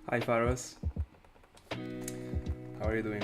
Hi Faros, how are you doing?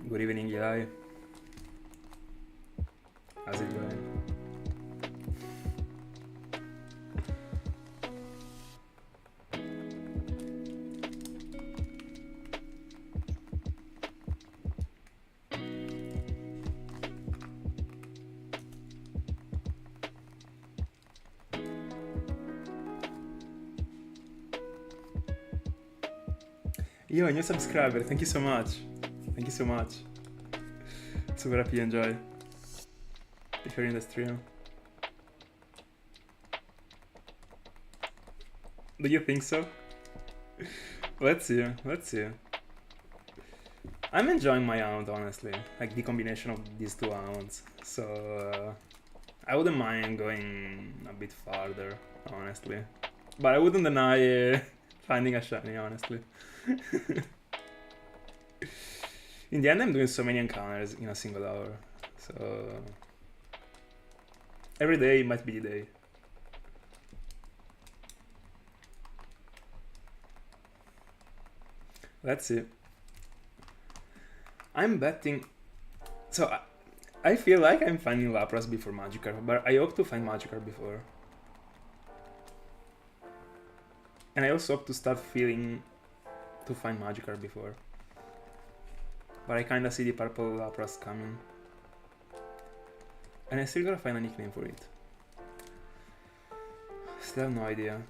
Good evening, Eli. How's it going? Yo, new subscriber, thank you so much. Thank you so much. Super happy you enjoy. If you're in the stream. Do you think so? Let's see, let's see. I'm enjoying my aunt, honestly. Like the combination of these two aunts. So I wouldn't mind going a bit farther, honestly. But I wouldn't deny finding a shiny, honestly. In the end, I'm doing so many encounters in a single hour, so every day might be the day. Let's see. I'm betting. So I feel like I'm finding Lapras before Magikarp, but I hope to find Magikarp before. And I also hope to start feeling to find Magikarp before. But I kinda see the purple Lapras coming. And I still gotta find a nickname for it. Still have no idea.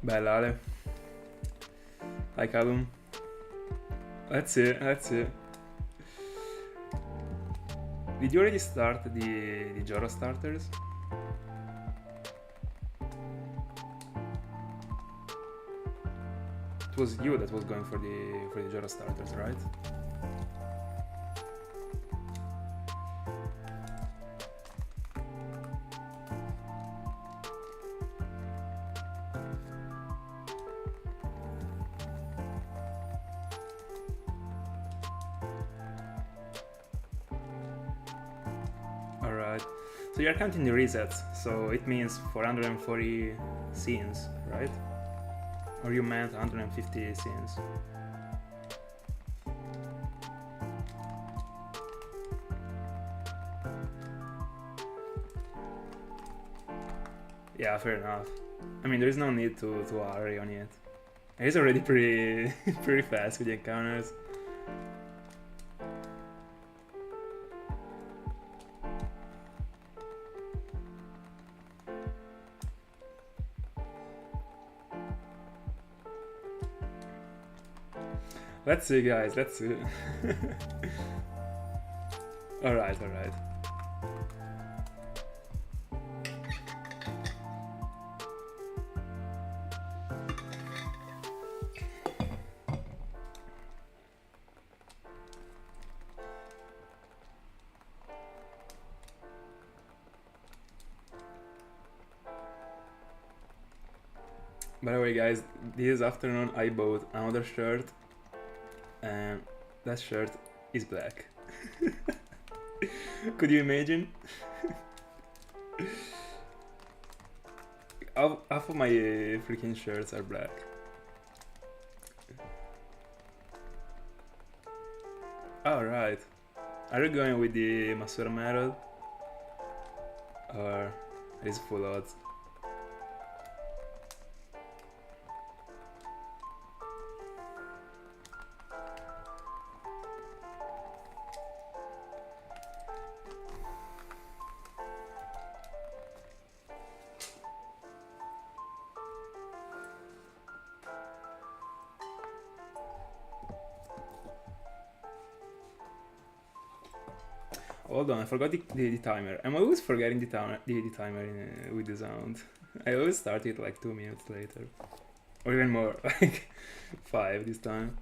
Bella Ale. Hi Callum. Let's see, let's see. Did you already start the Joro starters? It was you that was going for the Joro starters, right? Alright. So you're counting the resets, so it means 440 scenes, right? Or you meant 150 scenes? Yeah, fair enough. I mean, there is no need to hurry on it. He's already pretty pretty fast with the encounters. Let's see, guys, let's see. Alright, alright. By the way, guys, this afternoon I bought another shirt, and that shirt is black. Could you imagine? Half of my freaking shirts are black. Alright. Are you going with the Masura method? Or is full odds? Hold on, I forgot the timer. I'm always forgetting the timer with the sound. I always start it like 2 minutes later. Or even more, like 5 this time.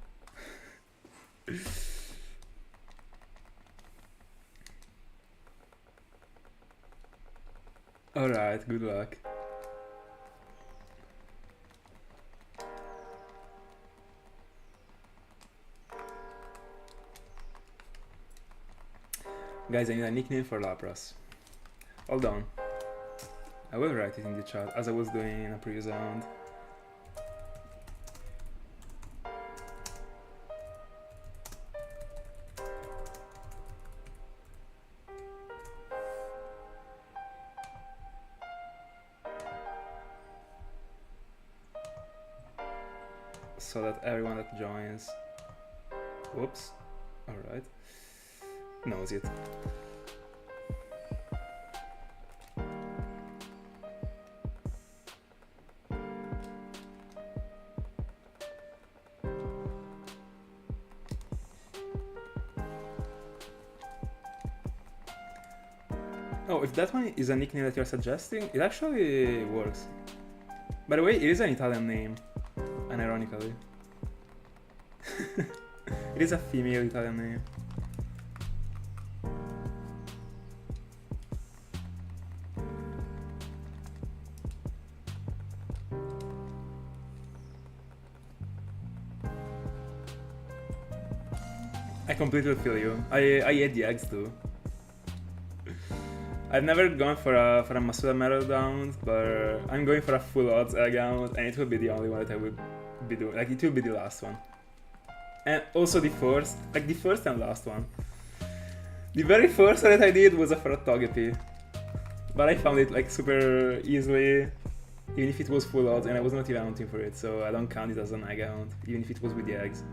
Alright, good luck. Guys, I need a nickname for Lapras. Hold on. I will write it in the chat as I was doing in a previous round. So that everyone that joins, whoops, alright, knows it. Oh, if that one is a nickname that you're suggesting, it actually works. By the way, it is an Italian name, unironically. It is a female Italian name. I completely feel you. I ate the eggs too. I've never gone for a Masuda Metal down, but I'm going for a full odds egg out, and it will be the only one that I would be doing. Like, it will be the last one. And also the first and last one. The very first one that I did was a Togepi, but I found it like super easily, even if it was full odds, and I was not even hunting for it, so I don't count it as an egg hunt, even if it was with the eggs.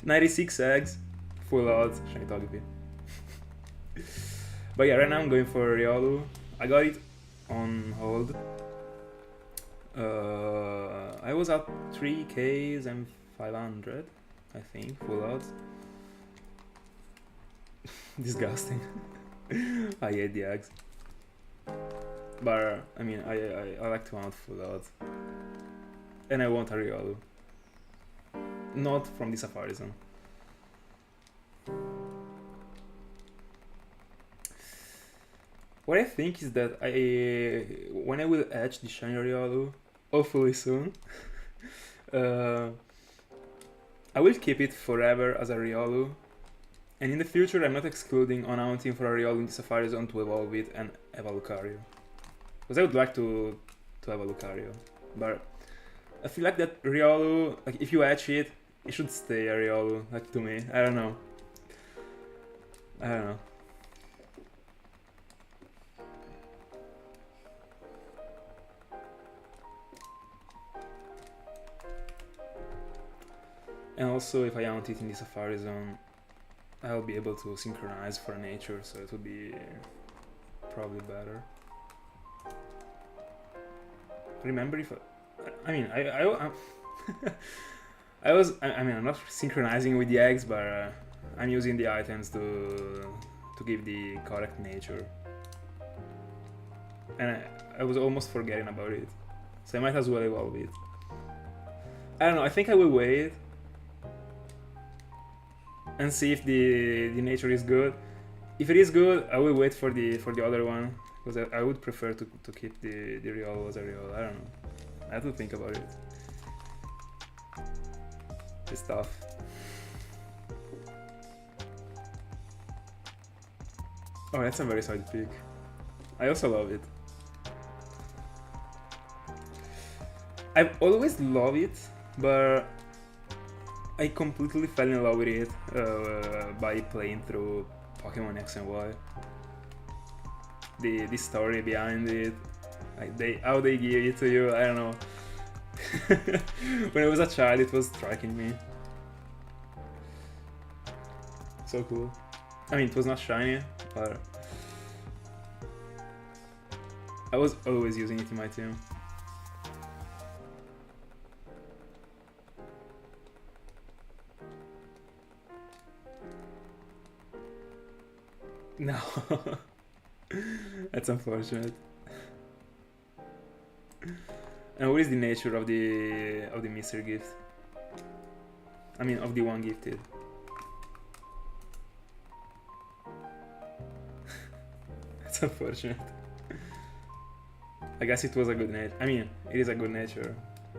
96 eggs, full odds, shiny Togepi. But yeah, right now I'm going for Riolu. I got it on hold. I was at 3Ks and 500, I think, full odds. Disgusting. I hate the eggs. But I mean, I like to hunt full out. And I want a Riolu. Not from the Safari Zone. What I think is that when I will hatch the shiny Riolu, hopefully soon, I will keep it forever as a Riolu. And in the future, I'm not excluding on hunting for a Riolu in the Safari Zone to evolve it and have a Lucario. Because I would like to have a Lucario. But I feel like that Riolu, like if you hatch it, it should stay a Riolu, like to me. I don't know. I don't know. And also, if I hunt it in the Safari Zone, I'll be able to synchronize for nature, so it will be probably better. Remember if I mean, I'm not synchronizing with the eggs, but I'm using the items to give the correct nature. And I was almost forgetting about it, so I might as well evolve it. I don't know, I think I will wait and see if the nature is good. If it is good, I will wait for the other one, because I would prefer to keep the Riolu as a Riolu. I don't know. I have to think about it. It's tough. Oh, that's a very solid pick. I also love it. I've always loved it, but I completely fell in love with it by playing through Pokemon X and Y. The story behind it, like how they give it to you, I don't know. When I was a child, it was striking me. So cool. I mean, it was not shiny, but I was always using it in my team. No. That's unfortunate. And what is the nature of the mystery gift? I mean, of the one gifted. That's unfortunate. I guess it was a good nature. I mean, it is a good nature.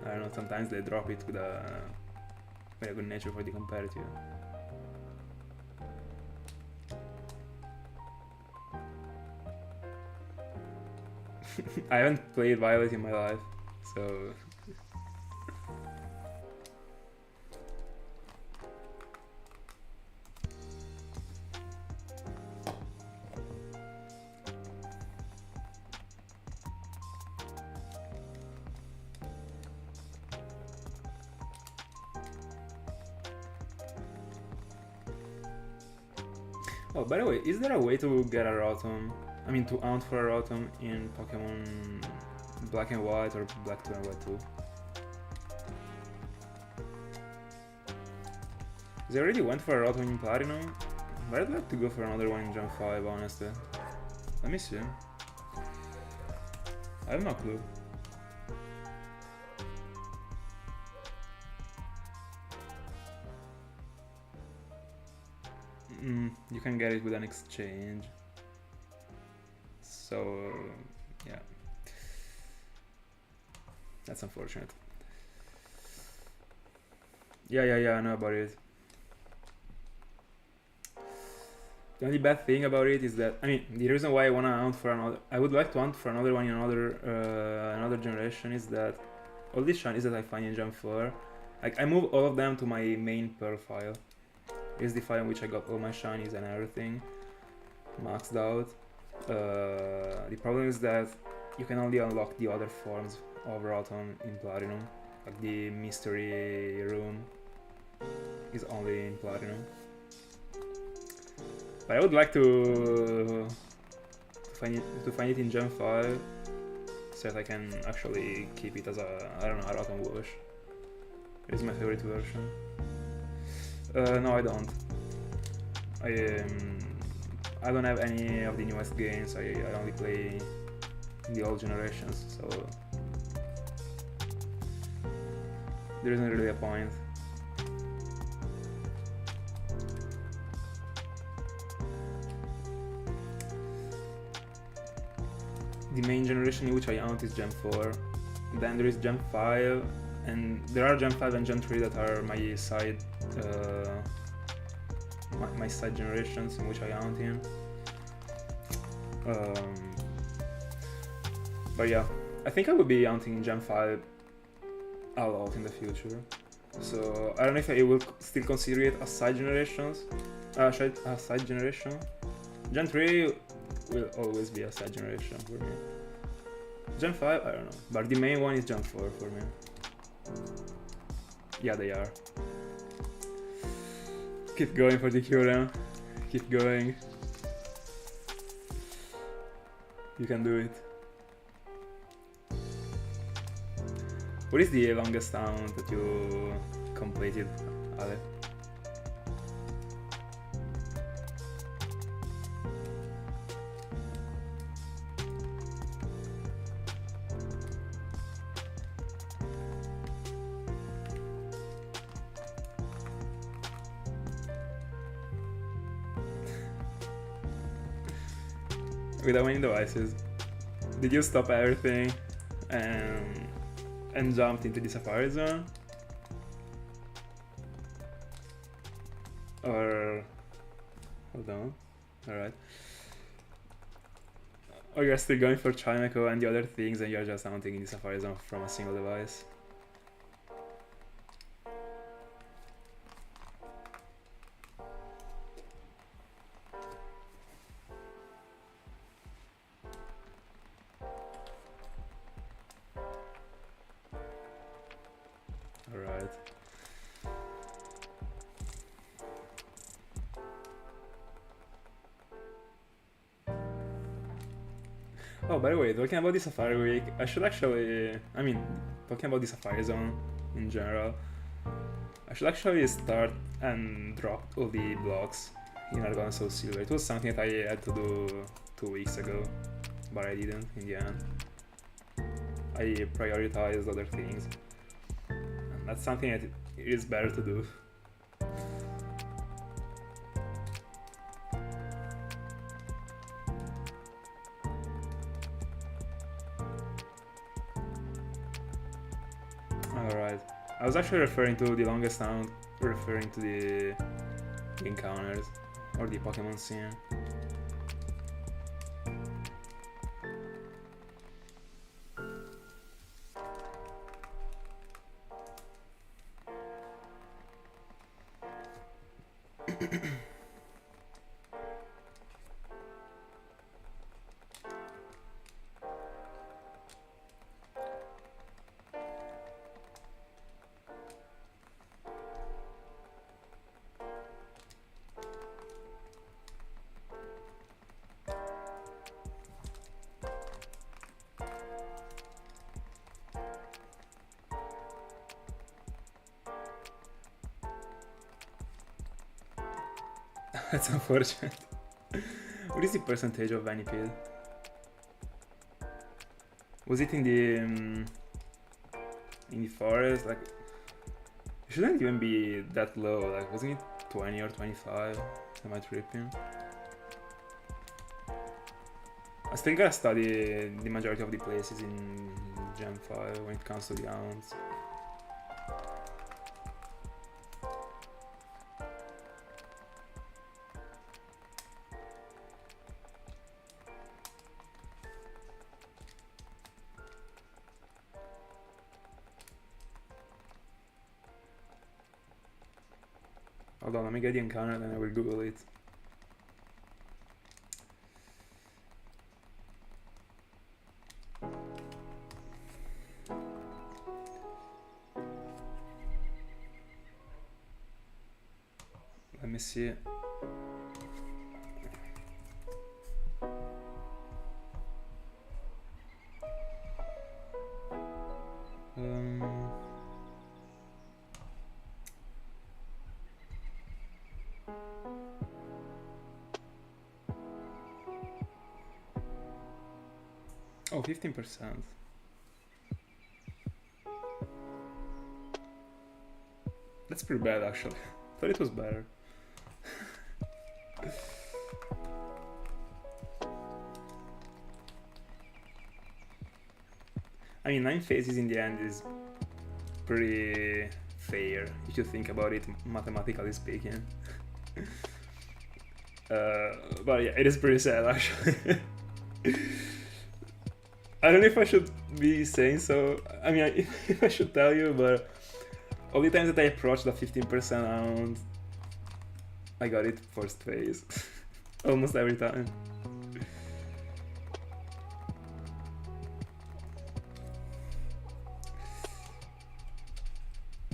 I don't know, sometimes they drop it with a good nature for the competitive. I haven't played Violet in my life, so... Oh, by the way, is there a way to get a Rotom? I mean, to hunt for a Rotom in Pokemon Black and White or Black 2 and White 2? They already went for a Rotom in Platinum, but I'd like to go for another one in Gen 5, honestly. Let me see. I have no clue. You can get it with an exchange. So, yeah. That's unfortunate. Yeah, I know about it. The only bad thing about it is that, I mean, the reason why I wanna hunt for another, I would like to hunt for another one in another generation, is that all these shinies that I find in Gen 4, like I move all of them to my main Pearl file. Here's the file in which I got all my shinies and everything maxed out. The problem is that you can only unlock the other forms of Rotom in Platinum. Like the mystery room is only in Platinum. But I would like to find it in Gen 5, so that I can actually keep it as a, I don't know, a Rotom Wash. It is my favorite version. No, I don't. I don't have any of the newest games. I only play the old generations, so there isn't really a point. The main generation in which I own is Gen 4. Then there is Gen 5, and there are Gen 5 and Gen 3 that are my side my side generations in which I own in. But yeah, I think I will be hunting Gen 5 a lot in the future. So I don't know if I will still consider it a side generation. Gen 3 will always be a side generation for me. Gen 5, I don't know, but the main one is Gen 4 for me. Yeah, they are. Keep going for the Kyurem. Keep going. You can do it. What is the longest round that you completed, Ale? Without any devices. Did you stop everything and jumped into the Safari Zone? Or hold on. Alright. Or you're still going for Chimeco and the other things and you're just hunting in the Safari Zone from a single device. Alright. Oh, by the way, talking about the Safari Week, I should actually, talking about the Safari Zone in general, I should actually start and drop all the blocks in Argon Soul Silver. It was something that I had to do 2 weeks ago, but I didn't in the end. I prioritized other things. And that's something that is better to do. Alright. I was actually referring to the longest round, referring to the encounters or the Pokemon scene. That's unfortunate. What is the percentage of Vanipede? Was it in the forest? Like, it shouldn't even be that low. Like, wasn't it 20 or 25? Am I tripping? I still gotta study the majority of the places in Gen 5 when it comes to the hounds. Hold on, let me get the encounter and I will Google it. Let me see. Oh, 15%. That's pretty bad actually. Thought it was better. I mean, 9 phases in the end is pretty fair if you think about it mathematically speaking. But yeah, it is pretty sad actually. I don't know if I should be saying so. I mean, if I should tell you, but all the times that I approached the 15% round, I got it first phase. Almost every time.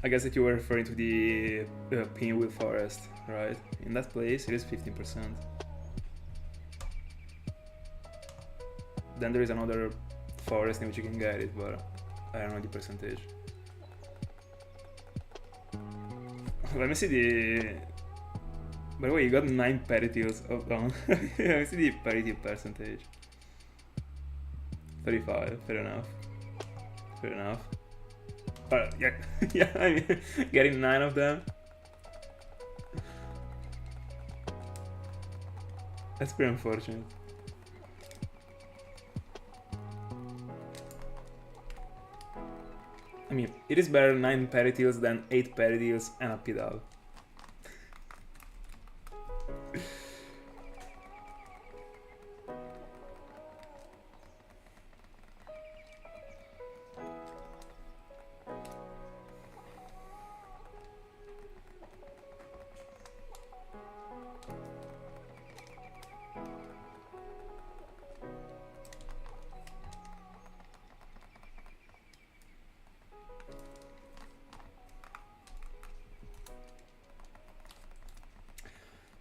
I guess that you were referring to the Pinwheel Forest, right? In that place, it is 15%. Then there is another forest in which you can get it, but I don't know the percentage. Let me see the... By the way, you got 9 Peritiles. Oh, down. Let me see the Peritil percentage. 35, fair enough. Fair enough. But yeah, yeah, I mean, getting 9 of them. That's pretty unfortunate. I mean, it is better 9 Peritils than 8 Peritils and a Pidal.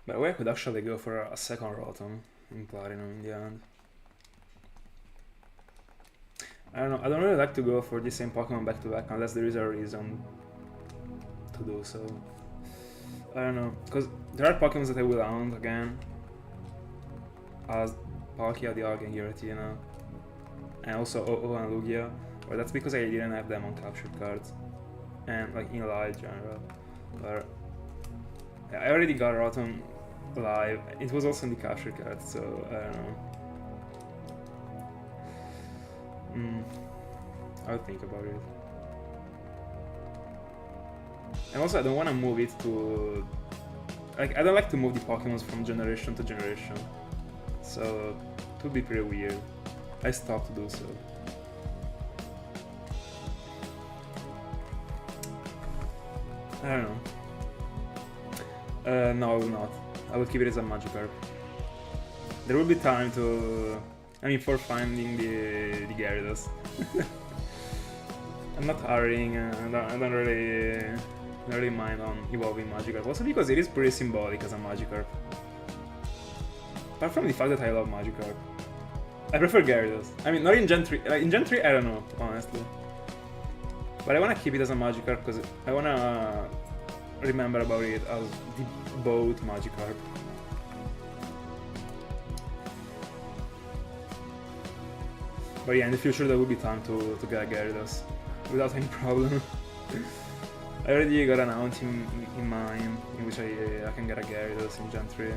By the way, I could actually go for a second Rotom in Platinum in the end. I don't know, I don't really like to go for the same Pokemon back to back unless there is a reason to do so. I don't know, because there are Pokemon that I will own again, as Palkia, Dialga, and Giratina, and also Oo and Lugia, but that's because I didn't have them on capture cards, and like in live general. But yeah, I already got Rotom live. It was also in the capture card, so I don't know. I'll think about it. And also, I don't want to move it to... Like, I don't like to move the Pokemons from generation to generation. So, it would be pretty weird. I stopped to do so. I don't know. No, I will not. I will keep it as a Magikarp. There will be time to... I mean, for finding the Gyarados. I'm not hurrying, I don't really mind on evolving Magikarp. Also because it is pretty symbolic as a Magikarp. Apart from the fact that I love Magikarp. I prefer Gyarados. I mean, not in Gen 3. In Gen 3, I don't know, honestly. But I want to keep it as a Magikarp because I want to remember about it as the boat Magikarp. But yeah, in the future there will be time to get a Gyarados without any problem. I already got an aunt in mind in which I can get a Gyarados in Gen 3.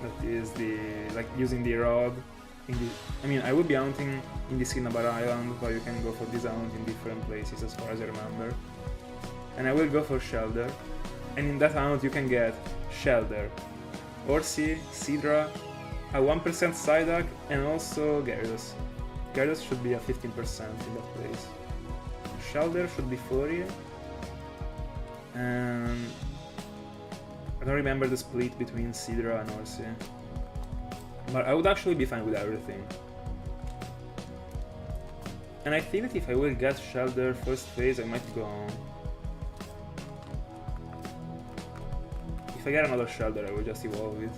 That is like using the rod. I mean, I would be hunting in the Cinnabar Island, but you can go for this hunt in different places as far as I remember. And I will go for Shelder, and in that hunt you can get Shelder, Horsey, Sidra, a 1% Psyduck, and also Gyarados. Gyarados should be a 15% in that place. Shelder should be 40, and I don't remember the split between Sidra and Horsey. But I would actually be fine with everything. And I think that if I will get Shelder first phase, I might go on. If I get another Shelder, I will just evolve it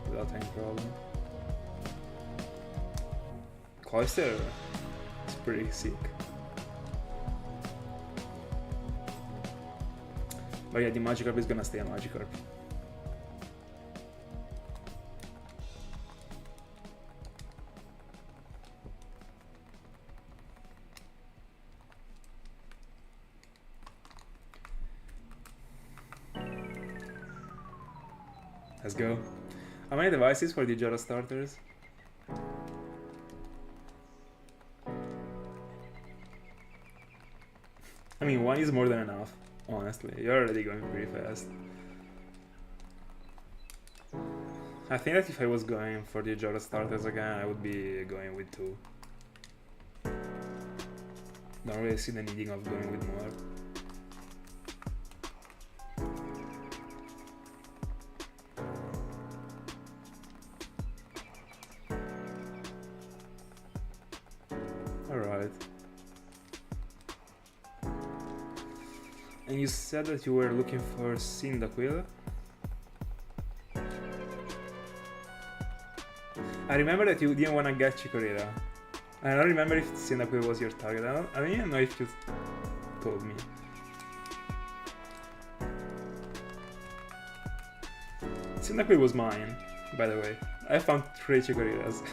without any problem. Cloyster is pretty sick. But yeah, the Magikarp is gonna stay a Magikarp. Let's go. How many devices for the Jara starters? I mean, one is more than enough, honestly. You're already going pretty fast. I think that if I was going for the Jara starters again, I would be going with 2. Don't really see the needing of going with more. Alright. And you said that you were looking for Cyndaquil? I remember that you didn't want to get Chikorita. I don't remember if Cyndaquil was your target. I don't even know if you told me. Cyndaquil was mine, by the way. I found 3 Chikoritas.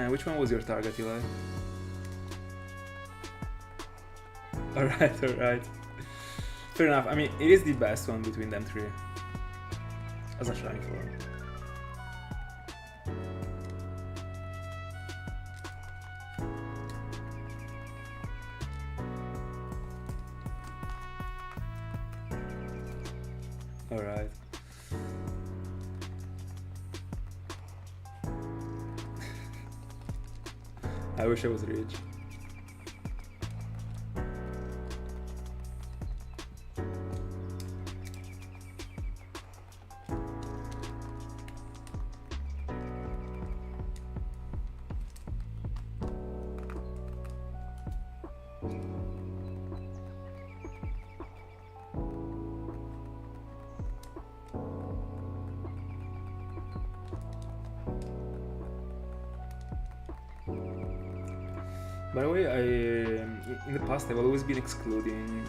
Which one was your target, Eli? Alright. Fair enough. I mean, it is the best one between them 3. As a shiny form. Alright. I wish I was rich. By the way, in the past I've always been excluding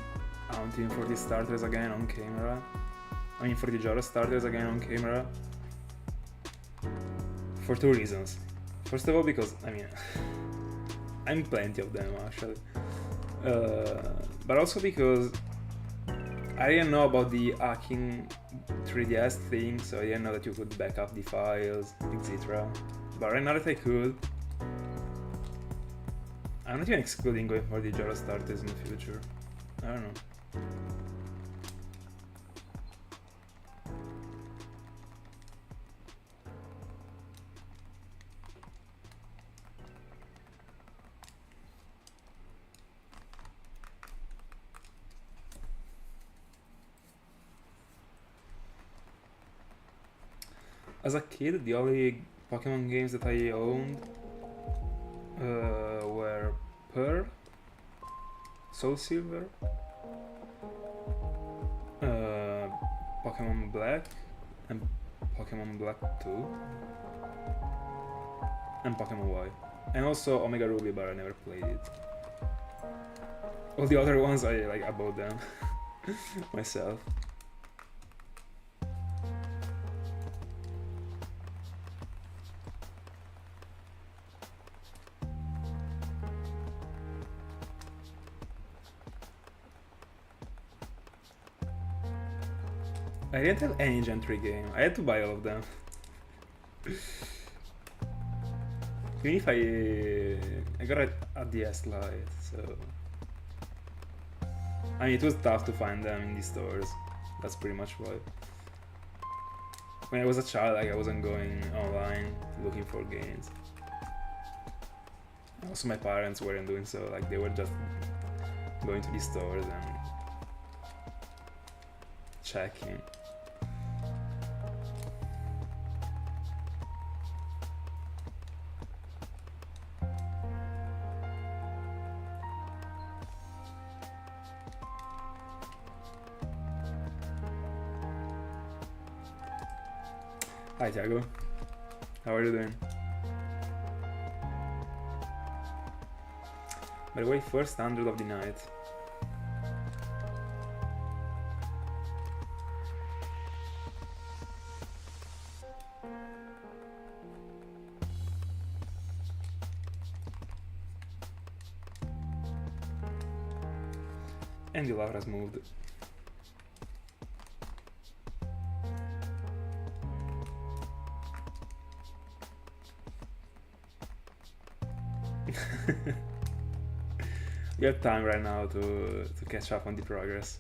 Haunting for the starters again on camera. I mean for the Jara starters again on camera. For 2 reasons. First of all because, I mean, I'm plenty of them actually. But also because I didn't know about the hacking 3DS thing, so I didn't know that you could back up the files, etc. But right now that I could, I'm not even excluding going for the Jara starters in the future. I don't know. As a kid, the only Pokemon games that I owned were Pearl, Soul Silver, Pokemon Black, and Pokemon Black 2, and Pokemon Y. And also Omega Ruby, but I never played it. All the other ones I bought them myself. I didn't have any Gen 3 game. I had to buy all of them. Even if I got a DS Lite, so I mean it was tough to find them in the stores. That's pretty much why. When I was a child, I wasn't going online looking for games. Also, my parents weren't doing so. They were just going to the stores and checking. Hi Thiago, how are you doing? By the way, first 100 of the night. And the Lapras moved. We have time right now to catch up on the progress.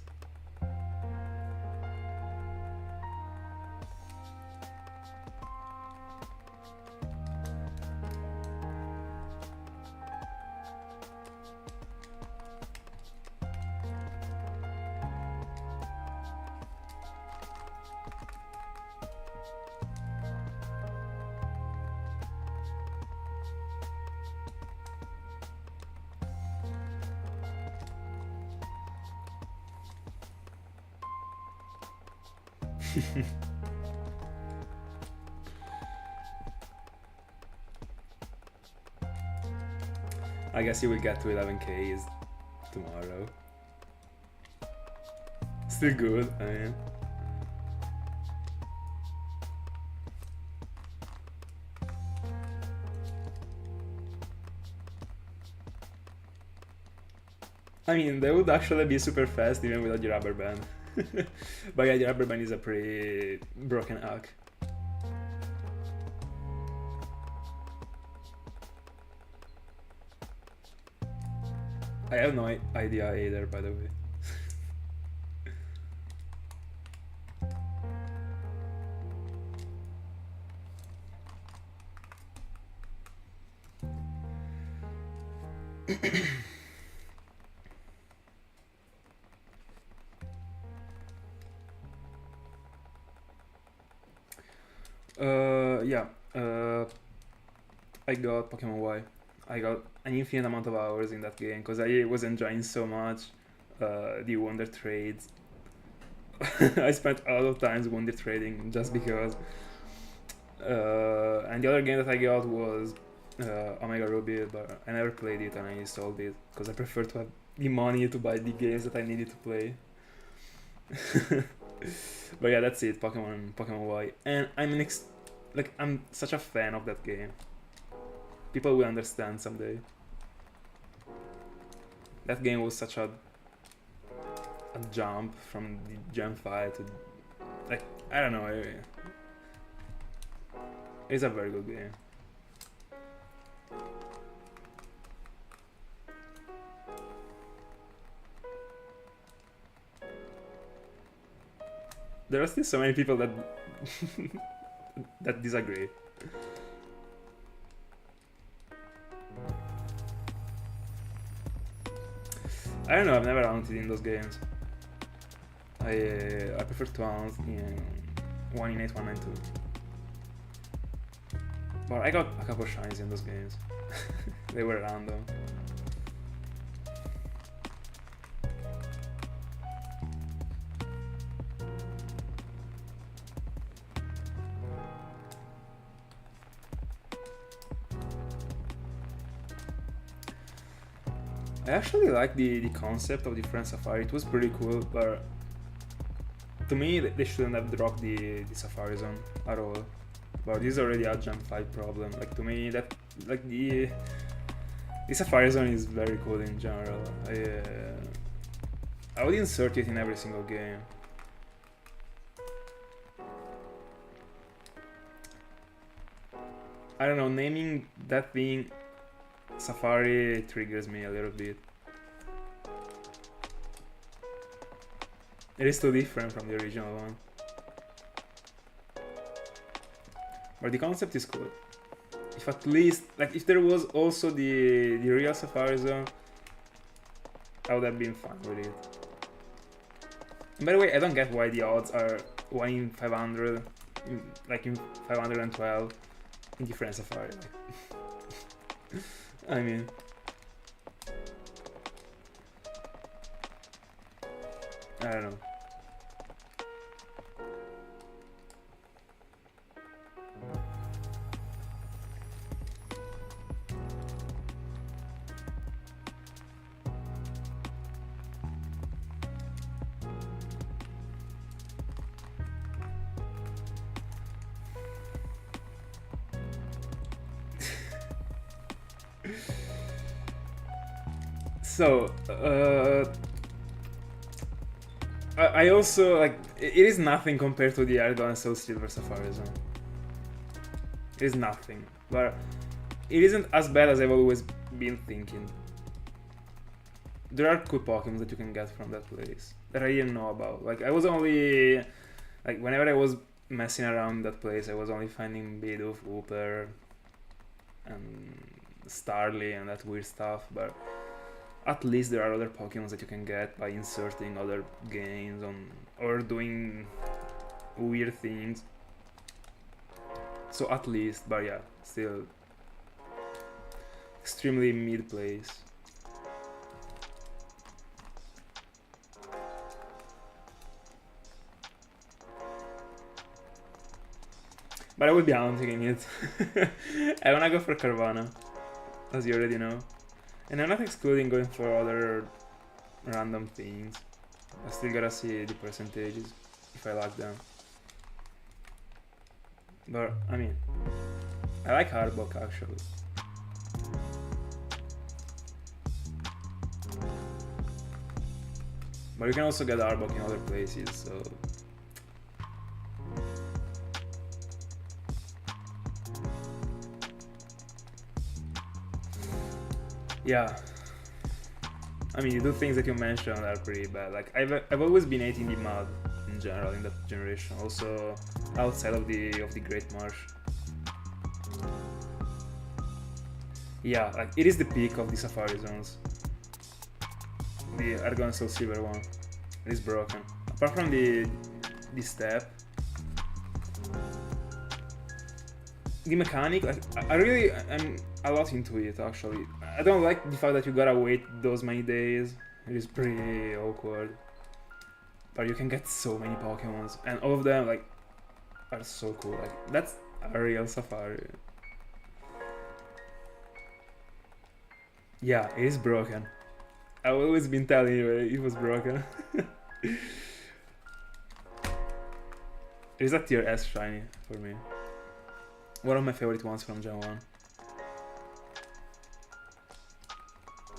I guess you will get to 11Ks tomorrow. Still good, I mean. They would actually be super fast even without the rubber band. But yeah, the rubber band is a pretty broken hack. I have no idea either, by the way. Yeah, I got Pokemon Y. I got an infinite amount of hours in that game because I was enjoying so much the Wonder Trades. I spent a lot of times Wonder Trading just because. And the other game that I got was Omega Ruby, but I never played it and I installed it because I prefer to have the money to buy the games that I needed to play. But yeah, that's it, Pokemon Y. And I'm such a fan of that game. People will understand someday. That game was such a jump from the Gen 5 to, I don't know, it's a very good game. There are still so many people that that disagree. I don't know, I've never hunted in those games. I prefer to hunt in 1-in-8, 1-9-2. But I got a couple shinies in those games. They were random. I actually like the concept of different Safari. It was pretty cool, but to me they shouldn't have dropped the Safari Zone at all. But this is already a Gen 5 problem. To me, that the Safari Zone is very cool in general. I would insert it in every single game. I don't know, naming that thing Safari triggers me a little bit. It is too different from the original one. But the concept is cool. If at least, if there was also the real Safari Zone, I would have been fine with it. And by the way, I don't get why the odds are 1 in 500, in 512 in different Safari. I mean, I don't know. So, I also, like, it is nothing compared to the Red and Soul Silver Safari Zone. It is nothing, but it isn't as bad as I've always been thinking. There are cool Pokemon that you can get from that place that I didn't know about. Like, I was only, like, whenever I was messing around that place, I was only finding Bidoof, Wooper, and Starly and that weird stuff, but at least there are other Pokemon that you can get by inserting other games on or doing weird things. So at least, but yeah, still extremely mid place. But I will be hunting it. I wanna go for Carvana, as you already know. And I'm not excluding going for other random things. I still gotta see the percentages if I like them. But I mean, I like Arbok actually. But you can also get Arbok in other places, so. Yeah, I mean, the things that you mentioned are pretty bad. Like, I've always been hating the mud in general in that generation. Also, outside of the Great Marsh. Yeah, like it is the peak of the Safari zones. The Argon Soul Silver one, it is broken. Apart from the step, the mechanic, like I'm a lot into it actually. I don't like the fact that you gotta wait those many days. It is pretty awkward. But you can get so many Pokemons, and all of them like are so cool. Like that's a real Safari. Yeah, it is broken. I've always been telling you it was broken. It is a tier S shiny for me. One of my favorite ones from Gen 1.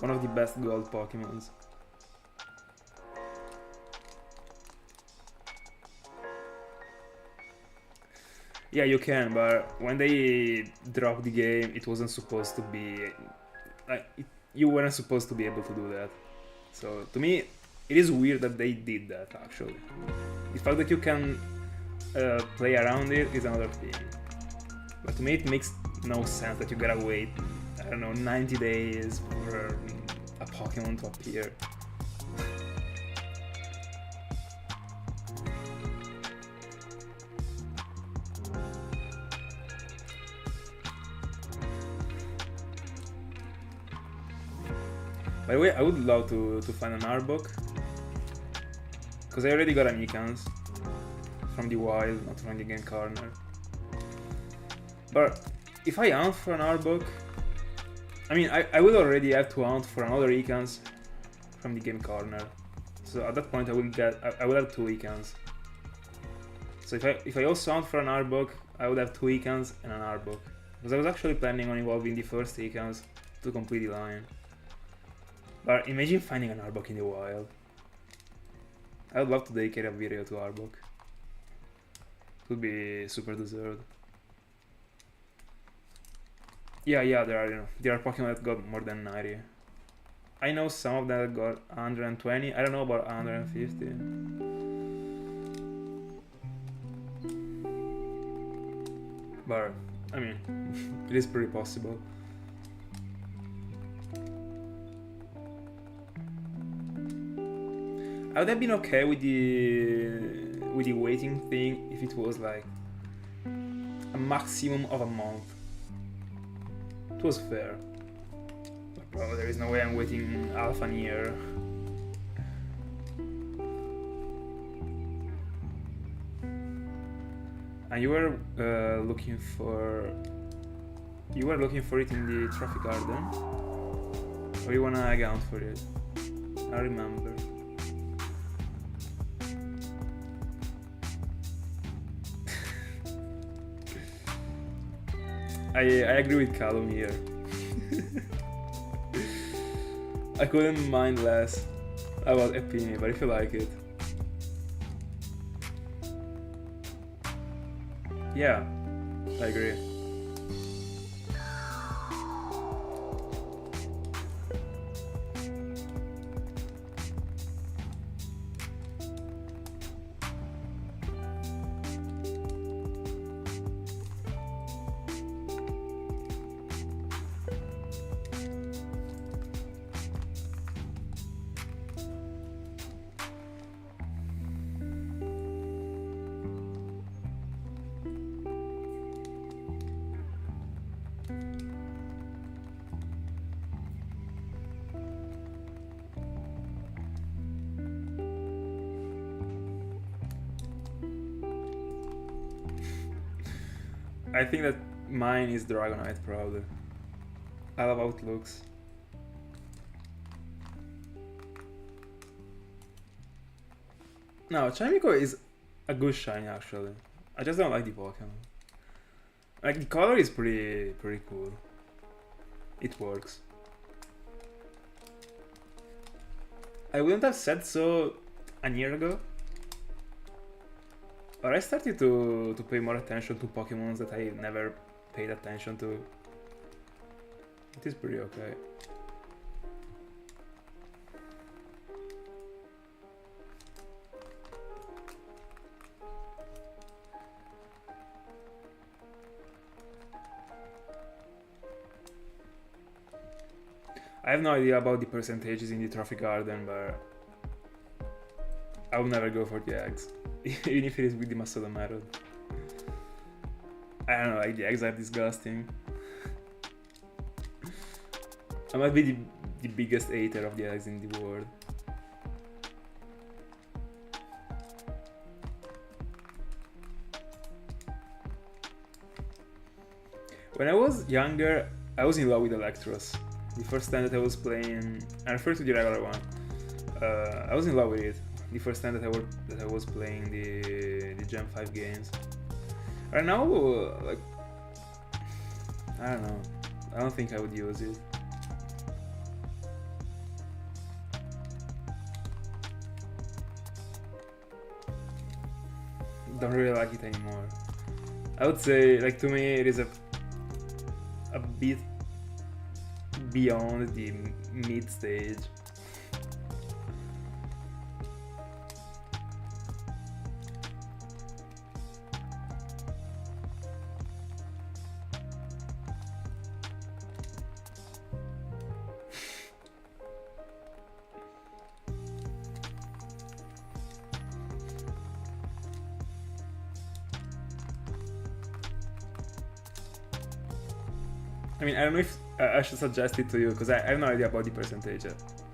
One of the best gold Pokemons. Yeah, you can, but when they dropped the game, it wasn't supposed to be... like, you weren't supposed to be able to do that. So, to me, it is weird that they did that, actually. The fact that you can play around it is another thing. But to me, it makes no sense that you gotta wait, I don't know, 90 days for a Pokemon to appear. By the way, I would love to find an Arbok, because I already got an Ekans from the wild, not from the game corner. But if I hunt for an Arbok, I mean, I will already have to hunt for another Ekans from the game corner. So at that point, I will have two Ekans. So if I also hunt for an Arbok, I would have two Ekans and an Arbok. Because I was actually planning on evolving the first Ekans to complete the line. But imagine finding an Arbok in the wild. I would love to dedicate a video to Arbok. It would be super deserved. Yeah, there are Pokemon that got more than 90. I know some of them that got 120. I don't know about 150. But I mean, it is pretty possible. I would have been okay with the waiting thing if it was like a maximum of a month. It was fair. But bro, there is no way I'm waiting half a year. And you were looking for it in the Trophy Garden, or you wanna account for it? I remember. I agree with Callum here. I couldn't mind less about Epini, but if you like it, Yeah, I agree. I think that mine is Dragonite, probably. I love how it looks. No, Chimico is a good shiny, actually. I just don't like the Pokemon. Like, the color is pretty cool. It works. I wouldn't have said so a year ago. But I started to pay more attention to Pokemon that I never paid attention to. It is pretty okay. I have no idea about the percentages in the Trophy Garden, but I will never go for the eggs. Even if it is with the Mastodon method. I don't know, like the eggs are disgusting. I might be the biggest hater of the eggs in the world. When I was younger, I was in love with Electros. The first time that I was playing, I refer to the regular one. I was in love with it. The first time that I was playing the Gen 5 games. Right now, like, I don't know. I don't think I would use it. Don't really like it anymore. I would say, like, to me, it is a bit beyond the mid stage. I mean, I don't know if I should suggest it to you, because I have no idea about the percentage.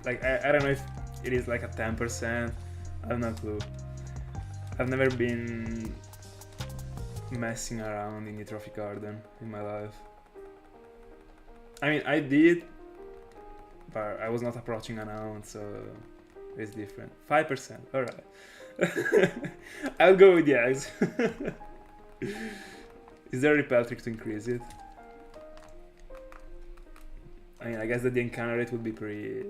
Like, I don't know if it is like a 10%. I have no clue. I've never been messing around in the Trophy Garden in my life. I mean, I did, but I was not approaching an ounce, so it's different. 5%, alright. I'll go with the eggs. Is there a repel trick to increase it? I mean, I guess that the encounter rate would be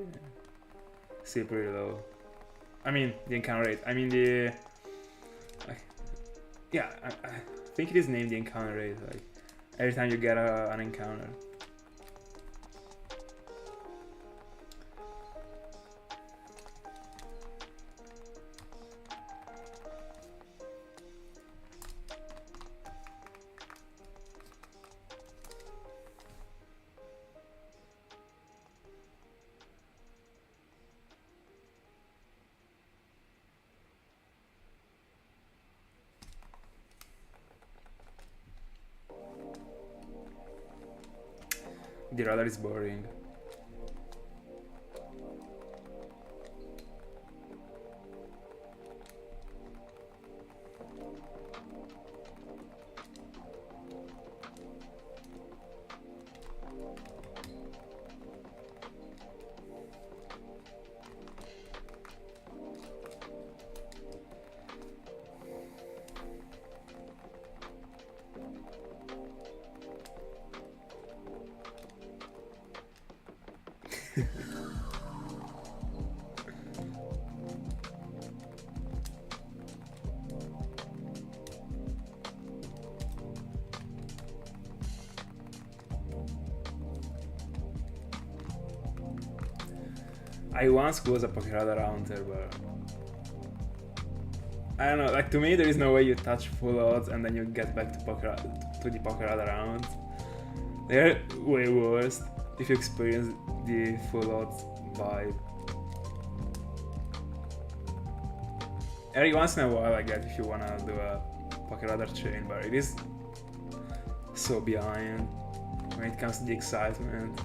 still pretty low. I mean, the encounter rate. I mean the. Yeah, I think it is named the encounter rate. Like every time you get an encounter. The radar is boring. I once was a Pokerada Haunter, but I don't know, like to me there is no way you touch full odds and then you get back to the Pokerada round. They're way worse if you experience the full odds vibe. Every once in a while I get if you wanna do a Pokerada chain, but it is so behind when it comes to the excitement.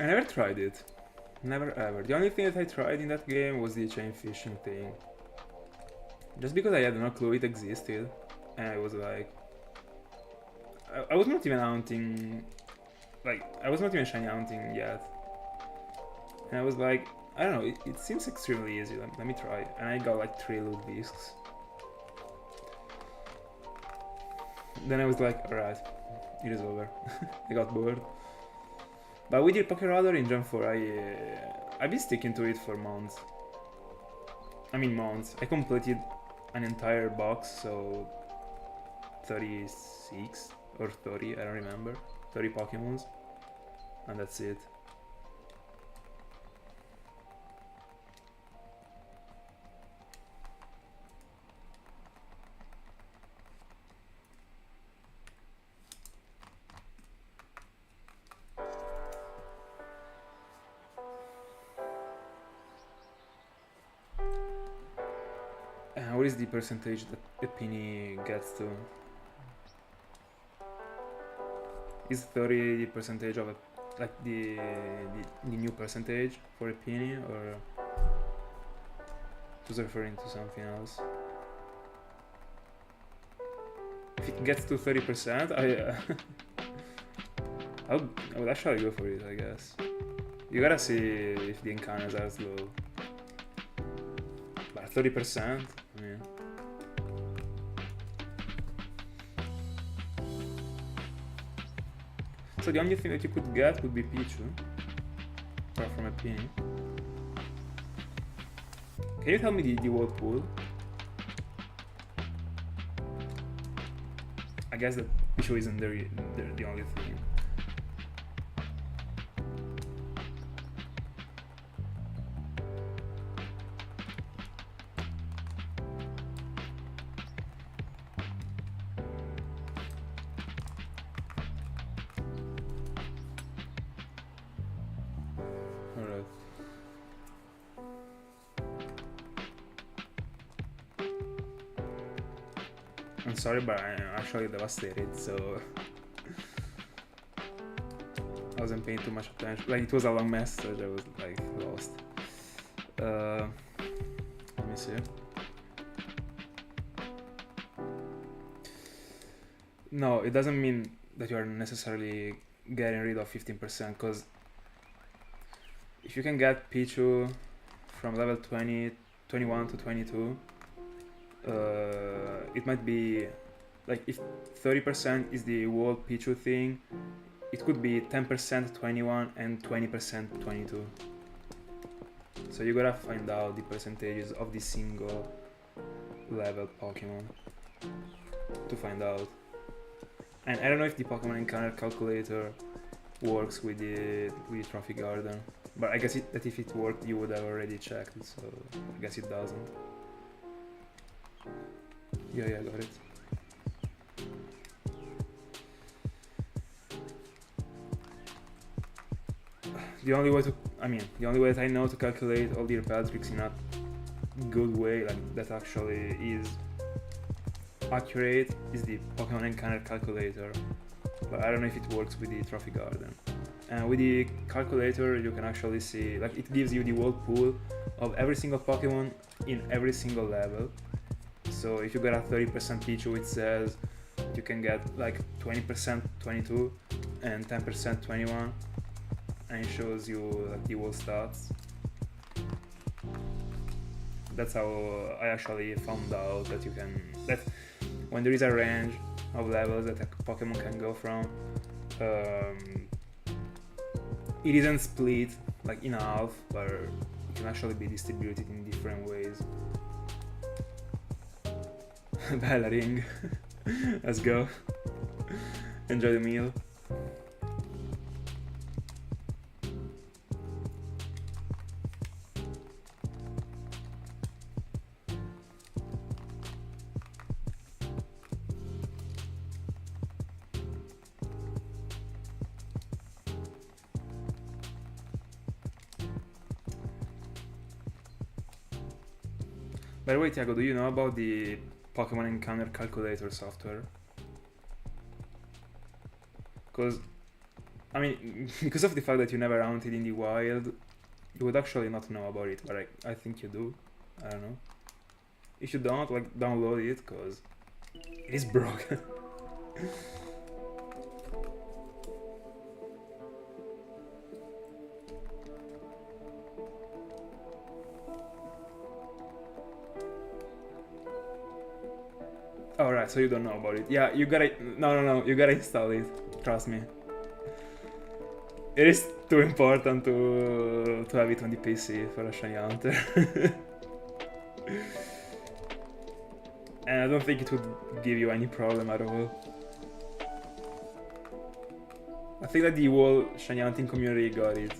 I never tried it. Never ever. The only thing that I tried in that game was the chain fishing thing. Just because I had no clue it existed. And I was like... I was not even hunting... Like, I was not even shiny hunting yet. And I was like, I don't know, it seems extremely easy, let me try. And I got like 3 loot discs. Then I was like, alright, it is over. I got bored. But with the Pokerada in Gen 4, I've been sticking to it for months. I mean months. I completed an entire box, so 36 or 30, I don't remember. 30 Pokemons, and that's it. What is the percentage that a penny gets to? Is 30 the percentage of like the new percentage for a penny, or just referring to something else? If it gets to 30%, I would actually go for it, I guess. You gotta see if the encounters are slow. But 30%, I mean. So the only thing that you could get would be Pichu, apart from a penny. Can you tell me the world pool? I guess that Pichu isn't the only thing. Alright. I'm sorry, but I'm actually devastated, so I wasn't paying too much attention. Like, it was a long message, I was like lost. Let me see. No, it doesn't mean that you are necessarily getting rid of 15%, because if you can get Pichu from level 20, 21 to 22, it might be like if 30% is the world Pichu thing, it could be 10% 21 and 20% 22. So you gotta find out the percentages of the single level Pokemon to find out. And I don't know if the Pokemon Encounter calculator works with the Trophy Garden, but I guess that if it worked you would have already checked, so I guess it doesn't. Yeah, I got it. The only way that I know to calculate all the repel tricks in a good way, like that actually is accurate, is the Pokemon Encounter calculator, but I don't know if it works with the Trophy Garden. And with the calculator you can actually see, like, it gives you the world pool of every single Pokemon in every single level. So if you got a 30% Pichu, it says you can get like 20% 22 and 10% 21, and it shows you like the whole stats. That's how I actually found out that you can, that when there is a range of levels that a Pokemon can go from, it isn't split like in half, but it can actually be distributed in different ways. Bell ring. Let's go. Enjoy the meal. By the way, Tiago, do you know about the Pokemon Encounter Calculator software? Because, I mean, because of the fact that you never hunted in the wild, you would actually not know about it, but I think you do. I don't know. If you don't, like, download it, because it is broken. Alright, so you don't know about it. Yeah, you gotta... No, you gotta install it. Trust me. It is too important to have it on the PC for a shiny hunter. And I don't think it would give you any problem at all. I think that the whole shiny hunting community got it.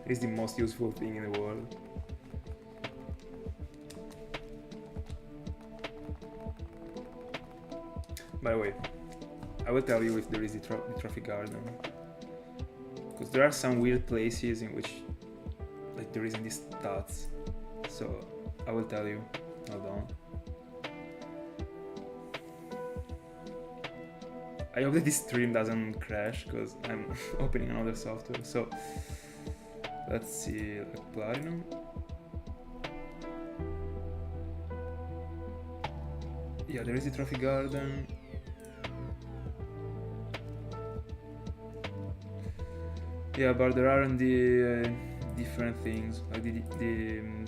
It is the most useful thing in the world. By the way, I will tell you if there is the trophy garden, because there are some weird places in which like there isn't these stats, so I will tell you. Hold on. I hope that this stream doesn't crash because I'm opening another software. So let's see, like Platinum. Yeah, there is the trophy garden. Yeah, but there aren't the different things, like the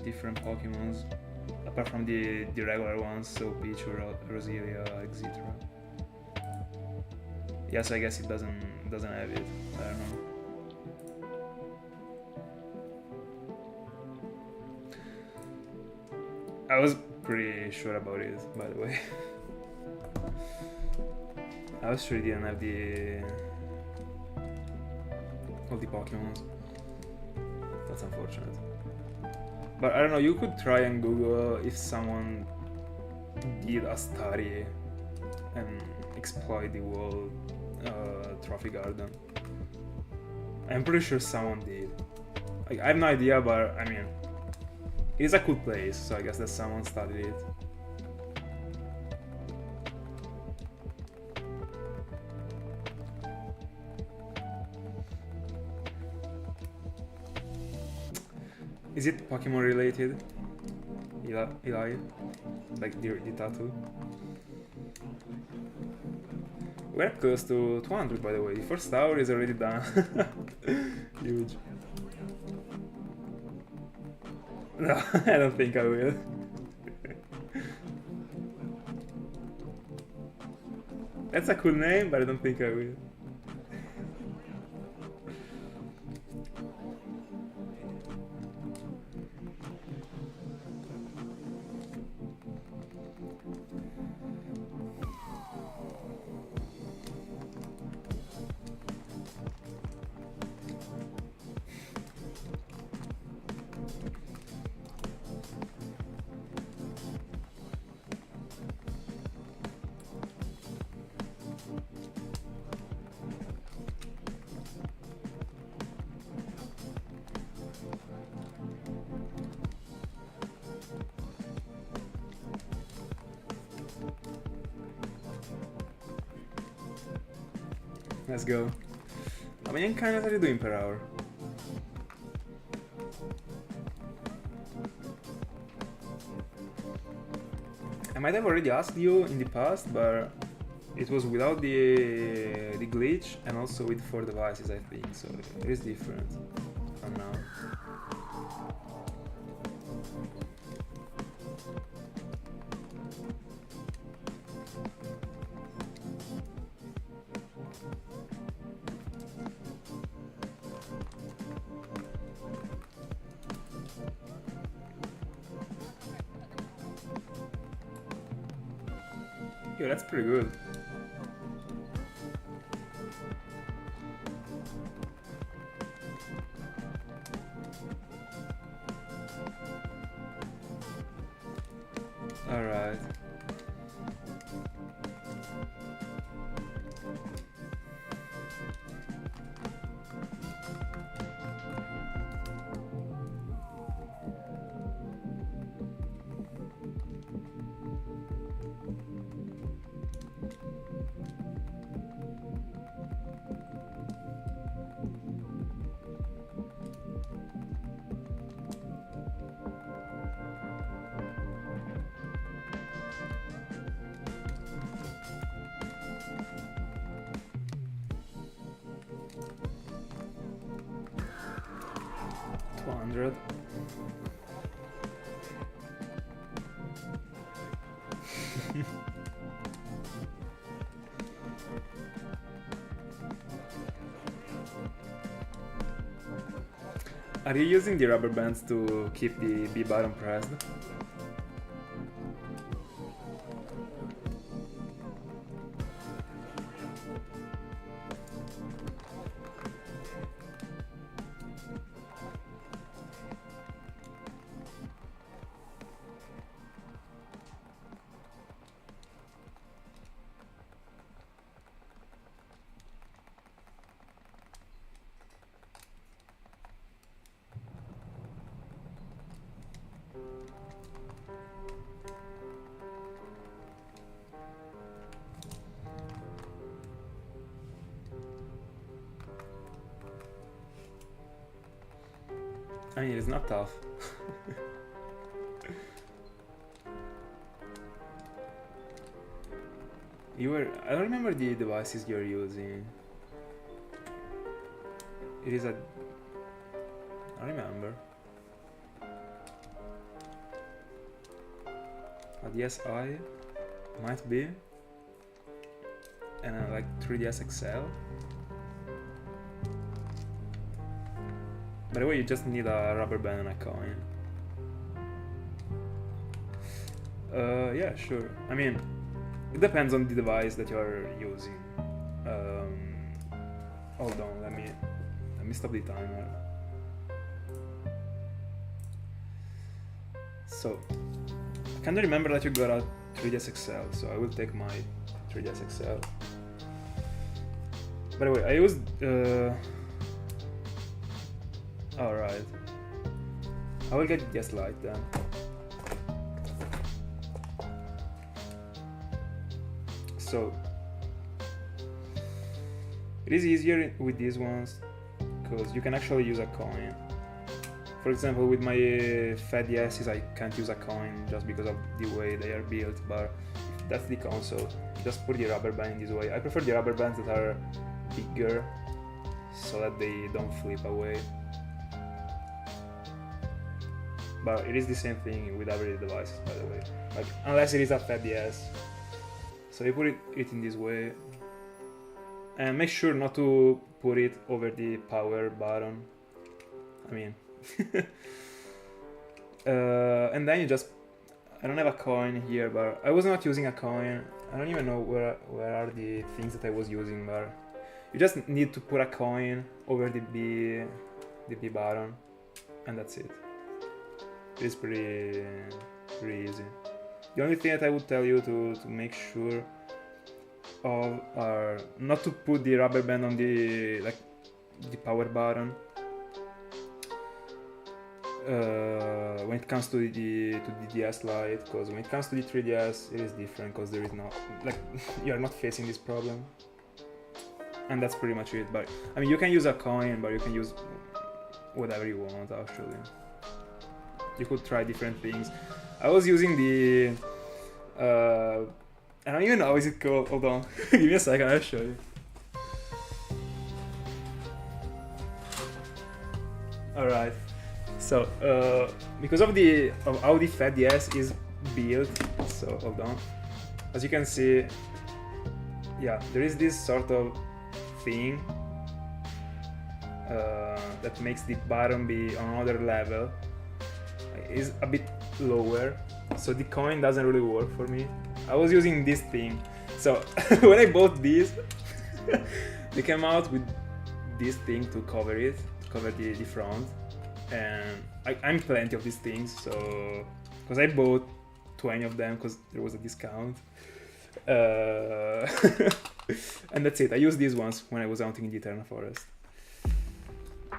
different Pokemons, apart from the regular ones, so Pichu, Roselia, etc. Yes, I guess it doesn't have it. I don't know. I was pretty sure about it, by the way. I was sure it didn't have all the Pokemons. That's unfortunate. But I don't know, you could try and Google if someone did a study and exploit the whole trophy garden. I'm pretty sure someone did. Like, I have no idea, but I mean, it is a cool place, so I guess that someone studied it. Is it Pokemon related? Eli? Like the tattoo? We're close to 200, by the way. The first hour is already done. Huge. No, I don't think I will. That's a cool name, but I don't think I will. Let's go. How many encounters are you doing per hour? I might have already asked you in the past, but it was without the glitch and also with 4 devices, I think. So it is different from now. Yeah, that's pretty good. All right. Are you using the rubber bands to keep the B button pressed? I mean, it's not tough. I don't remember the devices you're using. It is I don't remember. A DSi might be. And like 3DS XL. By the way, you just need a rubber band and a coin. Yeah, sure. I mean, it depends on the device that you're using. Hold on, let me stop the timer. So, I kind of remember that you got a 3DS XL, so I will take my 3DS XL. By the way, I used alright. I will get DS Lite then. So it is easier with these ones because you can actually use a coin. For example, with my Fat DS's I can't use a coin just because of the way they are built, but if that's the console, just put the rubber band in this way. I prefer the rubber bands that are bigger so that they don't flip away. But it is the same thing with every device, by the way. Like, unless it is a Fat DS. So you put it in this way. And make sure not to put it over the power button. I mean... and then you just... I don't have a coin here, but I was not using a coin. I don't even know where are the things that I was using, but... You just need to put a coin over the B button. And that's it. It's pretty easy. The only thing that I would tell you to make sure of are not to put the rubber band on the power button when it comes to the DS Lite, because when it comes to the 3DS it is different because there is not you are not facing this problem, and that's pretty much it. But I mean, you can use a coin, but you can use whatever you want actually. You could try different things. I was using the I don't even know how is it called. Hold on. Give me a second, I'll show you. Alright. So, because of how the Fat DS is built, so hold on. As you can see, yeah, there is this sort of thing that makes the bottom be on another level. It's a bit lower, so the coin doesn't really work for me. I was using this thing, so when I bought this, they came out with this thing to cover it, to cover the front, and I'm plenty of these things, so because I bought 20 of them because there was a discount, and that's it. I used these ones when I was hunting in the Eternal Forest.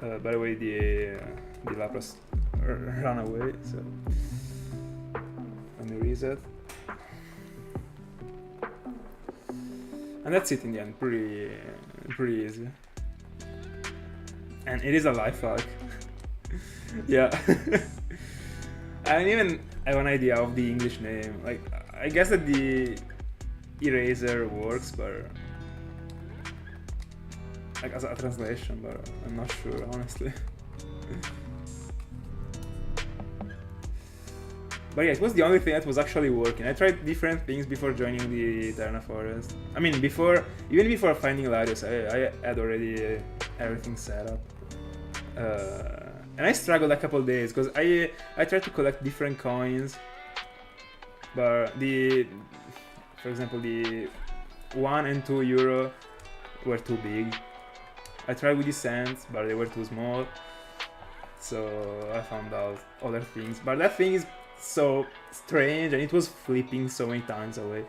By the way, the Lapras ran away, so let me reset. And that's it in the end, pretty easy. And it is a life hack. Yeah. I don't even have an idea of the English name. Like, I guess that the eraser works, but like as a translation, but I'm not sure, honestly. But yeah, it was the only thing that was actually working. I tried different things before joining the Eternal Forest. I mean, even before finding Larios, I had already everything set up. And I struggled a couple days because I tried to collect different coins, but for example, the 1 and 2 euro were too big. I tried with the cents, but they were too small. So I found out other things. But that thing is so strange, and it was flipping so many times away.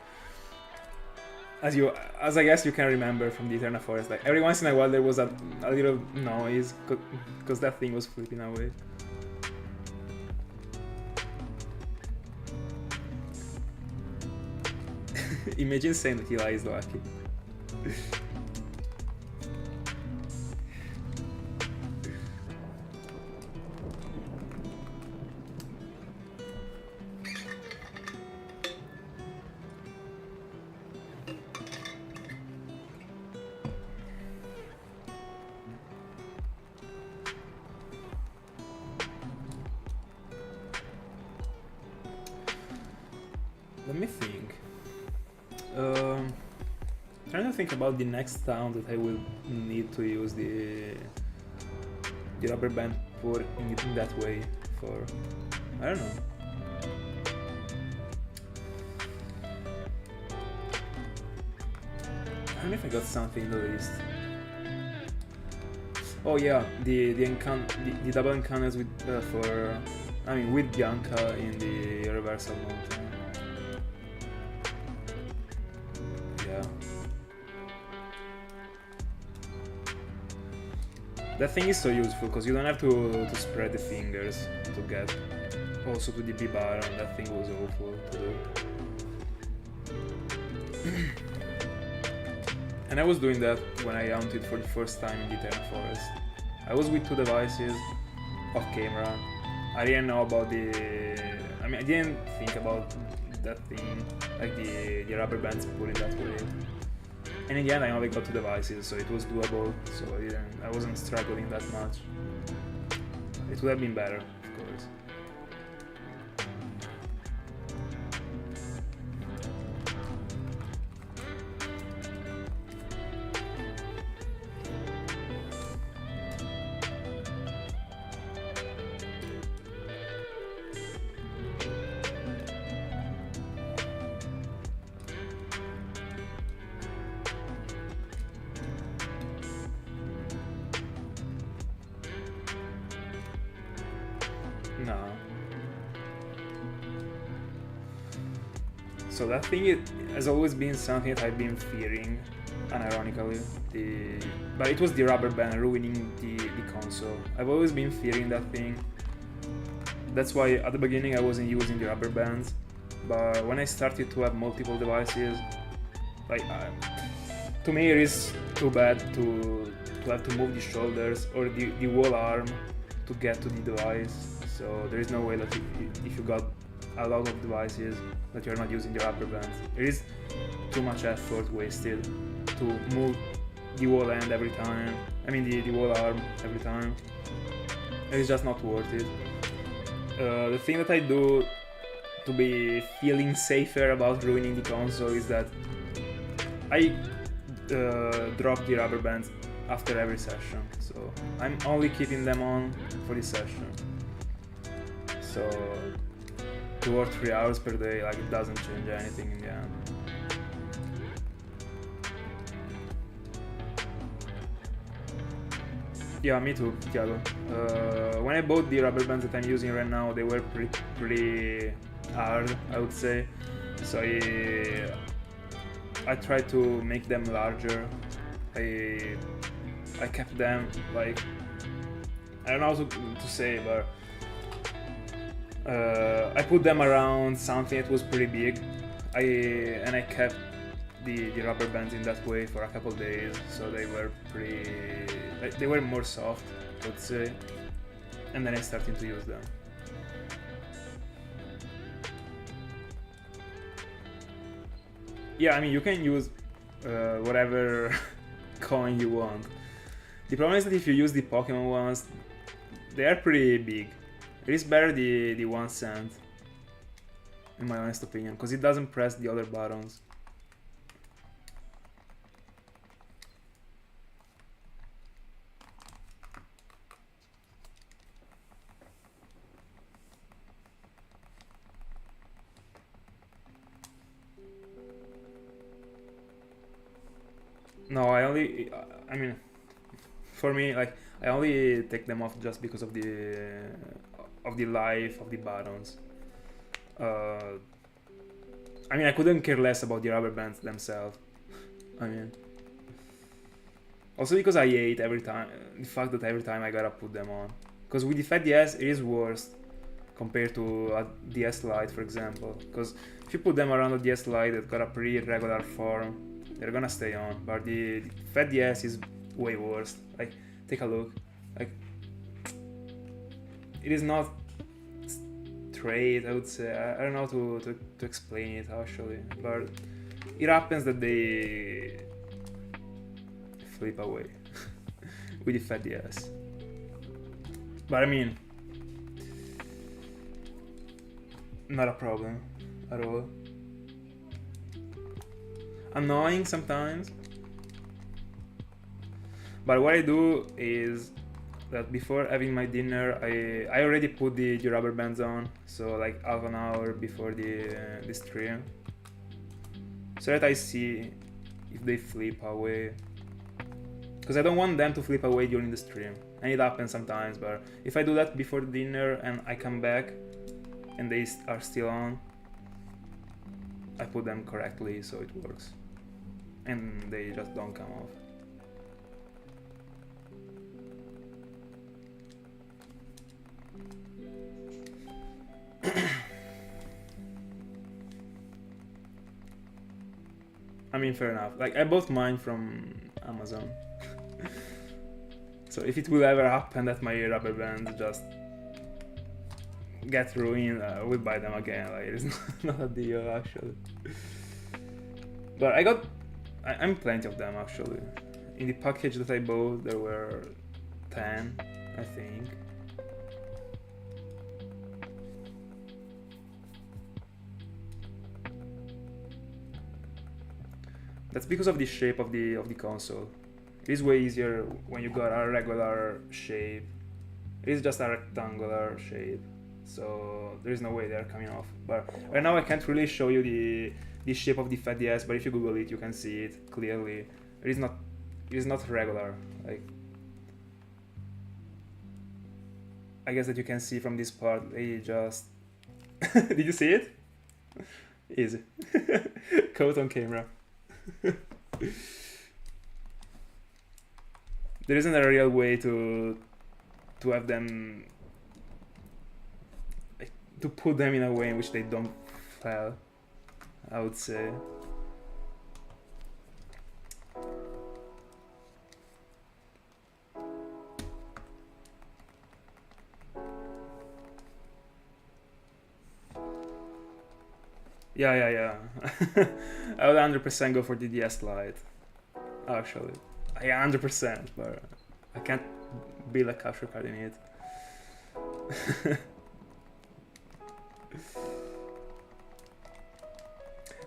As I guess you can remember from the Eternal Forest, like every once in a while there was a little noise because that thing was flipping away. Imagine saying that Eli is lucky. Let me think. Trying to think about the next town that I will need to use the rubber band for in that way for. I don't know. I don't know if I got something in the list. Oh yeah, the double encounters with with Bianca in the reversal mountain. Yeah. That thing is so useful because you don't have to spread the fingers to get also to the B bar, and that thing was awful to do. And I was doing that when I hunted for the first time in the Eternal Forest. I was with 2 devices off camera. I didn't know about I didn't think about that thing, like the rubber bands put in that way. And in the end I only got 2 devices, so it was doable, so I wasn't struggling that much. It would have been better, of course. No. So that thing has always been something that I've been fearing, unironically. But it was the rubber band ruining the console. I've always been fearing that thing. That's why at the beginning I wasn't using the rubber bands. But when I started to have multiple devices, to me it is too bad to have to move the shoulders or the whole arm to get to the device. So there is no way that if you got a lot of devices that you're not using the rubber bands. It is too much effort wasted to move the wall end every time. I mean the wall arm every time. It's just not worth it. The thing that I do to be feeling safer about ruining the console is that I drop the rubber bands after every session, so I'm only keeping them on for this session. So 2 or 3 hours per day, like, it doesn't change anything in the end. Yeah, me too, Thiago. When I bought the rubber bands that I'm using right now, they were pretty hard, I would say. So I tried to make them larger. I kept them, like, I don't know how to say, but I put them around something that was pretty big. And I kept the rubber bands in that way for a couple days, so they were they were more soft, I would say, and then I started to use them. Yeah, I mean, you can use whatever coin you want. The problem is that if you use the Pokemon ones, they are pretty big. It is better the 1 cent, in my honest opinion, because it doesn't press the other buttons. No, I mean, for me, like, I only take them off just because of the life of the buttons. I mean, I couldn't care less about the rubber bands themselves. I mean, also because I hate the fact that every time I gotta put them on. Because with the Fat DS, it is worse compared to a DS Lite, for example. Because if you put them around a DS Lite that got a pretty regular form, they're gonna stay on. But the Fat DS is way worse. Like, take a look. Like, it is not straight, I would say. I don't know how to explain it actually, but it happens that they flip away with the Fat DS. But I mean, not a problem at all. Annoying sometimes, but what I do is that before having my dinner, I already put the rubber bands on, so like half an hour before the stream, so that I see if they flip away, because I don't want them to flip away during the stream, and it happens sometimes. But if I do that before dinner and I come back and they are still on, I put them correctly so it works, and they just don't come off. I mean, fair enough. Like, I bought mine from Amazon. So if it will ever happen that my rubber bands just get ruined, I will buy them again. Like, it's not a deal actually. But I'm plenty of them actually. In the package that I bought, there were 10, I think. That's because of the shape of the console. It is way easier when you got a regular shape. It is just a rectangular shape, so there is no way they're coming off. But right now I can't really show you the shape of the Fat DS, but if you Google it, you can see it clearly. It is not regular. Like, I guess that you can see from this part. They just did you see it? Easy. Caught on camera. There isn't a real way to have them, like, to put them in a way in which they don't fall, I would say. Yeah. I would 100% go for the DS Lite. Actually, yeah, 100%, but I can't build a capture card in it.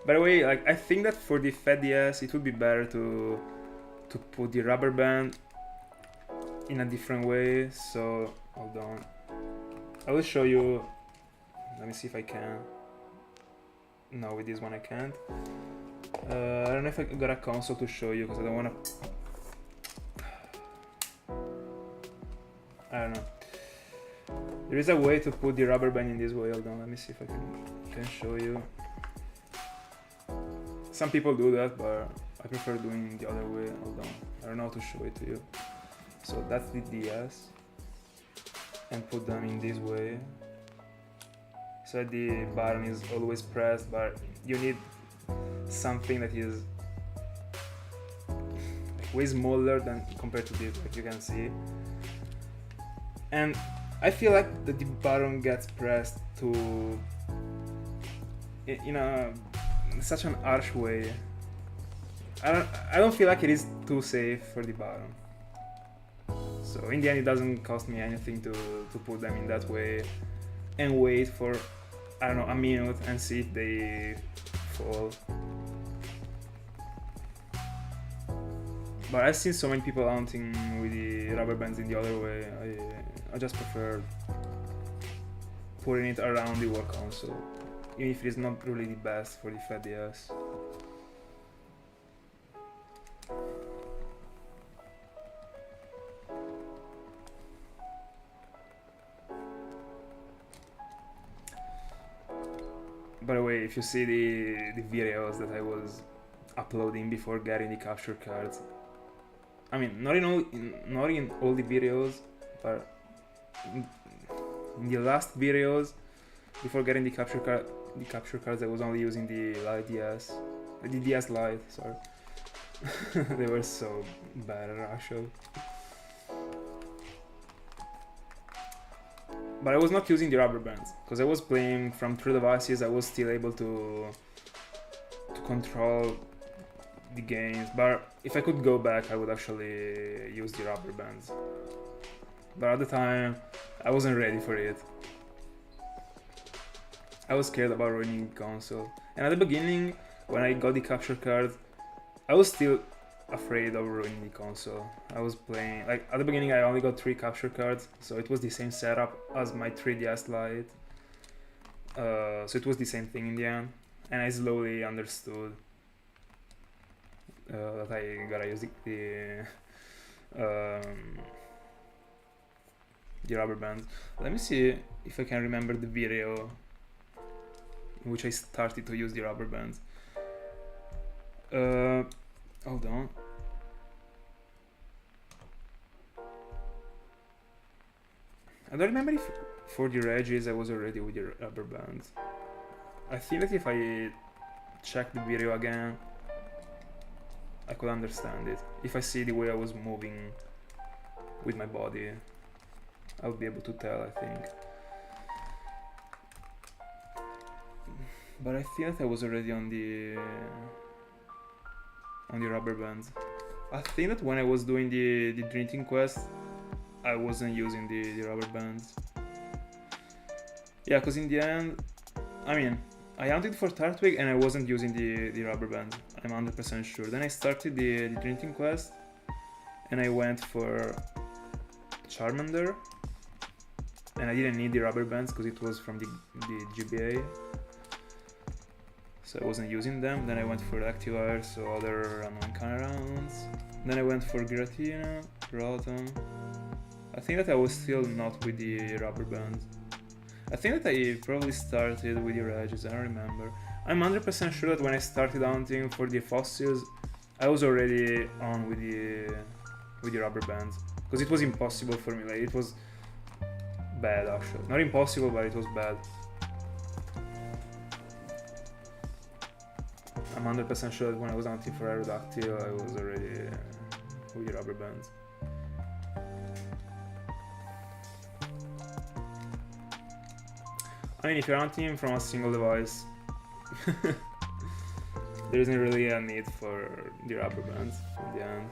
By the way, like I think that for the Fat DS, it would be better to put the rubber band in a different way. So hold on, I will show you. Let me see if I can. No, with this one I can't. I don't know if I got a console to show you because I don't wanna. I don't know. There is a way to put the rubber band in this way. Hold on, let me see if I can show you. Some people do that, but I prefer doing the other way. Hold on, I don't know how to show it to you. So that's the DS, and put them in this way. So the button is always pressed, but you need something that is way smaller than compared to this, like you can see. And I feel like the button gets pressed to in such an harsh way. I don't feel like it is too safe for the button. So in the end, it doesn't cost me anything to put them in that way and wait for, I don't know, a minute and see if they fall. But I've seen so many people hunting with the rubber bands in the other way. I just prefer putting it around the work console, even if it is not really the best for the Fat DS. By the way, if you see the videos that I was uploading before getting the capture cards, I mean, not in all the videos, but in the last videos before getting the capture cards, I was only using the Lite DS, the DS Lite. Sorry, they were so bad actually. But I was not using the rubber bands because I was playing from 3 devices. I was still able to control the games, but if I could go back, I would actually use the rubber bands. But at the time, I wasn't ready for it. I was scared about ruining the console. And at the beginning, when I got the capture card, I was still afraid of ruining the console. I was playing, like at the beginning I only got 3 capture cards, so it was the same setup as my 3DS Lite. So it was the same thing in the end, and I slowly understood that I gotta use the rubber bands. Let me see if I can remember the video in which I started to use the rubber bands. Hold on. I don't remember if for the Regis I was already with the rubber bands. I think that if I check the video again, I could understand it. If I see the way I was moving with my body, I would be able to tell, I think. But I think that I was already on the rubber bands. I think that when I was doing the drinking quest, I wasn't using the rubber bands. Yeah, because in the end, I mean, I hunted for Tartwig and I wasn't using the rubber bands. I'm 100% sure. Then I started the drinking quest and I went for Charmander, and I didn't need the rubber bands because it was from the GBA. So I wasn't using them. Then I went for Activier, so other annoying kind of rounds. Then I went for Giratina, Rotom. I think that I was still not with the rubber bands. I think that I probably started with the Regis, I don't remember. I'm 100% sure that when I started hunting for the fossils, I was already on with the rubber bands. Because it was impossible for me, like it was bad actually. Not impossible, but it was bad. I'm 100% sure that when I was hunting for Aerodactyl, I was already with the rubber bands. I mean, if you're hunting from a single device, There isn't really a need for the rubber bands in the end.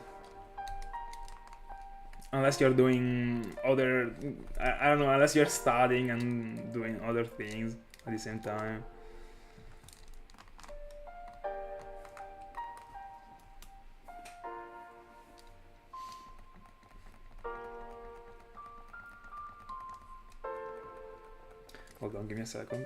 Unless you're doing other... I don't know, unless you're studying and doing other things at the same time. Hold on, give me a second.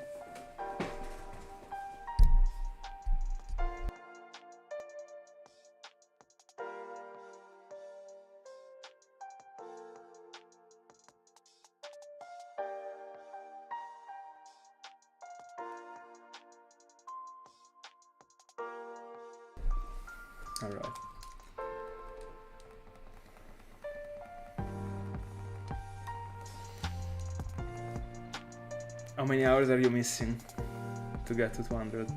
Alright. How many hours are you missing to get to 200?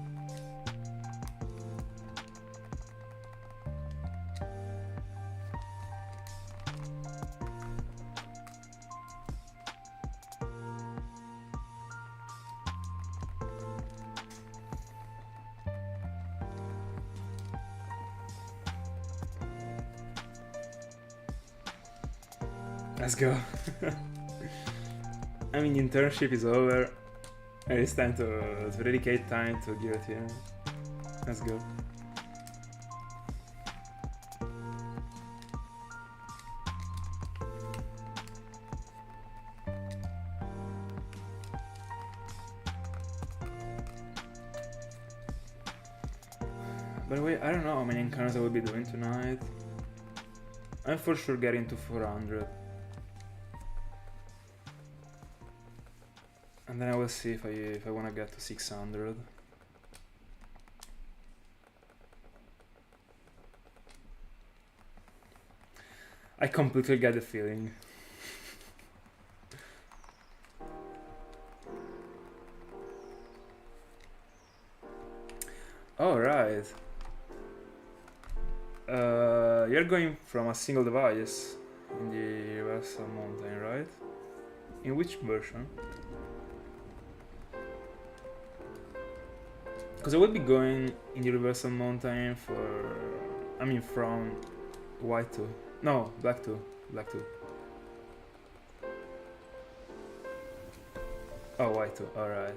Let's go. I mean, internship is over. And it's time to dedicate time to give it here. Let's go. By the way, I don't know how many encounters I will be doing tonight. I'm for sure getting to 400. And then I will see if I want to get to 600. I completely get the feeling. Oh, right. You're going from a single device in the Universal Mountain, right? In which version? Because I will be going in the Universal Mountain for... I mean from White 2. No, Black 2. Black 2. Oh, White 2, alright.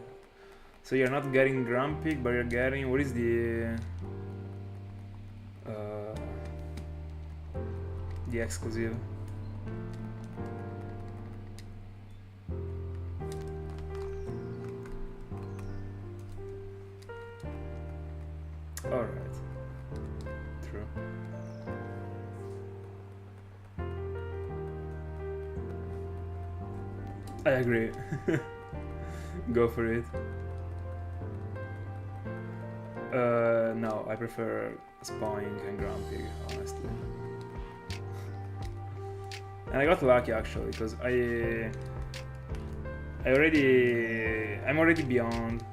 So you're not getting Grumpig, but you're getting... What is the exclusive? Alright. True. I agree. Go for it. No, I prefer Spawning and Grumpig, honestly. And I got lucky actually, because I'm already beyond.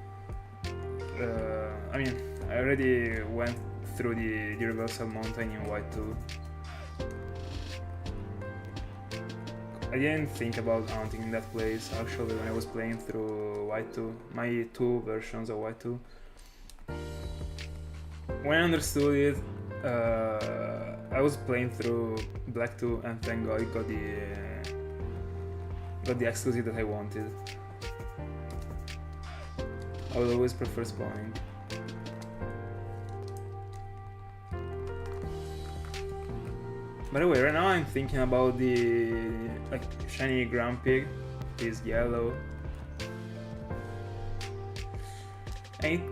I mean, I already went through the Universal Mountain in White 2. I didn't think about hunting in that place actually when I was playing through White 2, my two versions of White 2. When I understood it, I was playing through Black 2 and thank God I got the exclusive that I wanted. I would always prefer spawning. By the way, right now I'm thinking about the shiny Grumpig. Is yellow. And it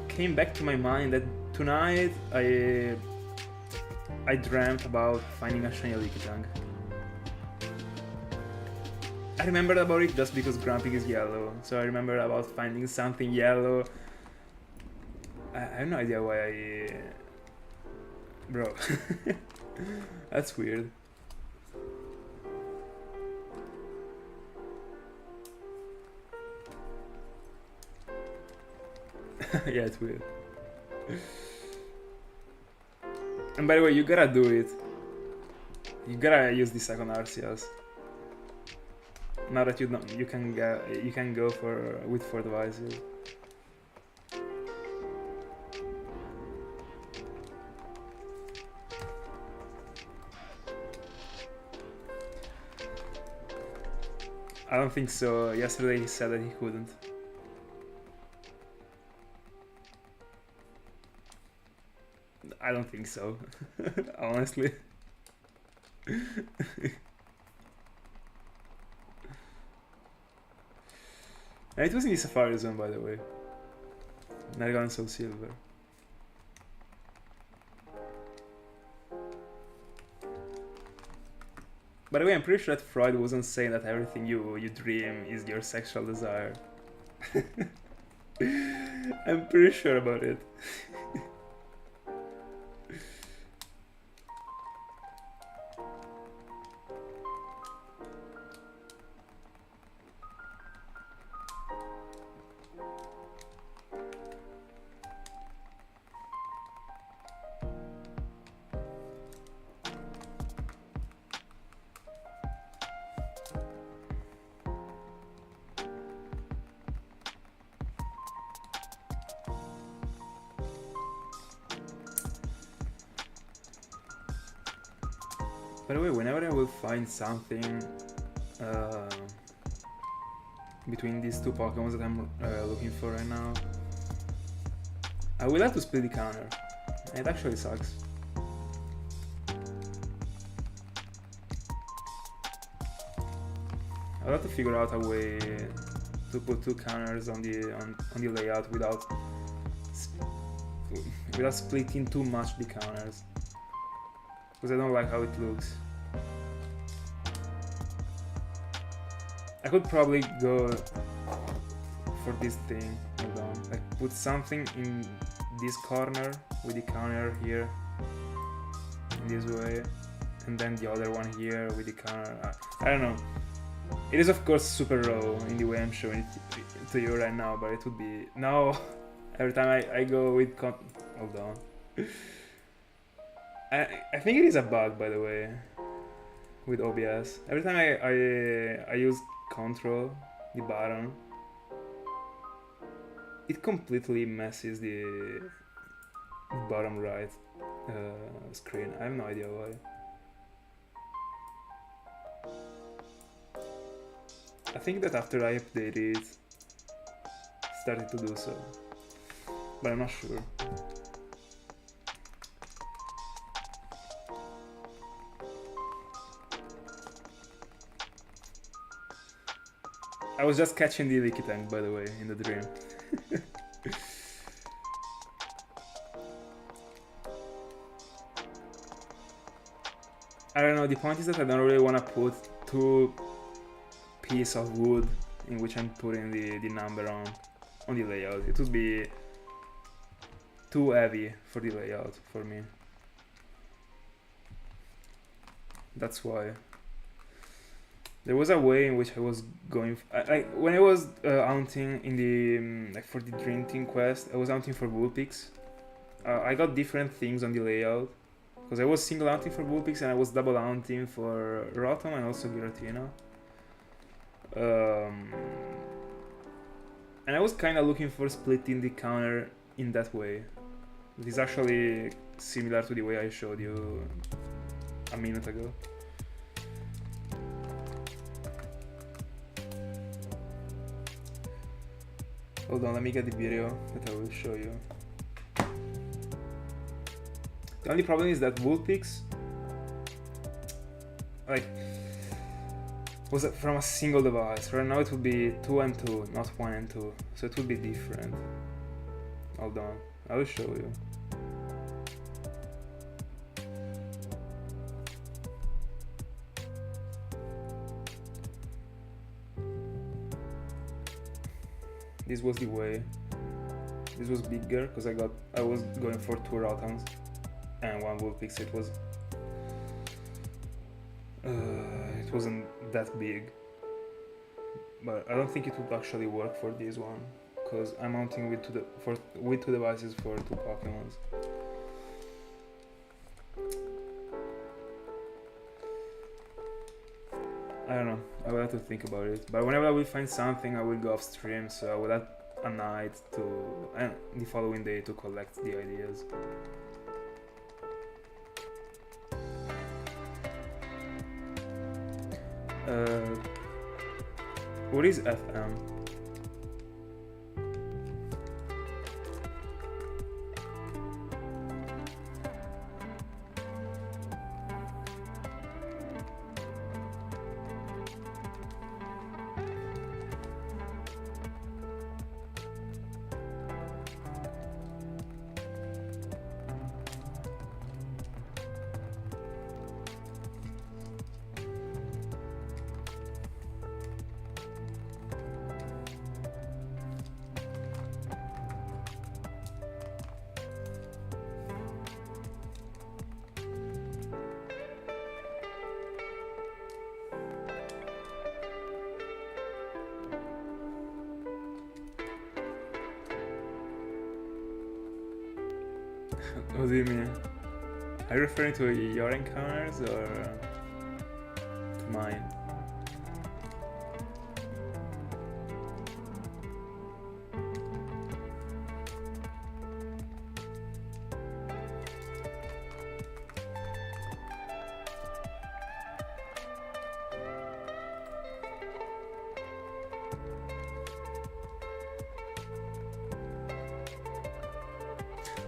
came back to my mind that tonight I dreamt about finding a shiny Lickitung. I remembered about it just because Grumpig is yellow, so I remembered about finding something yellow. I have no idea why I... Bro. That's weird. Yeah, it's weird. And by the way, you gotta do it. You gotta use the second Arceus. Now that you can go with 4 devices. I don't think so. Yesterday he said that he couldn't. I don't think so, honestly. And it was in the Safari Zone, by the way. Nargon Soul Silver. By the way, I'm pretty sure that Freud wasn't saying that everything you dream is your sexual desire. I'm pretty sure about it. By the way, whenever I will find something between these two Pokemon that I'm looking for right now, I will have to split the counter. It actually sucks. I'll have to figure out a way to put two counters on the layout without splitting too much the counters. Because I don't like how it looks. I could probably go for this thing. Hold on. Like put something in this corner with the counter here in this way, and then the other one here with the counter. I don't know. It is of course super raw in the way I'm showing it to you right now, but it would be now every time I go with hold on. I think it is a bug, by the way, with OBS. Every time I use Control, the button, it completely messes the bottom right screen. I have no idea why. I think that after I updated it, started to do so, but I'm not sure. I was just catching the Leaky Tank, by the way, in the dream. I don't know, the point is that I don't really want to put two pieces of wood in which I'm putting the number on the layout. It would be too heavy for the layout for me. That's why. There was a way in which I was going. When I was hunting in the like for the Dream Team quest, I was hunting for Vulpix. I got different things on the layout because I was single hunting for Vulpix and I was double hunting for Rotom and also Giratina. And I was kind of looking for splitting the counter in that way. It is actually similar to the way I showed you a minute ago. Hold on, let me get the video that I will show you. The only problem is that Vulpix, like, was from a single device. Right now it would be 2 and 2, not 1 and 2. So it would be different. Hold on, I will show you. This was the way. This was bigger because I was going for 2 Rotoms and 1 Vulpix. It wasn't that big, but I don't think it would actually work for this one because I'm mounting with two devices for 2 Pokemons. I don't know, I will have to think about it, but whenever I will find something I will go off stream, so I will have a night and the following day to collect the ideas. What is FM? What do you mean? Are you referring to your encounters or to mine?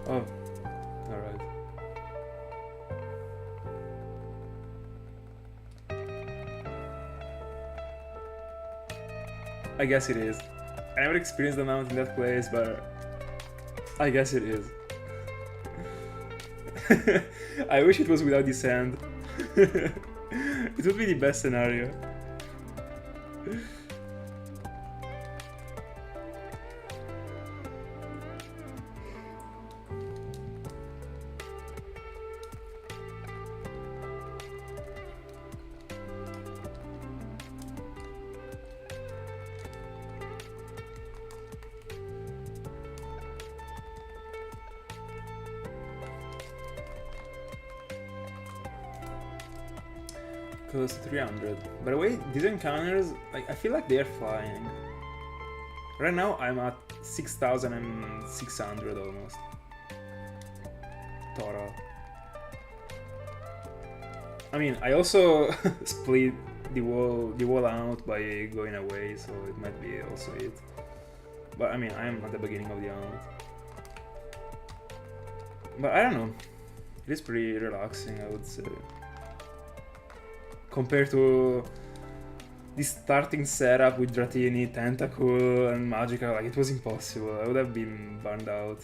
Oh, alright. I guess it is. I never experienced the mount in that place, but I guess it is. I wish it was without descent. It would be the best scenario. Close to 300. By the way, these encounters, like, I feel like they're flying. Right now I'm at 6,600 almost. Total. I mean, I also split the wall out by going away, so it might be also it. But I mean, I am at the beginning of the hunt. But I don't know. It is pretty relaxing, I would say. Compared to this starting setup with Dratini, Tentacle, and Magikarp, like, it was impossible. I would have been burned out.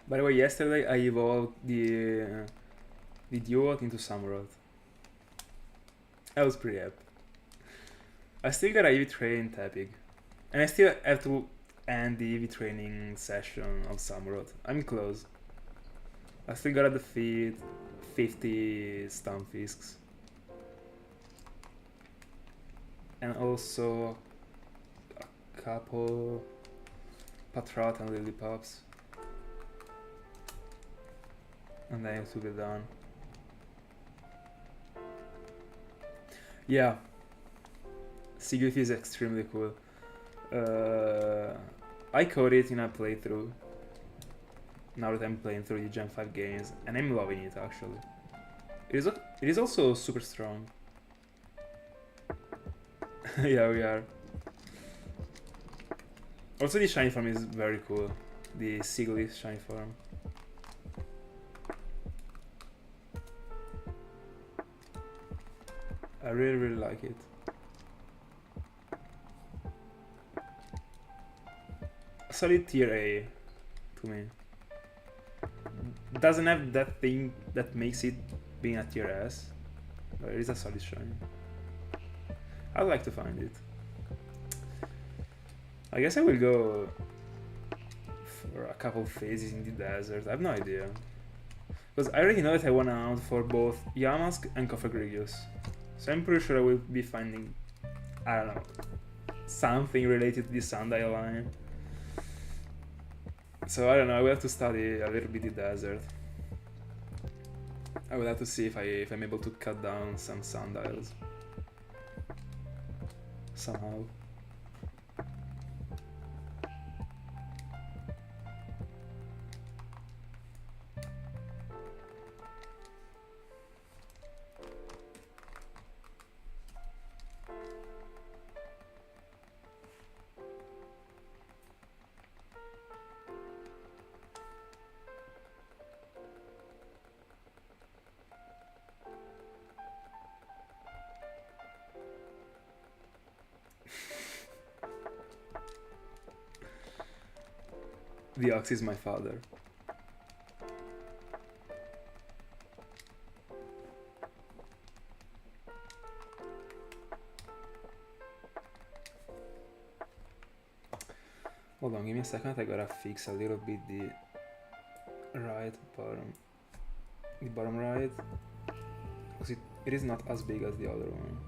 By the way, yesterday I evolved the Duot into Samurott. I was pretty happy. I still got a EV train tapping. And I still have to end the EV training session of Samurott. I'm close. I still gotta defeat 50 Stunfisks. And also a couple Patrat and Lillipups. And then it will be done. Yeah. Sigilif is extremely cool. I caught it in a playthrough. Now that I'm playing through the Gen 5 games, and I'm loving it actually. It is also super strong. Yeah, we are. Also, the shiny form is very cool. The Sigilif shiny form. I really like it. Solid tier A to me. Doesn't have that thing that makes it being a tier S, but it is a solid shiny. I'd like to find it. I guess I will go for a couple phases in the desert. I have no idea. Because I already know that I want to hunt for both Yamask and Cofagrigius. So I'm pretty sure I will be finding, I don't know, something related to the sundial line. So I don't know, I will have to study a little bit the desert. I will have to see if I'm able to cut down some sundials somehow. The ox is my father. Hold on, give me a second. I gotta fix a little bit the bottom right, because it is not as big as the other one.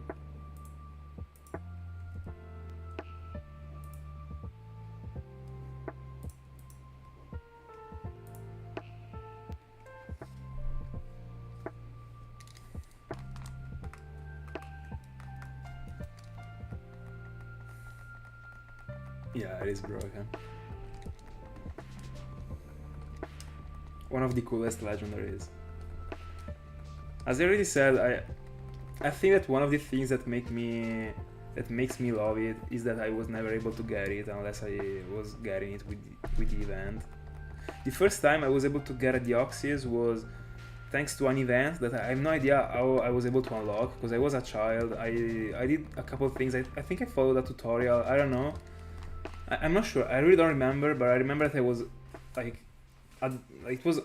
Yeah, it is broken. One of the coolest legendaries. As I already said, I think that one of the things that makes me love it is that I was never able to get it unless I was getting it with the event. The first time I was able to get the Oxys was thanks to an event that I have no idea how I was able to unlock, because I was a child. I did a couple of things. I think I followed a tutorial. I don't know. I'm not sure. I really don't remember, but I remember that I was like, it was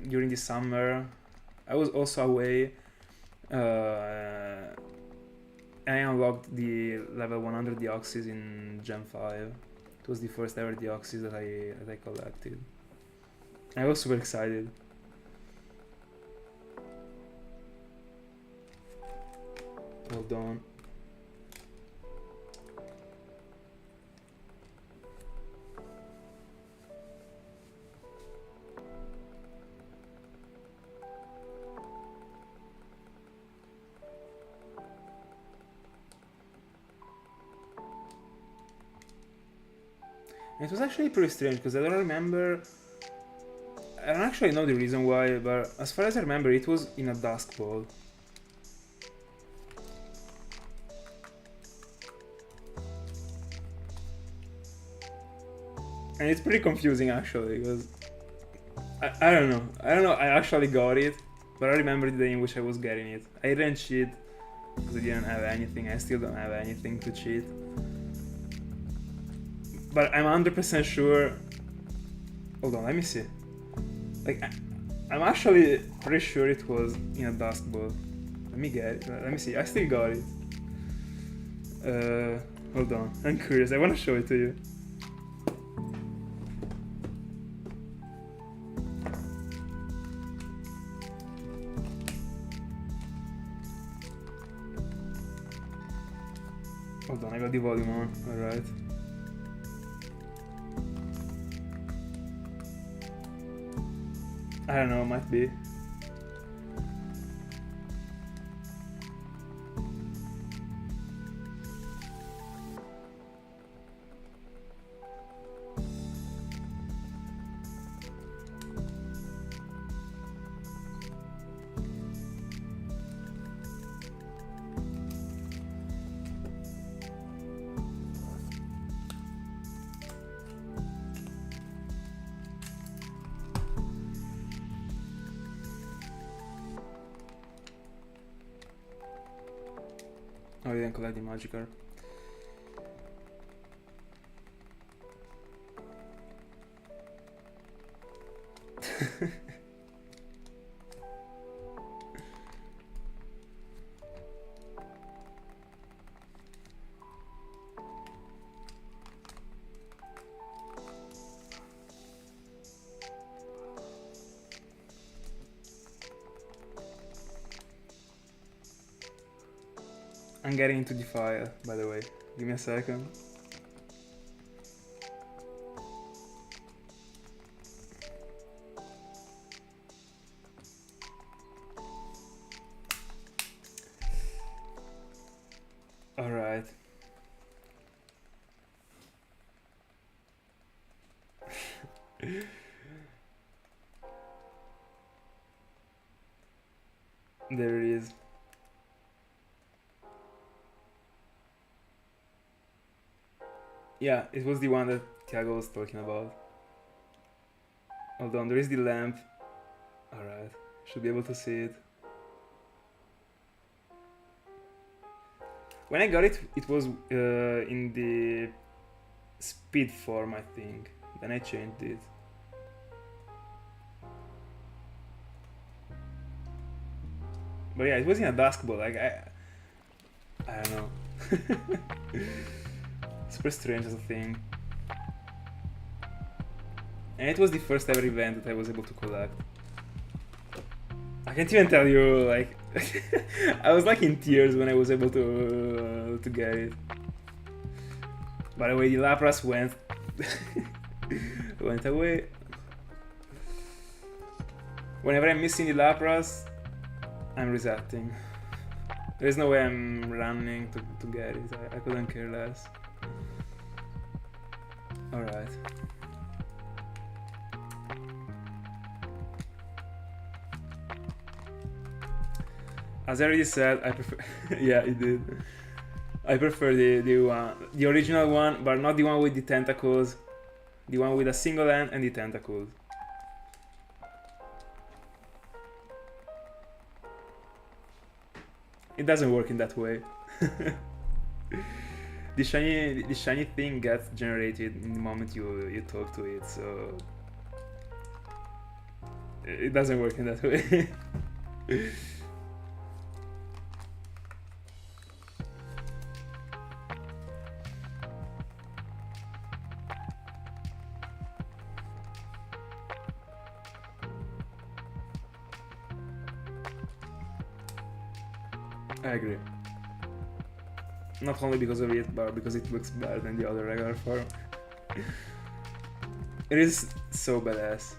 during the summer. I was also away, and I unlocked the level 100 Deoxys in Gen 5. It was the first ever Deoxys that I collected. I was super excited. Hold on. It was actually pretty strange because I don't remember. I don't actually know the reason why, but as far as I remember, it was in a dusk ball. And it's pretty confusing actually, because I don't know. I actually got it, but I remember the day in which I was getting it. I didn't cheat because I didn't have anything. I still don't have anything to cheat. But I'm 100% sure. Hold on, let me see. Like, I'm actually pretty sure it was in a dusk ball. Let me get it. Let me see. I still got it. Hold on. I'm curious. I want to show it to you. Hold on. I got the volume on. All right. I don't know, might be. Oh, I didn't collect the Magikarp. I'm getting into the file, by the way. Give me a second. Alright. There it is. Yeah, it was the one that Thiago was talking about. Hold on, there is the lamp. Alright, should be able to see it. When I got it, it was in the speed form, I think. Then I changed it. But yeah, it was in a basketball. Like I don't know. Super strange as a thing. And it was the first ever event that I was able to collect. I can't even tell you, like, I was like in tears when I was able to get it. By the way, the Lapras went away. Whenever I'm missing the Lapras, I'm resetting. There's no way I'm running to get it. I couldn't care less. Alright. As I already said, I prefer. Yeah, it did. I prefer the original one, but not the one with the tentacles. The one with a single hand and the tentacles. It doesn't work in that way. The shiny thing gets generated in the moment you talk to it, so it doesn't work in that way. I agree. Not only because of it, but because it looks better than the other regular form. It is so badass.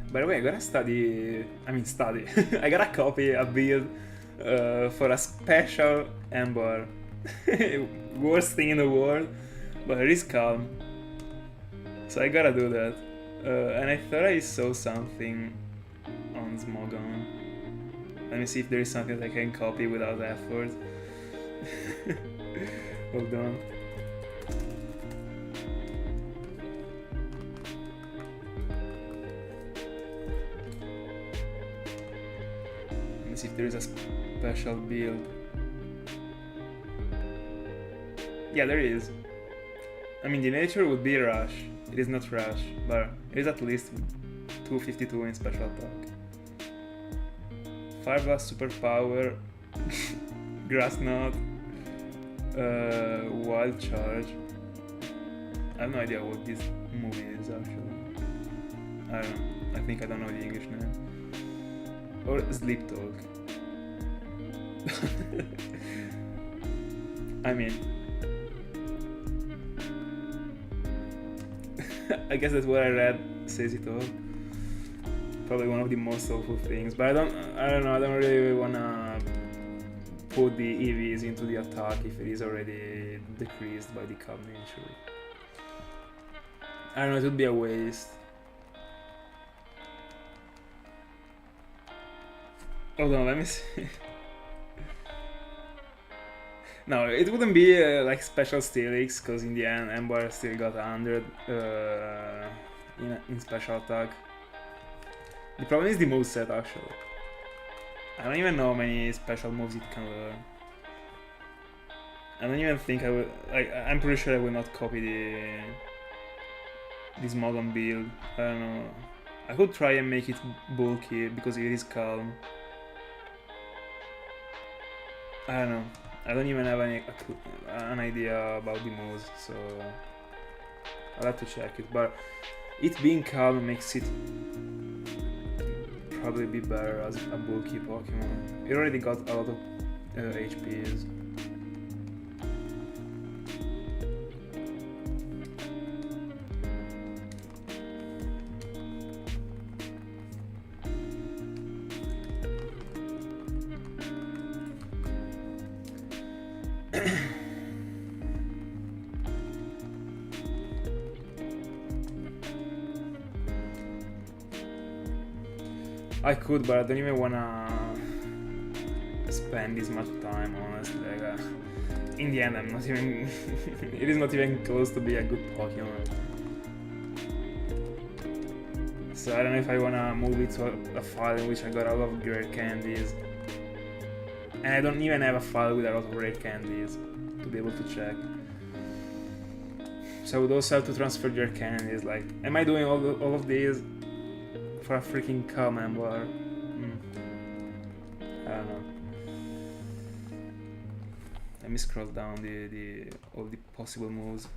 By the way, I gotta study. I gotta copy a build for a special Ember. Worst thing in the world, but it is calm. So I gotta do that. And I thought I saw something on Smogon. Let me see if there is something that I can copy without effort. Hold on. See if there is a special build. Yeah, there is. I mean, the nature would be Rush. It is not Rush, but it is at least 252 in special attack. Fire Blast, Superpower, Grass Knot, Wild Charge. I have no idea what this movie is actually. I don't know. I think I don't know the English name. Or Sleep Talk. I mean, I guess that's what I read says it all. Probably one of the most awful things, but I don't know. I don't really wanna put the EVs into the attack if it is already decreased by the cub nature. I don't know. It would be a waste. Hold on, let me see. No, it wouldn't be like special Steelix, because in the end Ember still got 100 in special attack. The problem is the moveset actually. I don't even know how many special moves it can learn. I don't even think I will. Like, I'm pretty sure I will not copy this Smogon build. I don't know. I could try and make it bulky because it is calm. I don't know. I don't even have an idea about the moves, so I'll have to check it, but it being calm makes it probably be better as a bulky Pokemon. It already got a lot of HPs. I could, but I don't even wanna spend this much time, honestly. Like, in the end, I'm not even. It is not even close to be a good Pokemon. So I don't know if I wanna move it to a file in which I got a lot of rare candies, and I don't even have a file with a lot of rare candies to be able to check. So I would also have to transfer rare candies. Like, am I doing all of these for a freaking Charmander? I don't know. Let me scroll down all the possible moves.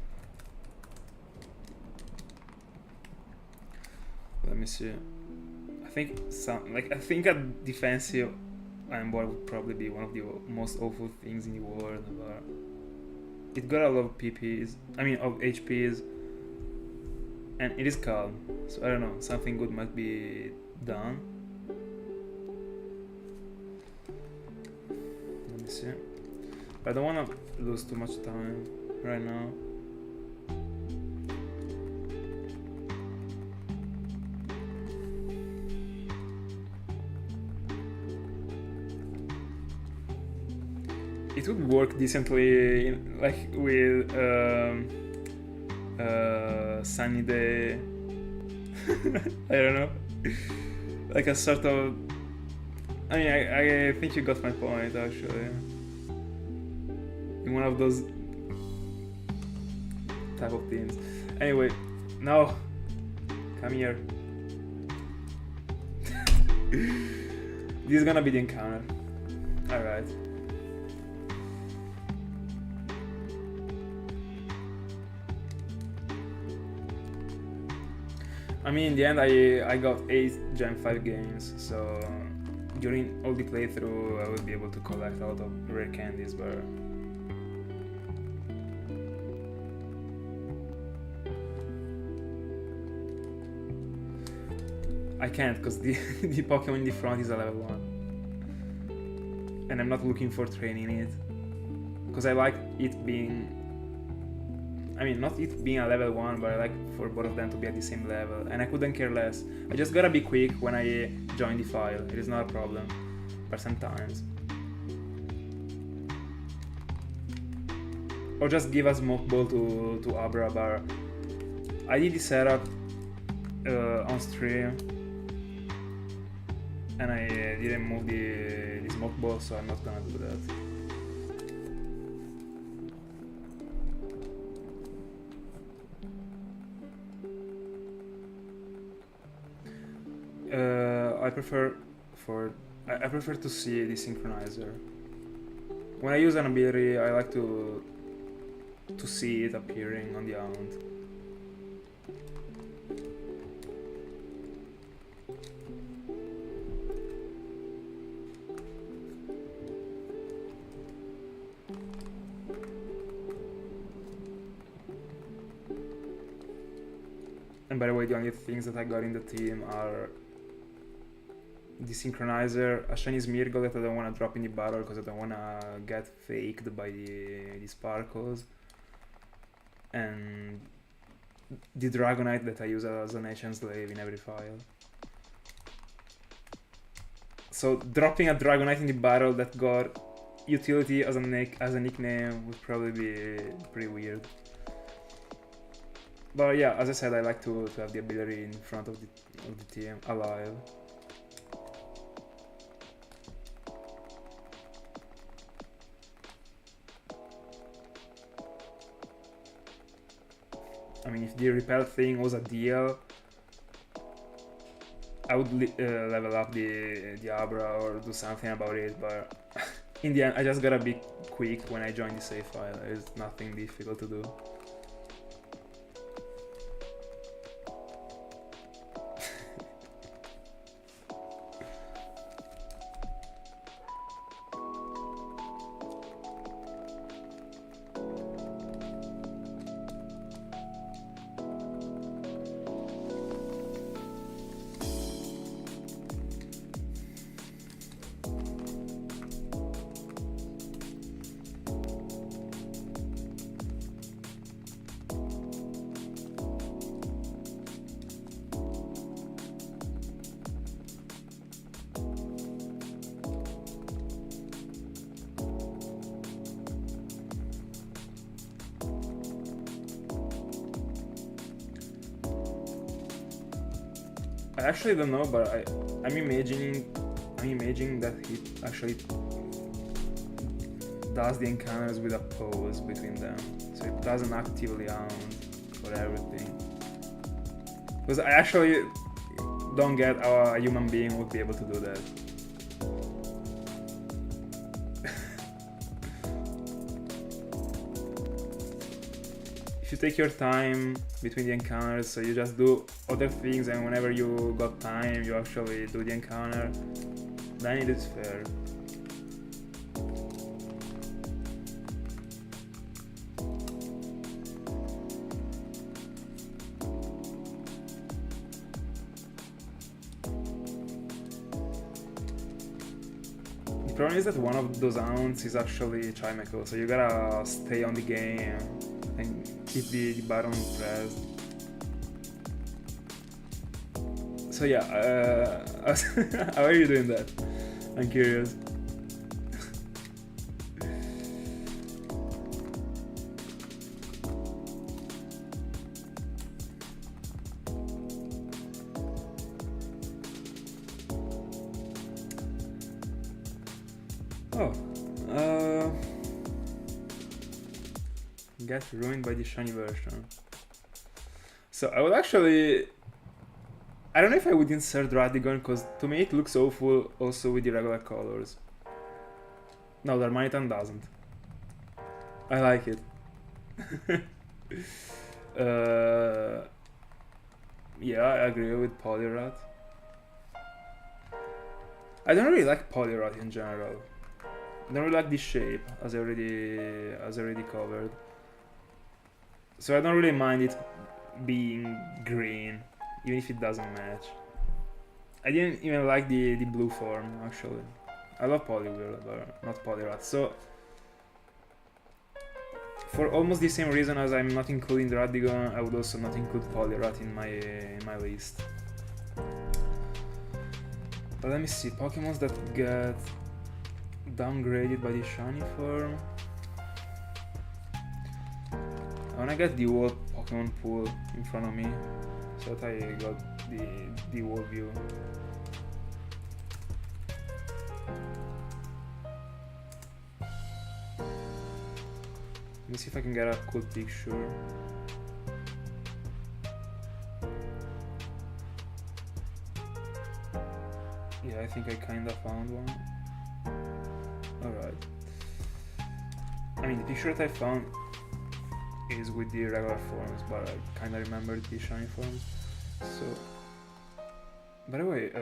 Let me see. I think a defensive Emboar would probably be one of the most awful things in the world. But it got a lot of PPs. I mean, of HPs. And it is calm, so I don't know, something good might be done. Let me see. I don't want to lose too much time right now. It would work decently, like with sunny day. I don't know, like a sort of. I mean, I think you got my point actually. In one of those type of teams. Anyway, no, come here. This is gonna be the encounter. All right. I mean, in the end, I got 8 Gen 5 games, so during all the playthrough, I will be able to collect a lot of rare candies, but I can't, because the Pokemon in the front is a level 1. And I'm not looking for training it, because I like it being... I mean, not it being a level 1, but I like for both of them to be at the same level, and I couldn't care less. I just gotta be quick when I join the file, it is not a problem, but sometimes. Or just give a smoke ball to Abra, but I did the setup on stream, and I didn't move the smoke ball, so I'm not gonna do that. I prefer to see the synchronizer. When I use an ability, I like to see it appearing on the Hound. And by the way, the only things that I got in the team are the synchronizer, a shiny Smeargle that I don't want to drop in the battle because I don't want to get faked by the sparkles, and the Dragonite that I use as a nation slave in every file. So dropping a Dragonite in the battle that got utility as a nickname would probably be pretty weird. But yeah, as I said, I like to have the ability in front of the team alive. I mean, if the repel thing was a deal, I would level up the Abra or do something about it, but in the end, I just gotta be quick when I join the save file. There's nothing difficult to do. I actually don't know, but I'm imagining that he actually does the encounters with a pause between them, so it doesn't actively hound for everything. Because I actually don't get how a human being would be able to do that. If you take your time between the encounters, so you just do other things, and whenever you got time, you actually do the encounter, then it is fair. The problem is that one of those hounds is actually Chimeco, so you gotta stay on the game and keep the button pressed. So yeah, how are you doing that? I'm curious. Oh, get ruined by the shiny version. So I would actually, I don't know if I would insert Radigon, because to me it looks awful also with the regular colors. No, Darmanitan doesn't. I like it. Yeah, I agree with Poliwrath. I don't really like Poliwrath in general. I don't really like the shape, as I already covered. So I don't really mind it being green, even if it doesn't match. I didn't even like the blue form, actually. I love Poliwrath, but not Poliwrath. So, for almost the same reason as I'm not including Radigon, I would also not include Poliwrath in my list. But let me see, Pokemons that get downgraded by the shiny form. I wanna get the whole Pokemon pool in front of me, so that I got the whole view. Let me see if I can get a cool picture. Yeah, I think I kinda found one. Alright. I mean, the picture that I found is with the regular forms, but I kinda remembered the shiny forms. So, by the way,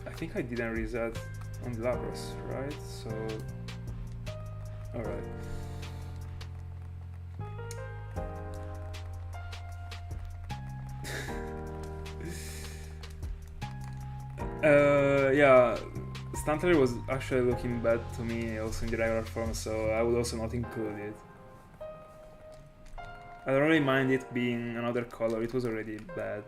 I think I didn't reset on the Lapras, right? So, alright. Yeah, Stunter was actually looking bad to me also in the regular form, so I would also not include it. I don't really mind it being another color, it was already bad.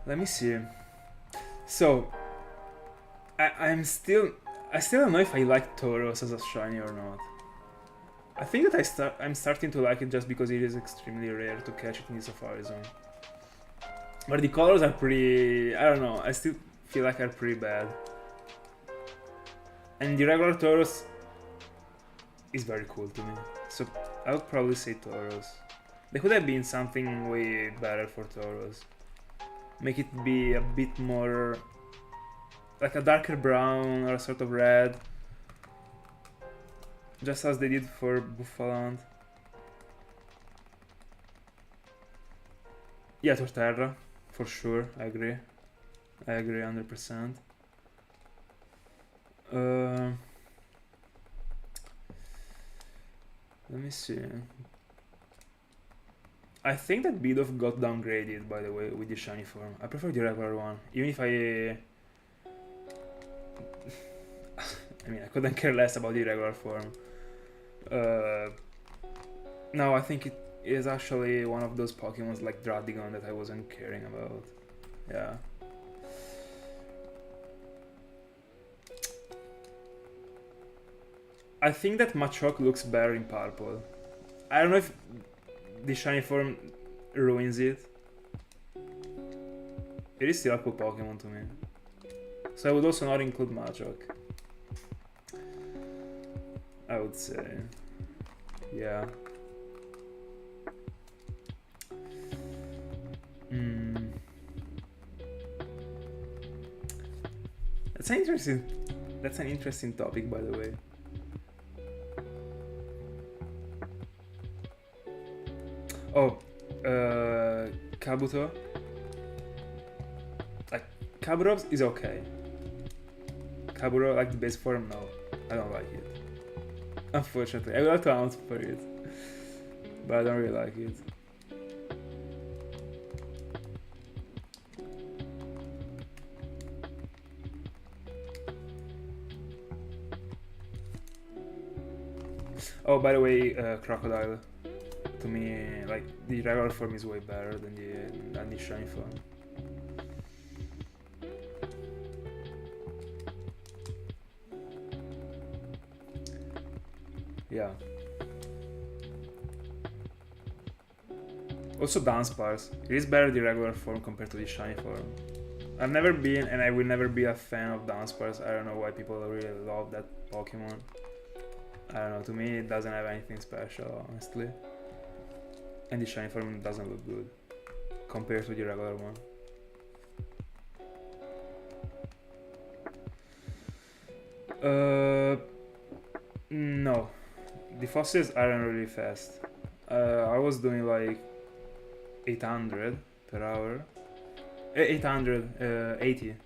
Let me see. So, I still don't know if I like Tauros as a shiny or not. I think that I'm starting to like it just because it is extremely rare to catch it in the Safari Zone. But the colors are pretty, I don't know, I still feel like they're pretty bad. And the regular Tauros is very cool to me, so I would probably say Tauros. There could have been something way better for Tauros. Make it be a bit more like a darker brown or a sort of red, just as they did for Buffaland. Yeah, Torterra, for sure, I agree 100%. Let me see. I think that Bidoof got downgraded, by the way, with the shiny form. I prefer the regular one, even if I mean, I couldn't care less about the regular form. No, I think it is actually one of those Pokemons like Dradigon that I wasn't caring about. Yeah. I think that Machoke looks better in purple. I don't know if the shiny form ruins it. It is still a cool Pokemon to me. So I would also not include Machoke. I would say. Yeah. That's an interesting topic, by the way. Oh, Kabuto. Like, Kabuto is okay. Kabuto, like the base form, no. I don't like it. Unfortunately, I would like to ounce for it. But I don't really like it. Oh, by the way, Crocodile. To me, like, the regular form is way better than the shiny form. Yeah. Also Dunsparce. It is better the regular form compared to the shiny form. I've never been, and I will never be a fan of Dunsparce. I don't know why people really love that Pokemon. I don't know, to me it doesn't have anything special, honestly. And the shiny form doesn't look good compared to the regular one. No. The fossils aren't really fast. I was doing like 800 per hour. 880.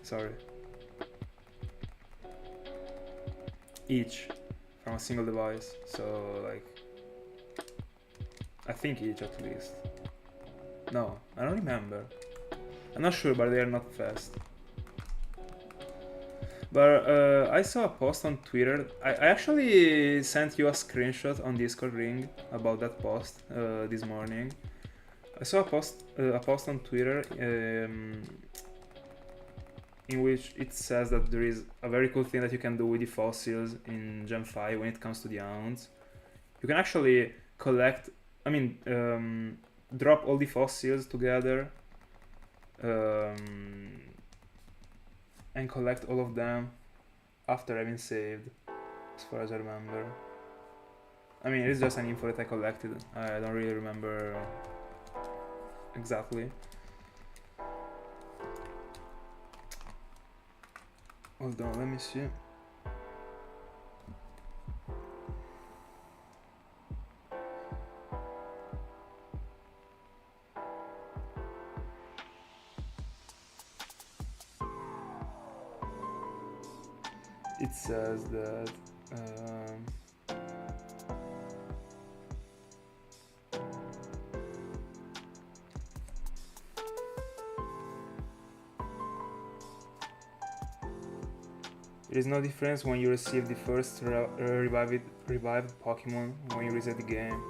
Sorry. Each from a single device. So like, I think each at least. No, I don't remember. I'm not sure, but they are not fast. But I saw a post on Twitter. I actually sent you a screenshot on Discord ring about that post this morning. I saw a post on Twitter in which it says that there is a very cool thing that you can do with the fossils in Gen 5 when it comes to the hounds. You can actually collect, drop all the fossils together and collect all of them after having saved, as far as I remember. I mean, it's just an info that I collected. I don't really remember exactly. Hold on, let me see. It says that there is no difference when you receive the first revived Pokemon when you reset the game.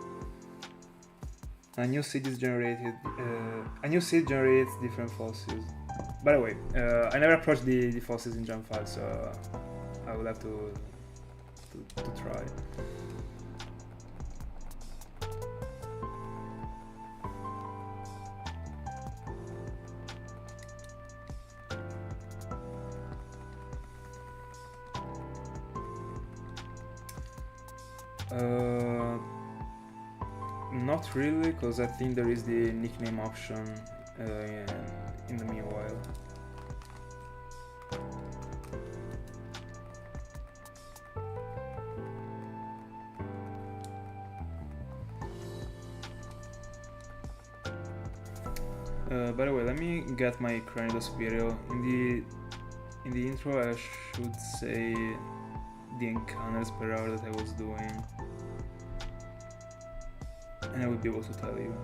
A new seed is generated. A new seed generates different fossils. By the way, I never approached the fossils in Gen 5, so I will have to try. Not really, because I think there is the nickname option in the meanwhile. By the way, let me get my Cranidospiro. In the intro, I should say the encounters per hour that I was doing, and I will be able to tell you.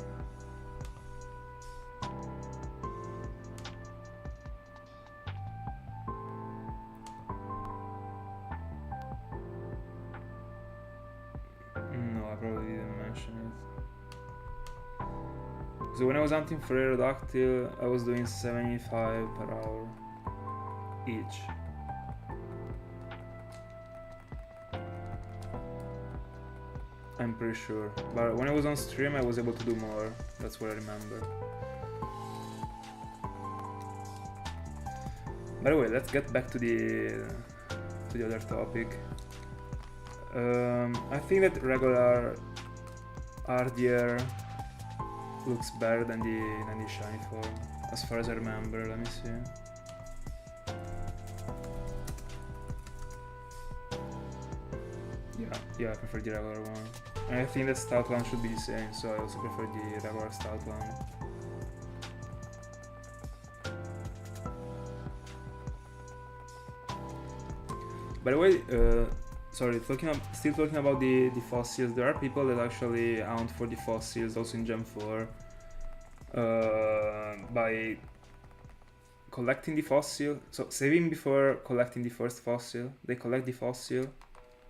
No, I probably didn't mention it. So when I was hunting for Aerodactyl, I was doing 75 per hour each. I'm pretty sure. But when I was on stream, I was able to do more. That's what I remember. By the way, let's get back to the other topic. I think that regular RDR looks better than the shiny form, as far as I remember. Let me see. Yeah, I prefer the regular one. And I think that stout one should be the same, so I also prefer the regular stout one. By the way, sorry, still talking about the fossils, there are people that actually hunt for the fossils also in Gen 4 by collecting the fossil, so saving before collecting the first fossil. They collect the fossil,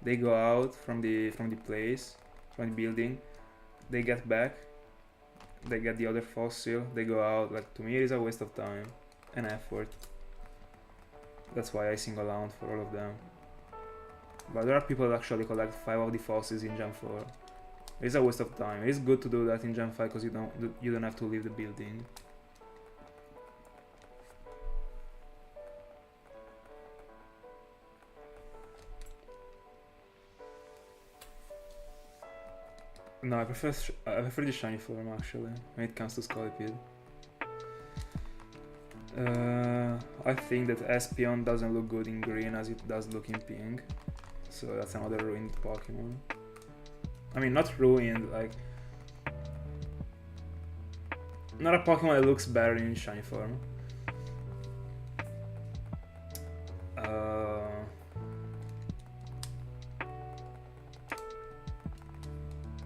they go out from the place, from the building, they get back, they get the other fossil, they go out. Like, to me it is a waste of time and effort. That's why I single out for all of them. But there are people that actually collect 5 of the fossils in Gen 4. It's a waste of time. It's good to do that in Gen 5 because you don't have to leave the building. No, I prefer the shiny form actually when it comes to Scolipede. I think that Espeon doesn't look good in green as it does look in pink. So that's another ruined Pokemon. I mean, not ruined, like... not a Pokemon that looks better in shiny form.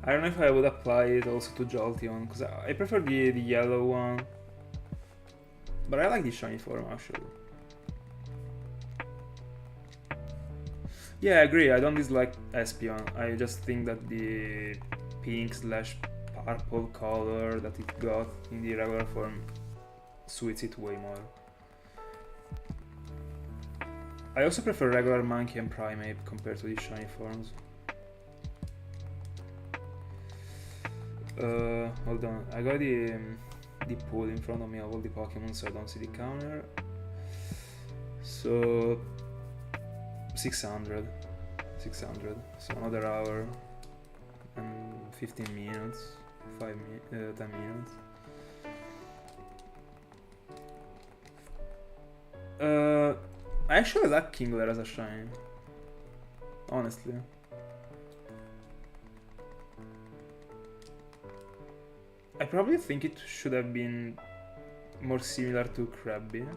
I don't know if I would apply it also to Jolteon, because I prefer the yellow one. But I like the shiny form actually. Yeah, I agree, I don't dislike Espeon. I just think that the pink/purple color that it got in the regular form suits it way more. I also prefer regular Monkey and Primeape compared to the shiny forms. Hold on, I got the pool in front of me of all the Pokemon, so I don't see the counter. So 600, so another hour and 15 minutes, 10 minutes. I actually like Kingler as a shine, honestly. I probably think it should have been more similar to Krabby.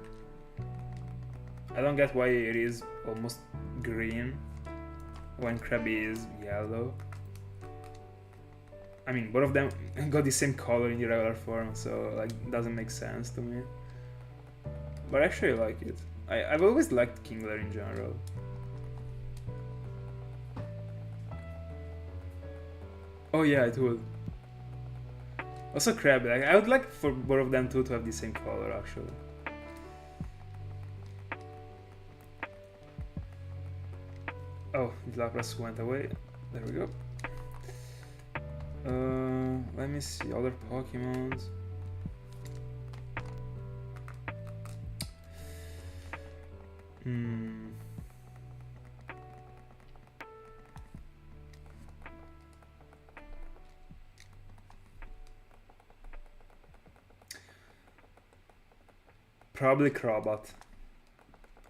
I don't get why it is almost green when Krabby is yellow. I mean, both of them got the same color in the regular form, so like it doesn't make sense to me. But I actually like it. I've always liked Kingler in general. Oh yeah, it would. Also Krabby, like, I would like for both of them to have the same color actually. Oh, the Lapras went away. There we go. Let me see other Pokemons. Probably Crobat.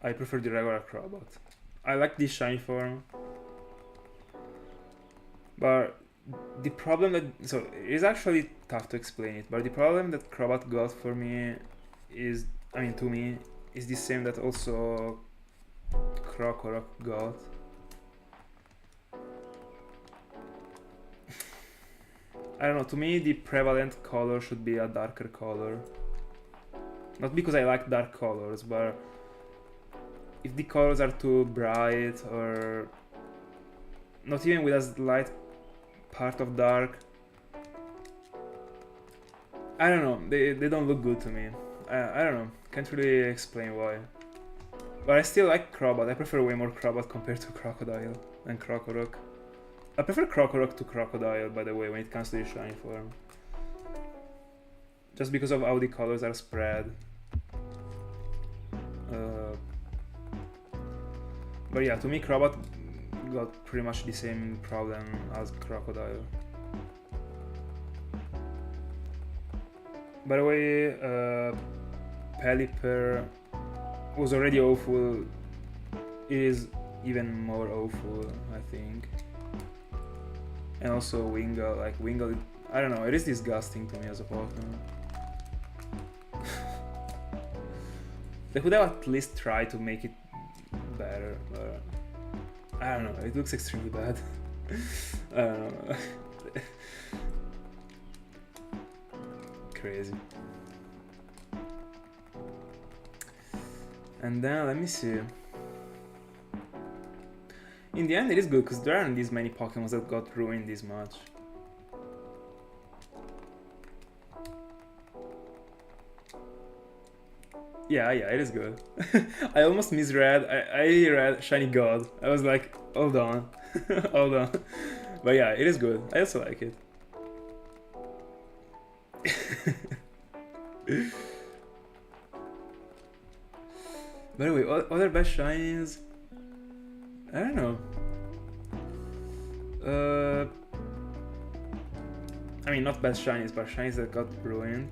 I prefer the regular Crobat. I like the shiny form, but the problem that, so it's actually tough to explain it, but the problem that Crobat got for me is, I mean to me, is the same that also Krokorok got. I don't know, to me the prevalent color should be a darker color. Not because I like dark colors, but if the colors are too bright or not even with a light part of dark, I don't know, they don't look good to me. I don't know, can't really explain why. But I still like Crobat. I prefer way more Crobat compared to Crocodile and Krokorok. I prefer Krokorok to Crocodile, by the way, when it comes to the shiny form. Just because of how the colors are spread. But yeah, to me Crobat got pretty much the same problem as Crocodile. By the way, Pelipper was already awful. It is even more awful, I think. And also Wingull, like Wingull, I don't know, it is disgusting to me as a Pokemon. They could have at least tried to make it better, but I don't know, it looks extremely bad. I don't know. Crazy. And then let me see. In the end, it is good because there aren't these many Pokemon that got ruined this much. Yeah, it is good. I almost misread. I read Shiny God. I was like, hold on, hold on. But yeah, it is good. I also like it. By the way, other best shinies, I don't know. I mean, not best shinies, but shinies that got ruined.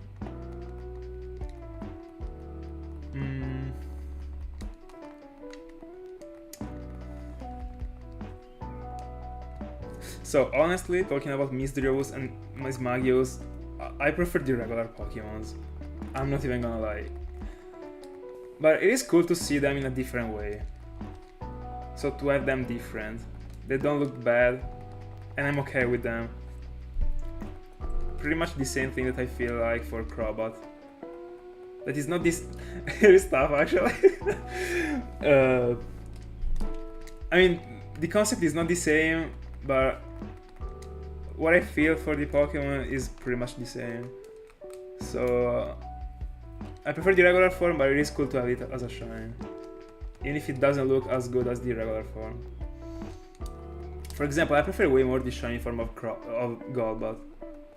So honestly, talking about Misdreavus and Mismagius, I prefer the regular Pokemons. I'm not even gonna lie. But it is cool to see them in a different way. So to have them different. They don't look bad, and I'm okay with them. Pretty much the same thing that I feel like for Crobat. That is not this stuff actually. I mean, the concept is not the same, but what I feel for the Pokemon is pretty much the same. So I prefer the regular form, but it is cool to have it as a shine. Even if it doesn't look as good as the regular form. For example, I prefer way more the shiny form of Golbat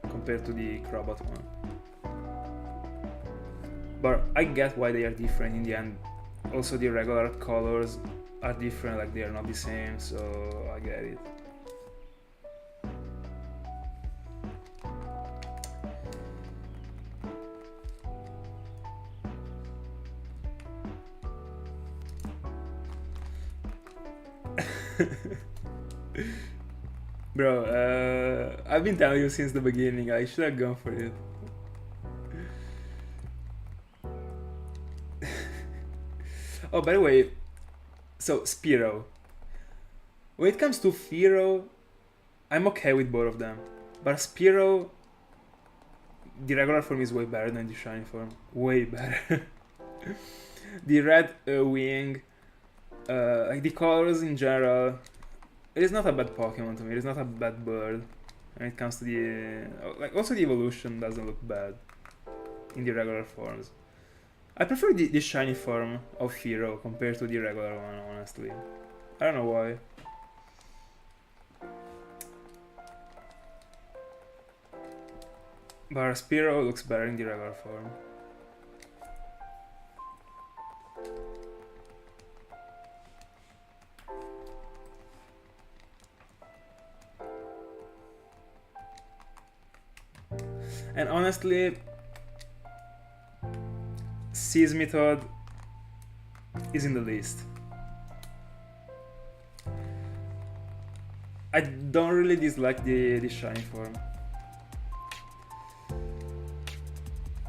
compared to the Crobat one. But I get why they are different in the end. Also, the regular colors are different, like they are not the same, so I get it. Bro, I've been telling you since the beginning, I should have gone for it. Oh, by the way, so Spearow. When it comes to Fearow, I'm okay with both of them. But Spearow, the regular form is way better than the shiny form. Way better. The red wing, like the colors in general, it is not a bad Pokemon to me. It is not a bad bird. When it comes to the like, also the evolution doesn't look bad in the regular forms. I prefer the shiny form of Fearow compared to the regular one, honestly. I don't know why. But Spearow looks better in the regular form. And honestly, Seismitoad is in the list. I don't really dislike the shiny form.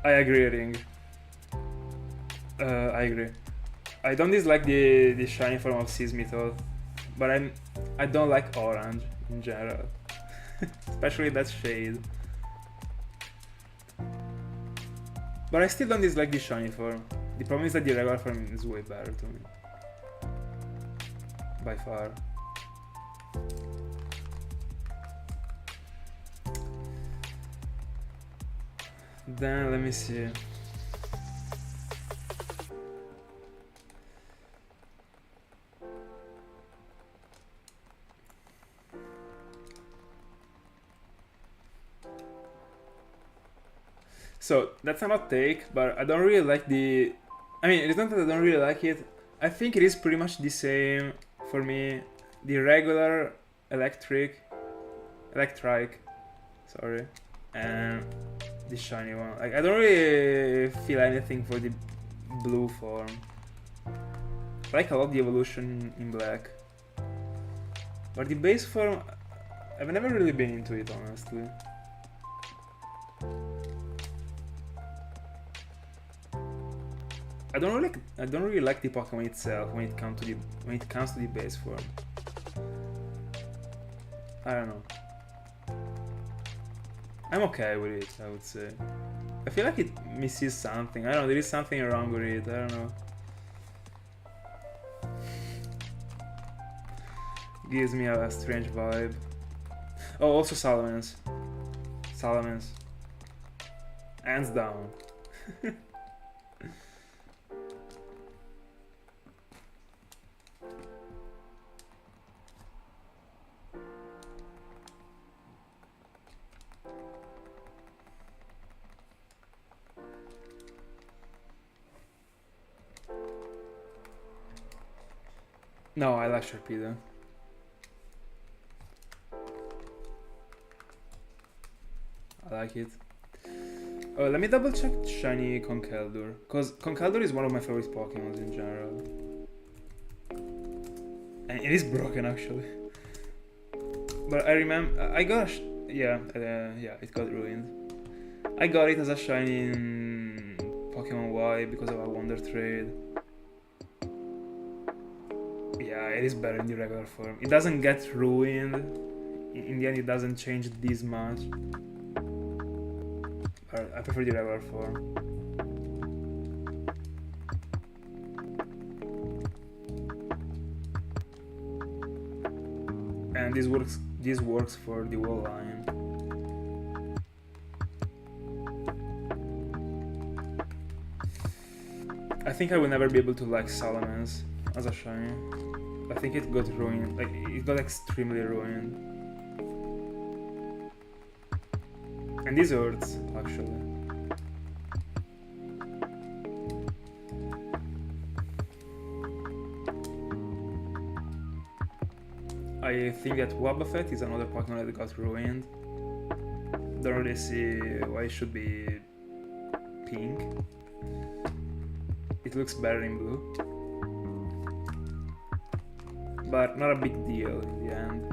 I agree, Ring. I agree. I don't dislike the shiny form of Seismitoad, but I don't like orange in general, especially that shade. But I still don't dislike the shiny form. The problem is that the regular form is way better to me. By far. Then let me see. So that's a hot take, but I don't really like the. I mean, it's not that I don't really like it. I think it is pretty much the same for me. The regular electric, sorry, and the shiny one. Like I don't really feel anything for the blue form. I like a lot the evolution in black, but the base form, I've never really been into it honestly. I don't really like the Pokemon itself when it comes to the base form. I don't know. I'm okay with it, I would say. I feel like it misses something. I don't know, there is something wrong with it, I don't know. Gives me a strange vibe. Oh, also Salamence. Hands down. No, I like Sharpedo. I like it. Oh, let me double check shiny Conkeldurr, because Conkeldurr is one of my favorite Pokemon in general. And it is broken actually. But I remember I got yeah, it got ruined. I got it as a shiny in Pokemon Y because of a Wonder Trade. Yeah, it is better in the regular form. It doesn't get ruined. In the end, it doesn't change this much. But I prefer the regular form. And this works for the wall line. I think I will never be able to like Salamence as a shiny. I think it got ruined, like it got extremely ruined. And this hurts, actually. I think that Wobbuffet is another Pokemon that got ruined. Don't really see why it should be pink. It looks better in blue. But not a big deal in the end.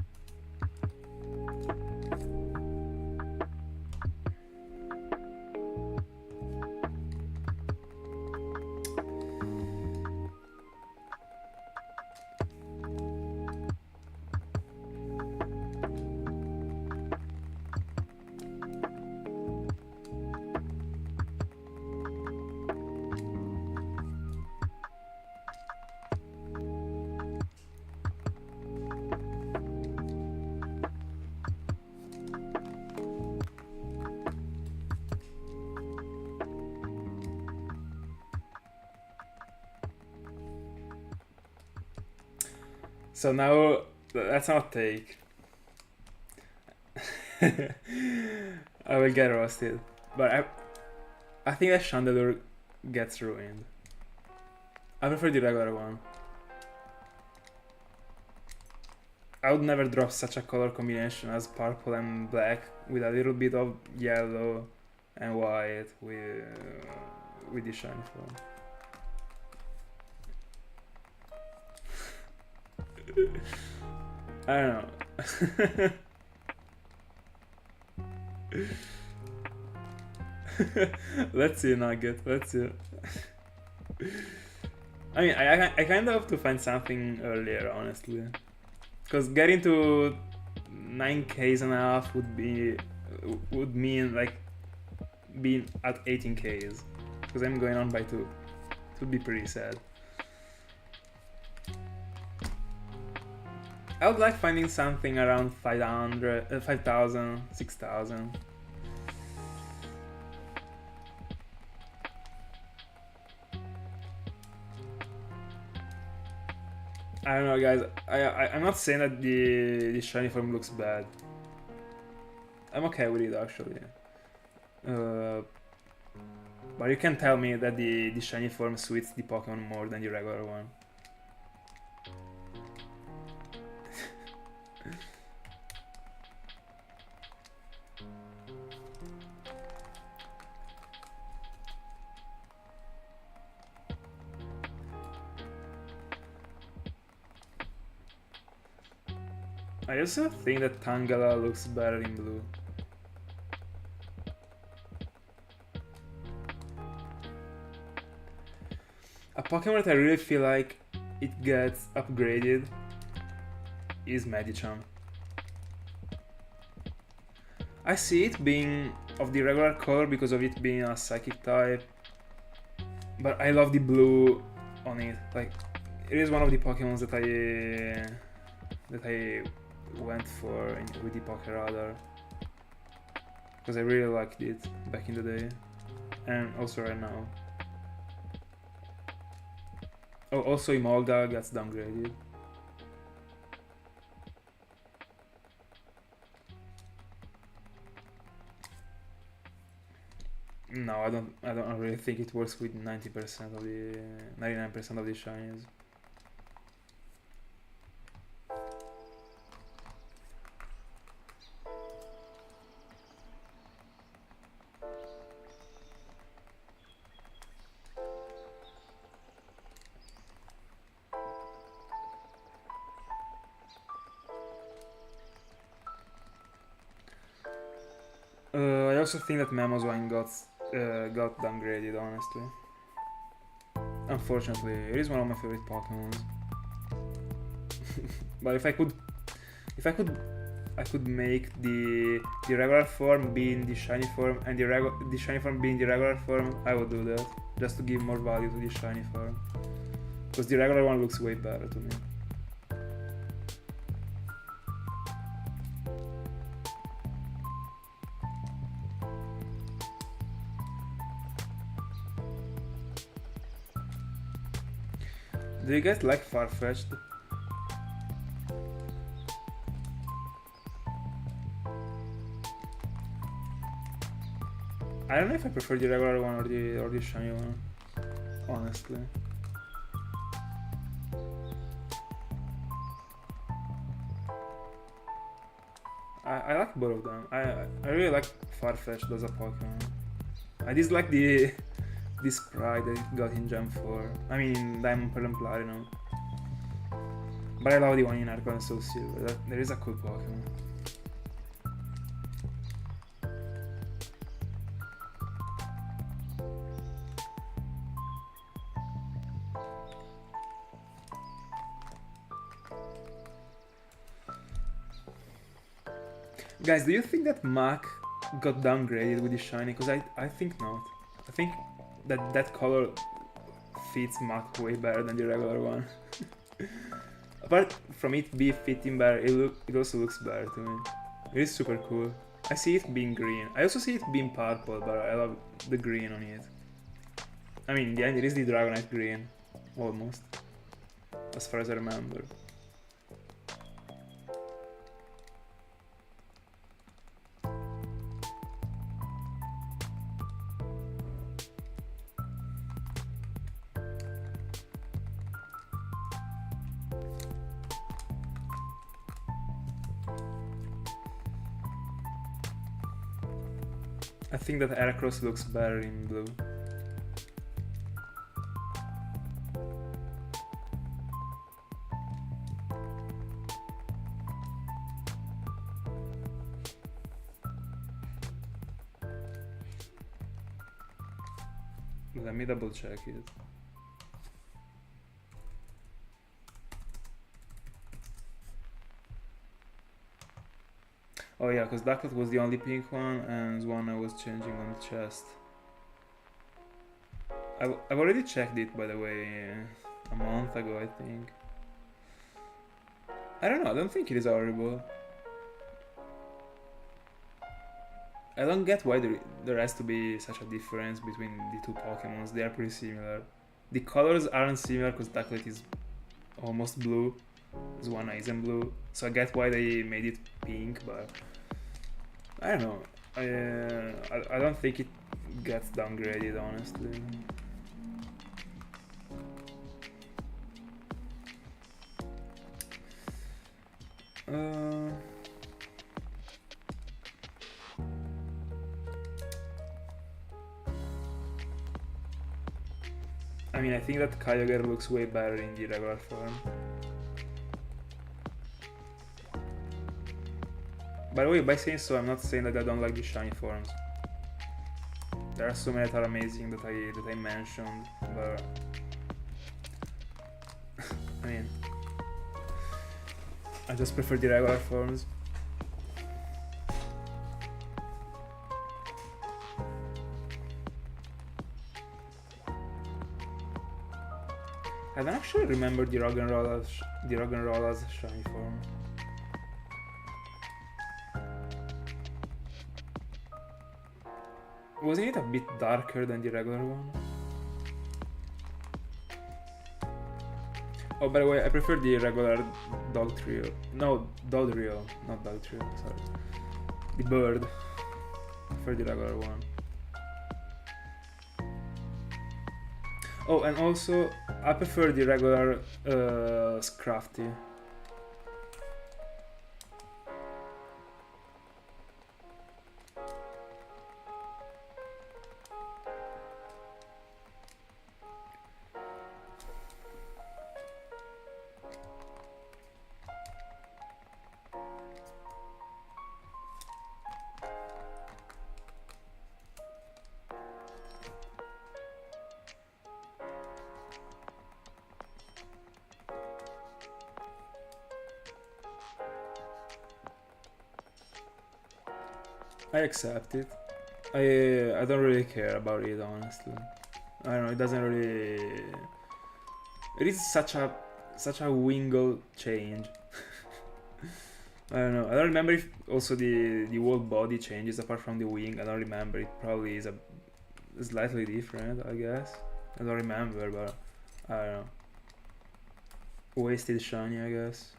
So now, that's not take. I will get roasted. But I think that Chandelure gets ruined. I prefer the regular one. I would never drop such a color combination as purple and black with a little bit of yellow and white with the shiny form. I don't know. Let's see, Nugget. Let's see. I mean, I kind of hope to find something earlier, honestly. Because getting to 9Ks and a half would mean like being at 18Ks. Because I'm going on by 2. It would be pretty sad. I would like finding something around 5,000, 6,000. I don't know, guys. I'm not saying that the shiny form looks bad. I'm okay with it, actually. But you can tell me that the shiny form suits the Pokemon more than the regular one. I also think that Tangela looks better in blue. A Pokemon that I really feel like it gets upgraded is Medicham. I see it being of the regular color because of it being a psychic type, but I love the blue on it. Like, it is one of the Pokemons that I went for with the Pokeradar because I really liked it back in the day, and also right now. Oh, also Emolga gets downgraded. No, I don't really think it works with 90% of the 99% of the shinies. I also think that Mamoswine got downgraded, honestly. Unfortunately, it is one of my favorite Pokemons. But if I could make the regular form be in the shiny form and the shiny form be in the regular form, I would do that, just to give more value to the shiny form. Because the regular one looks way better to me. Do you guys like Farfetch'd? I don't know if I prefer the regular one or the shiny one, honestly. I like both of them. I really like Farfetch'd as a Pokemon. I dislike the sprite that it got in Gem 4. I mean, Diamond, Pearl and Platinum. But I love the one in Arcon and Soul Silver. There is a cool Pokemon. Guys, do you think that Mac got downgraded with the shiny? Because I think not. I think that color fits Mac way better than the regular one. Apart from it being fitting better, it also looks better to me. It is super cool. I see it being green. I also see it being purple, but I love the green on it. I mean, in the end, it is the Dragonite green, almost, as far as I remember. I think that Heracross looks better in blue. Let me double check it. Oh yeah, because Ducklet was the only pink one, and one I was changing on the chest. I've already checked it, by the way, a month ago, I think. I don't know, I don't think it is horrible. I don't get why there has to be such a difference between the two Pokemons. They are pretty similar. The colors aren't similar because Ducklet is almost blue, Zwana isn't blue, so I get why they made it pink, but I don't know. I don't think gets downgraded, honestly. I mean, I think that Kyogre looks way better in the regular form. By the way, by saying so, I'm not saying that I don't like the shiny forms. There are so many that are amazing that I mentioned, but I mean, I just prefer the regular forms. I don't actually remember the Roggenrolla's shiny form. Wasn't it a bit darker than the regular one? Oh, by the way, I prefer the regular dog trio. No, dog trio, not dog trio, sorry. The bird. I prefer the regular one. Oh, and also, I prefer the regular Scrafty. I accept it. I don't really care about it, honestly. I don't know, it doesn't really... It is such a wingle change. I don't know. I don't remember if also the whole body changes apart from the wing. I don't remember. It probably is slightly different, I guess. I don't remember, but I don't know. Wasted shiny, I guess.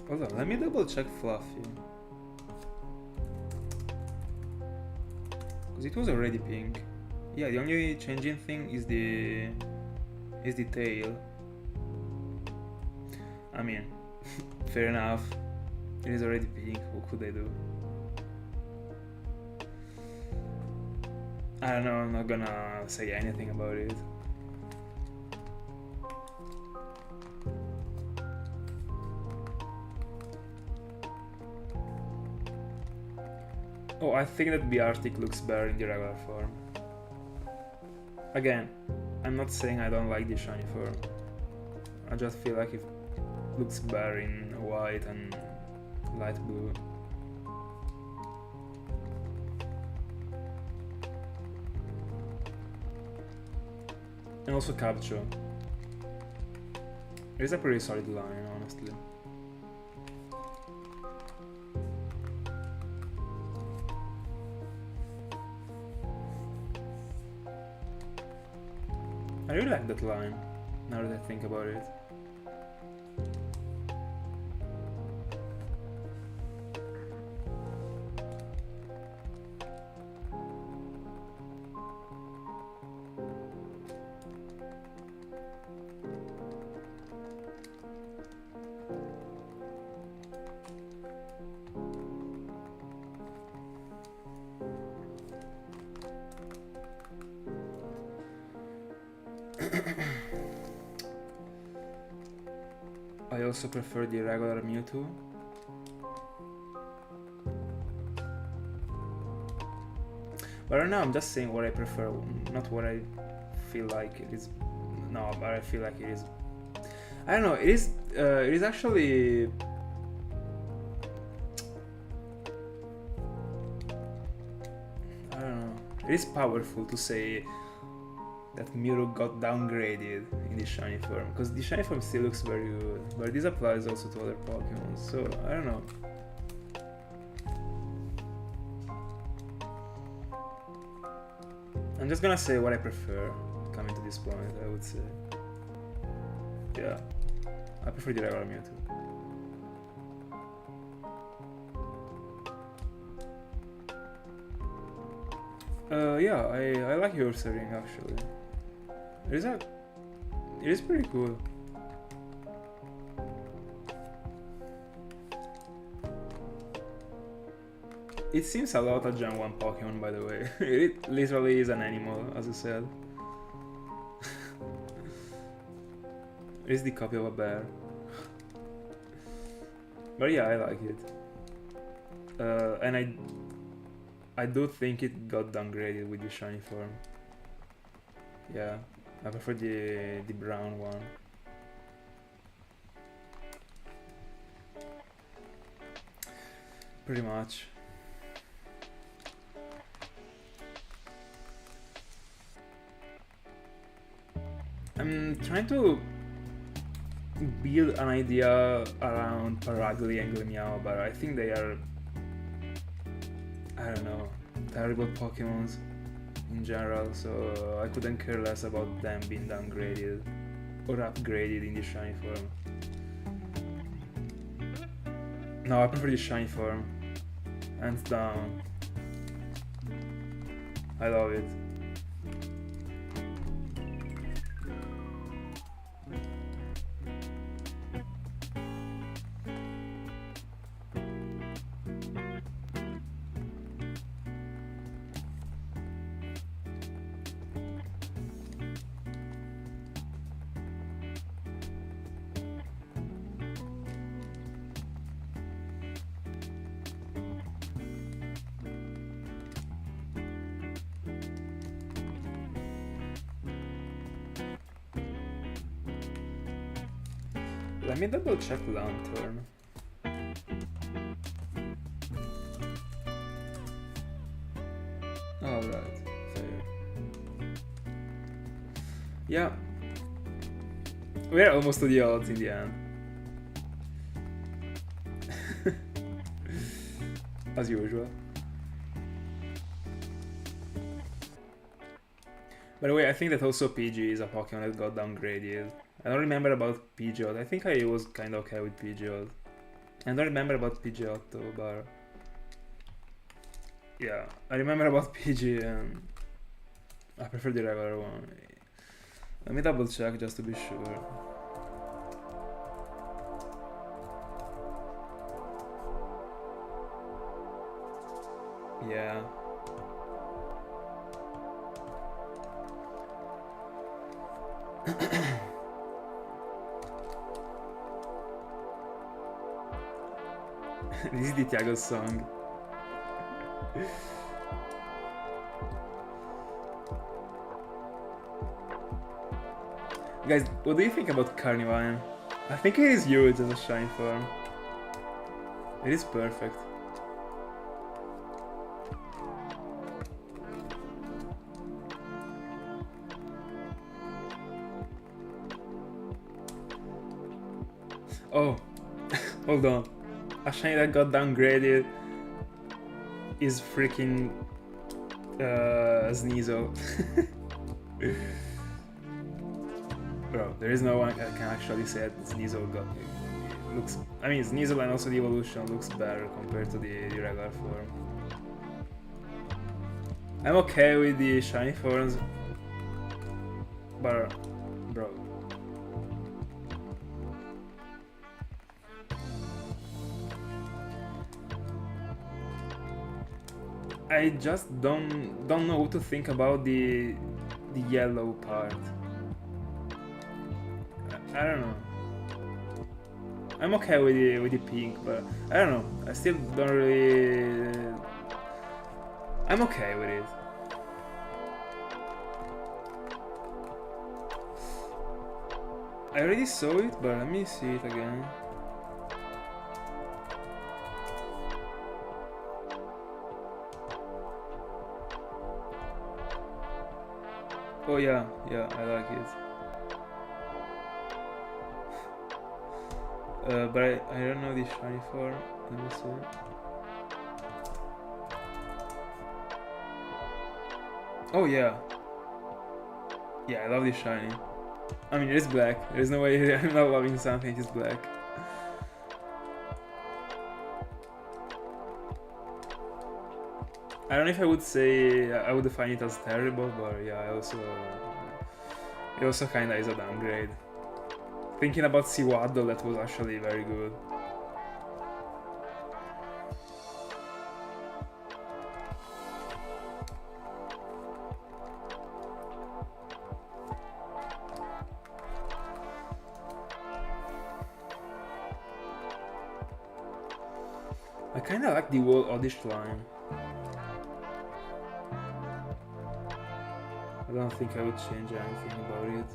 Hold on, let me double check Fluffy. Because it was already pink. Yeah, the only changing thing is the tail. I mean, fair enough. It is already pink, what could I do? I don't know, I'm not gonna say anything about it. Oh, I think that Beartic looks better in the regular form. Again, I'm not saying I don't like the shiny form. I just feel like it looks better in white and light blue. And also Capcho. It's a pretty solid line, honestly. I really like that line, now that I think about it. I also prefer the regular Mewtwo. But right now I'm just saying what I prefer, not what I feel like it is. No, but I feel like it is. I don't know. It is actually. I don't know. It is powerful to say that Mewtwo got downgraded in the shiny form, because the shiny form still looks very good, but this applies also to other Pokemon, so I don't know. I'm just gonna say what I prefer coming to this point, I would say. Yeah, I prefer the regular Mewtwo. Yeah, I like your setting actually. It is pretty cool. It seems a lot like Gen 1 Pokemon, by the way. It literally is an animal, as I said. It is the copy of a bear. But yeah, I like it. And I do think it got downgraded with the shiny form. Yeah, I prefer the brown one. Pretty much. I'm trying to build an idea around Paragly and Glemeow, but I think they are, I don't know, terrible Pokemons in general, so I couldn't care less about them being downgraded or upgraded in the shiny form. No, I prefer the shiny form, hands down. I love it. Let me double check Lantern. Alright, fair. Yeah. We're almost to the odds in the end. As usual. By the way, I think that also PG is a Pokemon that got downgraded. I don't remember about Pidgeot. I think I was kind of okay with Pidgeot. I don't remember about Pidgeot though, but yeah, I remember about PG and I prefer the regular one. Let me double check just to be sure. Yeah. This is the Tiago song. Guys, what do you think about Carnivine? I think it is huge as a shine form. It is perfect. Oh, hold on. A shiny that got downgraded is freaking Sneasel. Bro, there is no one that can actually say that Sneasel got looks. I mean, Sneasel and also the evolution looks better compared to the regular form. I'm okay with the shiny forms, but bro. I just don't know what to think about the yellow part. I don't know. I'm okay with the pink, but I don't know. I still don't really. I'm okay with it. I already saw it, but let me see it again. Oh yeah, yeah, I like it. But I don't know the shiny form. Let me see. Oh yeah. Yeah, I love this shiny. I mean, it is black. There's no way I'm not loving something that is black. I don't know if I would say I would define it as terrible, but yeah, it also kinda is a downgrade. Thinking about Siwaddle, that was actually very good. I kinda like the whole Oddish line. I don't think I would change anything about it.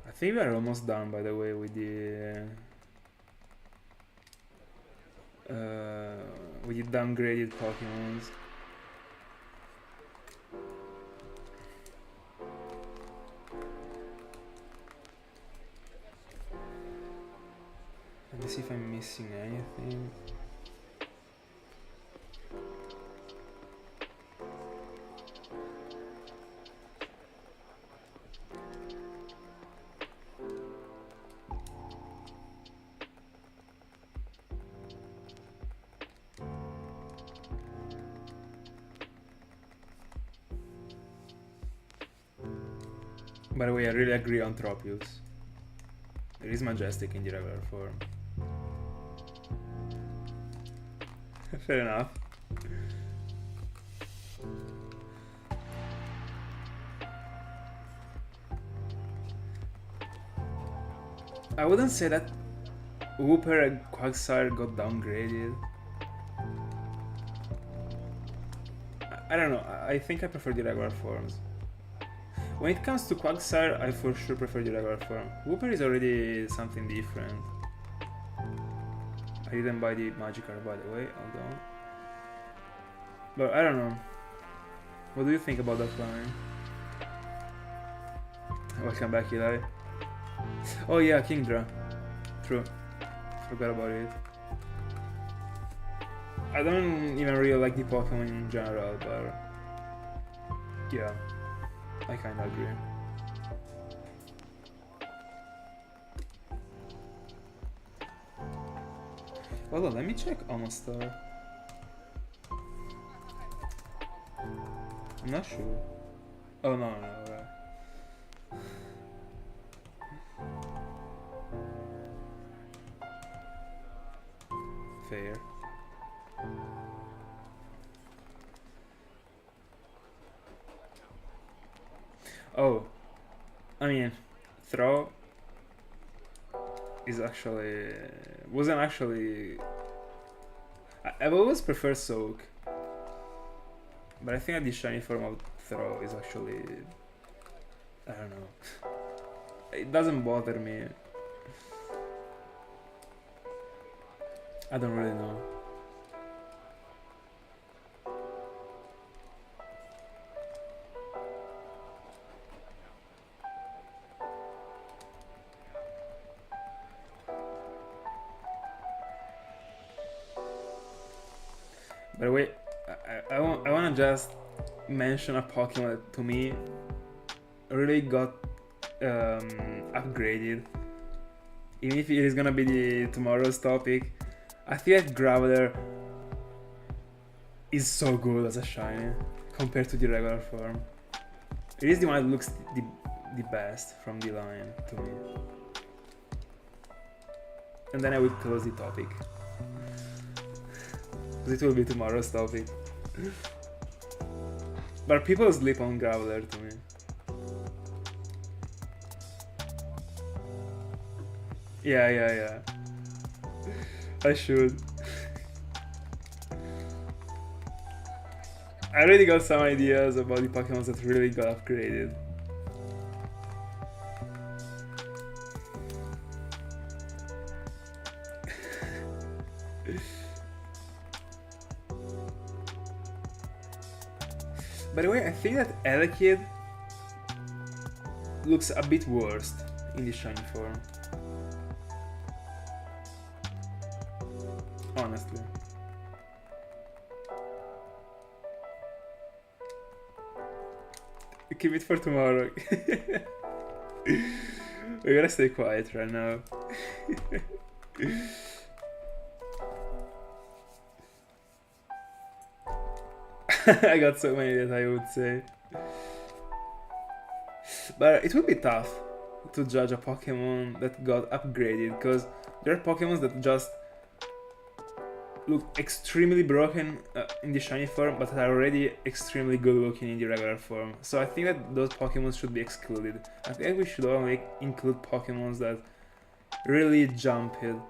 I think we are almost done, by the way, with the downgraded Pokemons. Let me see if I'm missing anything. By the way, I really agree on Tropius. It is majestic in the regular form. Fair enough. I wouldn't say that Wooper and Quagsire got downgraded. I don't know, I think I prefer the regular forms. When it comes to Quagsire, I for sure prefer the regular form. Wooper is already something different. I didn't buy the Magikarp, by the way, hold on. But I don't know. What do you think about that line? Welcome back, Eli. Oh yeah, Kingdra. True. Forgot about it. I don't even really like the Pokemon in general, but yeah, I kinda agree. Hold on, let me check Almastar. I'm not sure. Oh no, right. Fair. Oh, I mean, throw is wasn't actually. I've always preferred soak, but I think that the shiny form of throw is actually, I don't know. It doesn't bother me. I don't really know. By the way, I want to just mention a Pokemon that to me really got upgraded. Even if it is gonna be tomorrow's topic, I feel like Graveler is so good as a shiny compared to the regular form. It is the one that looks the best from the line to me. And then I will close the topic. It will be tomorrow's topic. But people sleep on Graveler to me. Yeah. I should. I already got some ideas about the Pokemon that really got upgraded. By the way, I think that Elekid looks a bit worse in the shiny form. Honestly. Keep it for tomorrow. We gotta stay quiet right now. I got so many that I would say. But it would be tough to judge a Pokemon that got upgraded, because there are Pokemons that just look extremely broken in the shiny form, but are already extremely good looking in the regular form. So I think that those Pokemon should be excluded. I think we should only include Pokemons that really jumped to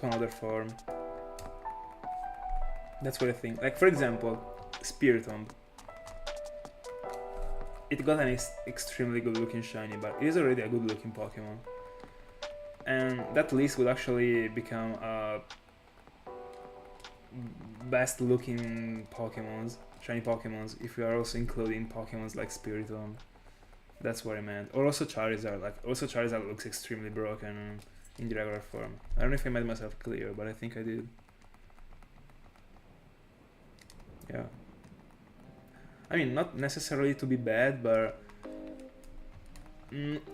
another form. That's what I think. Like, for example, Spiritomb. It got an extremely good looking shiny, but it is already a good looking Pokemon. And that list would actually become a best looking Pokemons, shiny Pokemons, if we are also including Pokemons like Spiritomb. That's what I meant. Or also Charizard. Like, also Charizard looks extremely broken in the regular form. I don't know if I made myself clear, but I think I did. Yeah. I mean, not necessarily to be bad, but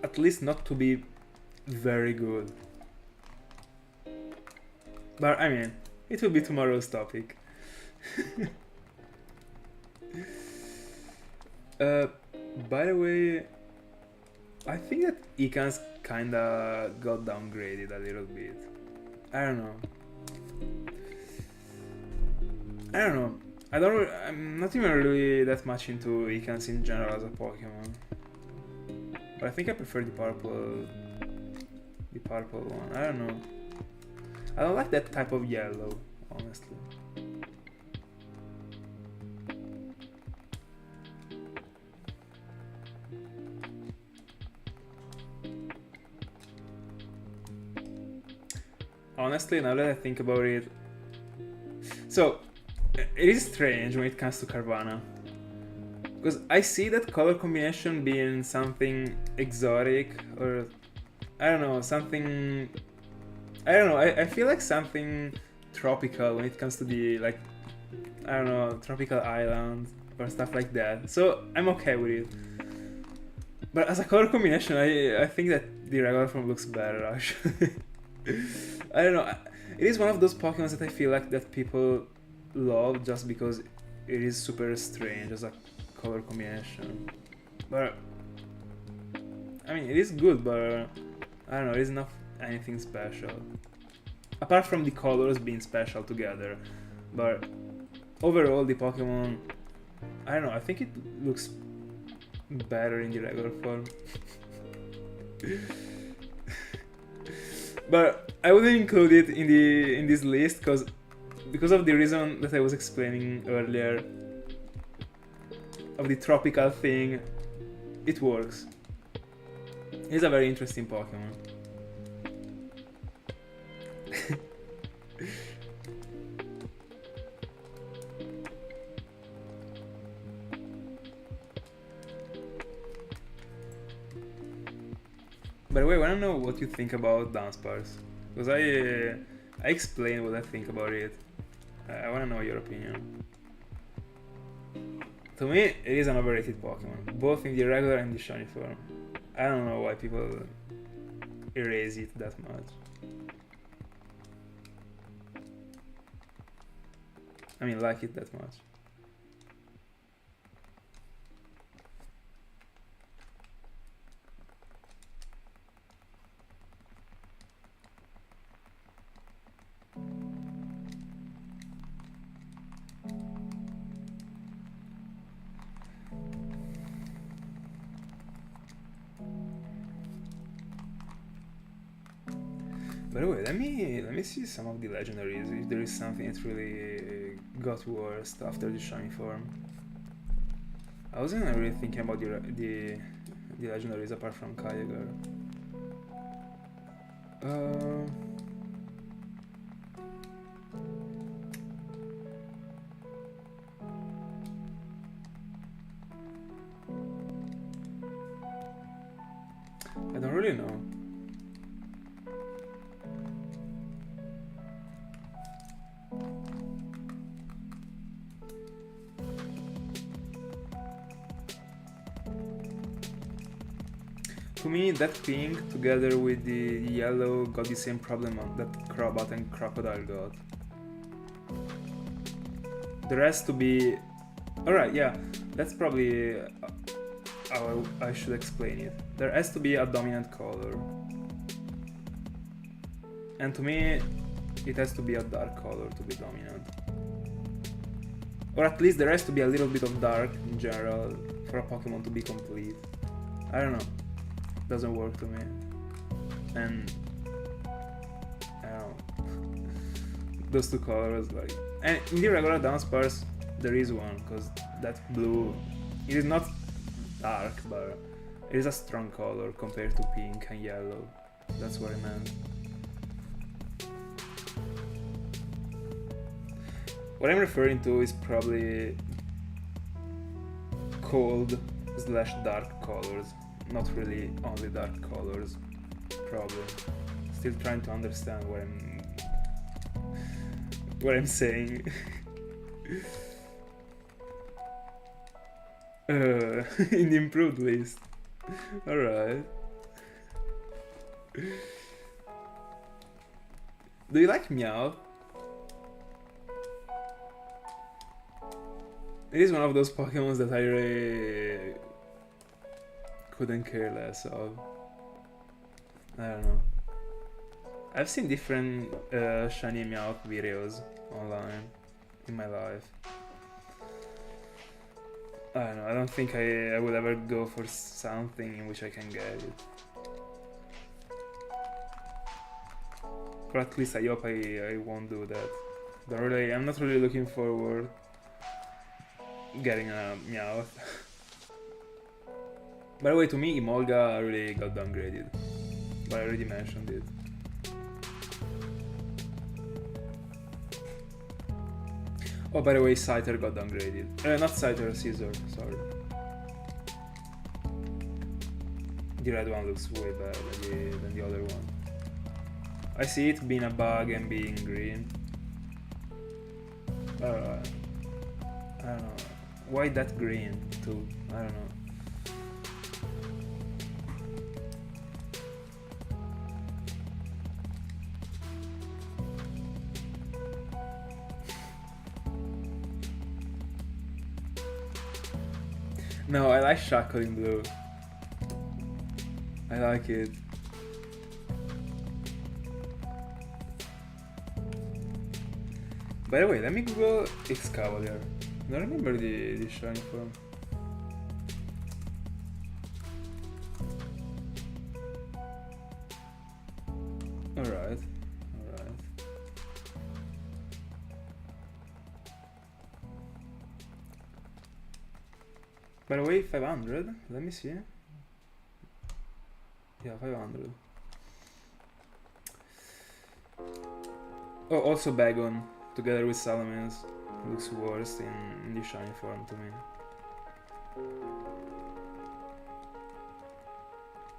at least not to be very good. But I mean, it will be tomorrow's topic. By the way, I think that Ekans kinda got downgraded a little bit. I don't know. I'm not even really that much into Ekans in general as a Pokemon. But I think I prefer the purple one. I don't know. I don't like that type of yellow, honestly. Honestly, now that I think about it, so it is strange when it comes to Carvana, because I see that color combination being something exotic, or I don't know, something. I don't know. I feel like something tropical when it comes to the, like, I don't know, tropical island or stuff like that. So I'm okay with it. But as a color combination, I think that the regular form looks better actually. I don't know. It is one of those Pokemon that I feel like that people love just because it is super strange as a color combination. But I mean, it is good, but I don't know. It is not anything special apart from the colors being special together. But overall, the Pokemon, I don't know. I think it looks better in the regular form. But I wouldn't include it in this list because of the reason that I was explaining earlier of the tropical thing. It works. It's a very interesting Pokemon. By the way, I wanna know what you think about Dunsparce, because I explained what I think about it. I wanna know your opinion. To me, it is an overrated Pokemon, both in the regular and the shiny form. I don't know why people erase it that much. I mean, like it that much. By the way, let me see some of the legendaries, if there is something that really got worse after the shiny form. I wasn't really thinking about the legendaries apart from Kyogre. to me, that pink together with the yellow got the same problem that Crobat and Crocodile got. There has to be... Alright, yeah, that's probably how I should explain it. There has to be a dominant color. And to me, it has to be a dark color to be dominant. Or at least there has to be a little bit of dark in general for a Pokemon to be complete. I don't know. Doesn't work to me. And I don't know. Those two colors, like, and in the regular Dunsparce there is one, because that blue, it is not dark, but it is a strong color compared to pink and yellow. That's what I meant. What I'm referring to is probably cold / dark colors, not really only dark colors, probably. Still trying to understand what I'm saying. In the improved list. Alright. Do you like Meow? It is one of those Pokemons that I really couldn't care less of. I don't know. I've seen different shiny Meow videos online in my life. I don't know, I don't think I would ever go for something in which I can get it. Or at least I hope I won't do that. I'm not really looking forward getting a Meowth. By the way, to me, Emolga really got downgraded, but I already mentioned it. Oh, by the way, Scyther got downgraded. Not Scyther, Scizor, sorry. The red one looks way better than the other one. I see it being a bug and being green. I don't know. Why that green too? I don't know. No, I like Shackle in blue. I like it. By the way, let me Google Excavalier. I don't remember the shiny form. Alright. By the way, 500, let me see. Yeah, 500. Oh, also Bagon, together with Salamence, looks worse in the shiny form to me.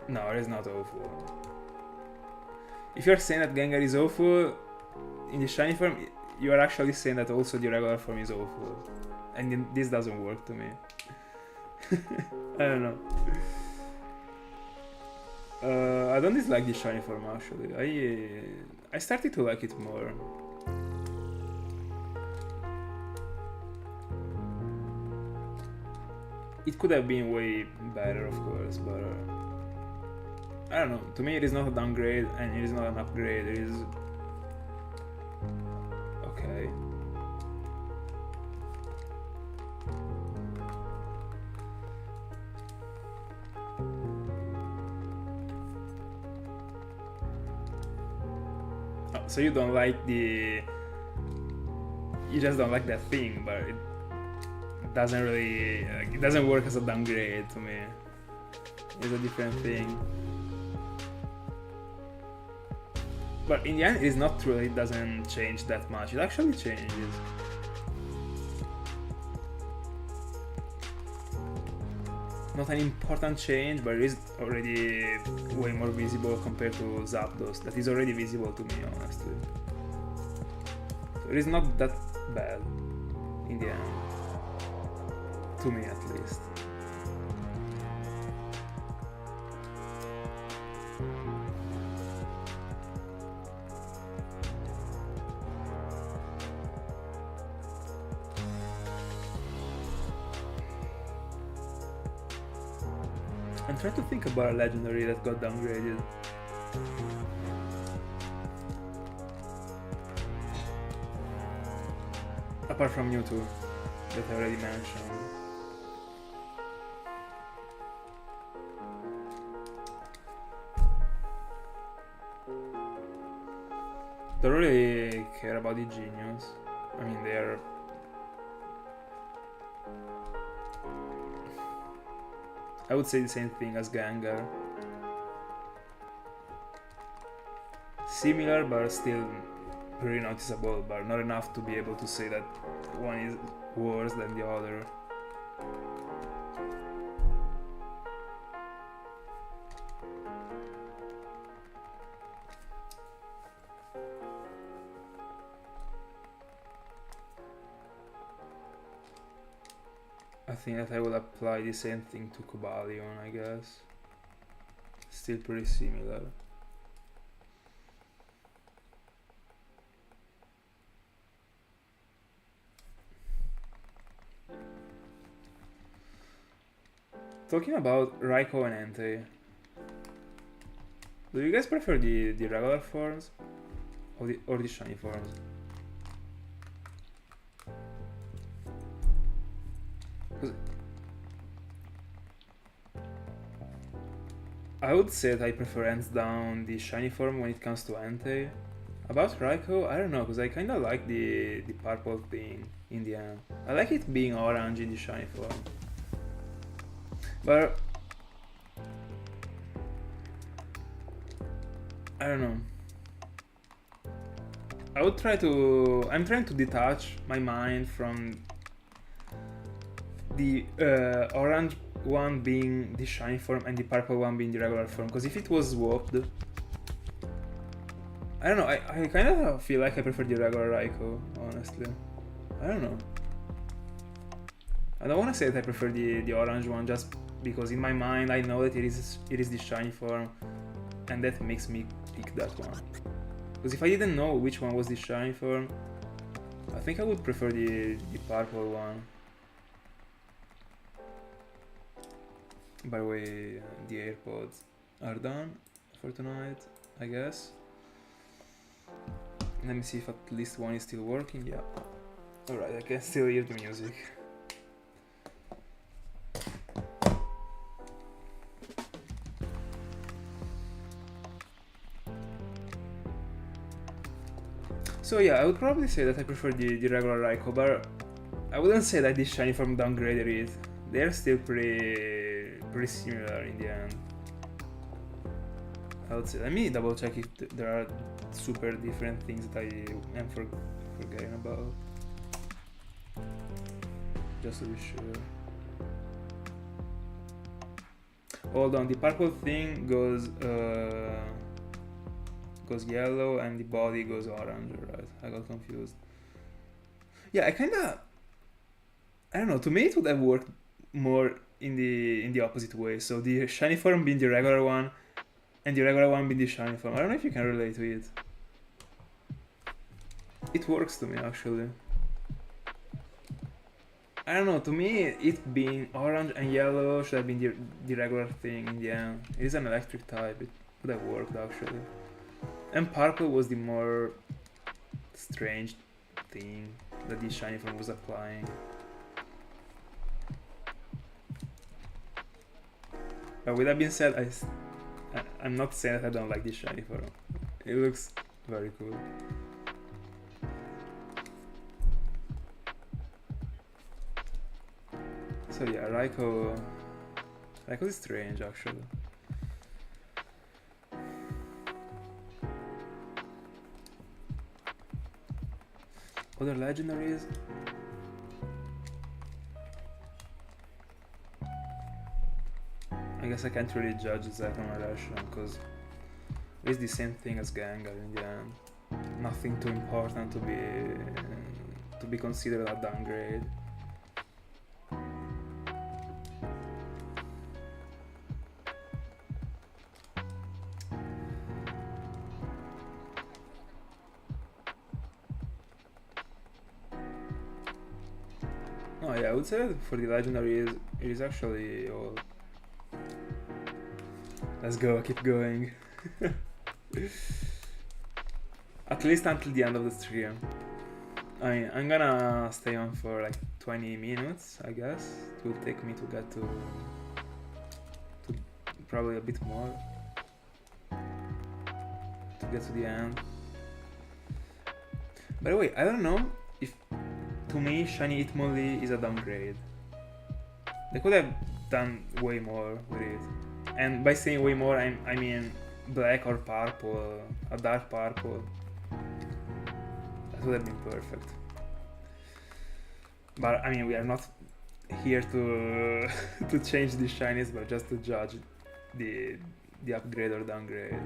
No, it is not awful. If you're saying that Gengar is awful in the shiny form, you are actually saying that also the regular form is awful. And this doesn't work to me. I don't know. I don't dislike the shiny form actually. I started to like it more. It could have been way better, of course, but I don't know. To me, it is not a downgrade and it is not an upgrade. It is okay. Oh, so you don't like you just don't like that thing, but it doesn't really, it doesn't work as a downgrade to me. It's a different thing. But in the end, it is not true that it doesn't change that much. It actually changes. Not an important change, but it is already way more visible compared to Zapdos. That is already visible to me, honestly. So it is not that bad in the end. To me, at least. I'm trying to think about a legendary that got downgraded. Apart from Mewtwo, that I already mentioned. Don't really care about the genius. I mean, they're... I would say the same thing as Gengar. Similar, but still pretty noticeable, but not enough to be able to say that one is worse than the other. I think that I will apply the same thing to Cobalion, I guess. Still pretty similar. Talking about Raikou and Entei, do you guys prefer the regular forms or the shiny forms? I would say that I prefer hands down the shiny form when it comes to Entei. About Raikou, I don't know, because I kinda like the purple thing in the end. I like it being orange in the shiny form. But I don't know. I'm trying to detach my mind from the orange one being the shiny form and the purple one being the regular form, because if it was swapped, I don't know, I kind of feel like I prefer the regular Raikou, honestly. I don't know. I don't want to say that I prefer the orange one just because in my mind I know that it is the shiny form, and that makes me pick that one. Because if I didn't know which one was the shiny form, I think I would prefer the purple one. By the way, the AirPods are done for tonight, I guess. Let me see if at least one is still working. Yeah. Alright, I can still hear the music. So yeah, I would probably say that I prefer the regular Raikou, but I wouldn't say that the shiny form downgraded it. They're still pretty similar in the end. I would say, let me double check if there are super different things that I am forgetting about. Just to be sure. Hold on, the purple thing goes yellow and the body goes orange, right? I got confused. Yeah, I don't know, to me it would have worked more in the opposite way. So the shiny form being the regular one and the regular one being the shiny form. I don't know if you can relate to it. It works to me actually. I don't know, to me it being orange and yellow should have been the regular thing in the end. It is an electric type, it would have worked actually. And purple was the more strange thing that the shiny form was applying. But with that being said, I'm not saying that I don't like this shiny form. It looks very cool. So yeah, Raikou is strange actually. Other legendaries? I guess I can't really judge that on relation because it's the same thing as Gengar in the end. Nothing too important to be considered a downgrade. Oh yeah, I would say that for the legendary it is actually all Let's go, keep going. At least until the end of the stream. I mean, I'm gonna stay on for like 20 minutes, I guess. It will take me to get to probably a bit more to get to the end. By the way, I don't know if to me Shiny Hitmonlee is a downgrade. They could have done way more with it. And by saying way more, I mean black or purple, a dark purple. That would have been perfect. But I mean, we are not here to to change the shinies, but just to judge the upgrade or downgrade.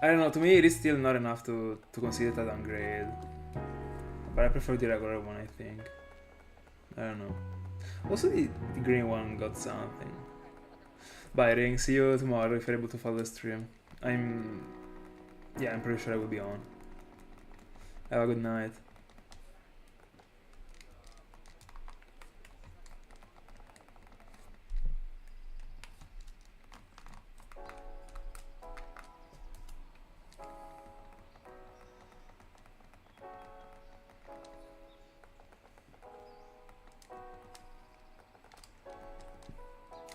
I don't know, to me it is still not enough to consider it a downgrade. But I prefer the regular one, I think. I don't know. Also the green one got something. Bye Ring, see you tomorrow if you're able to follow the stream. I'm pretty sure I will be on. Have a good night.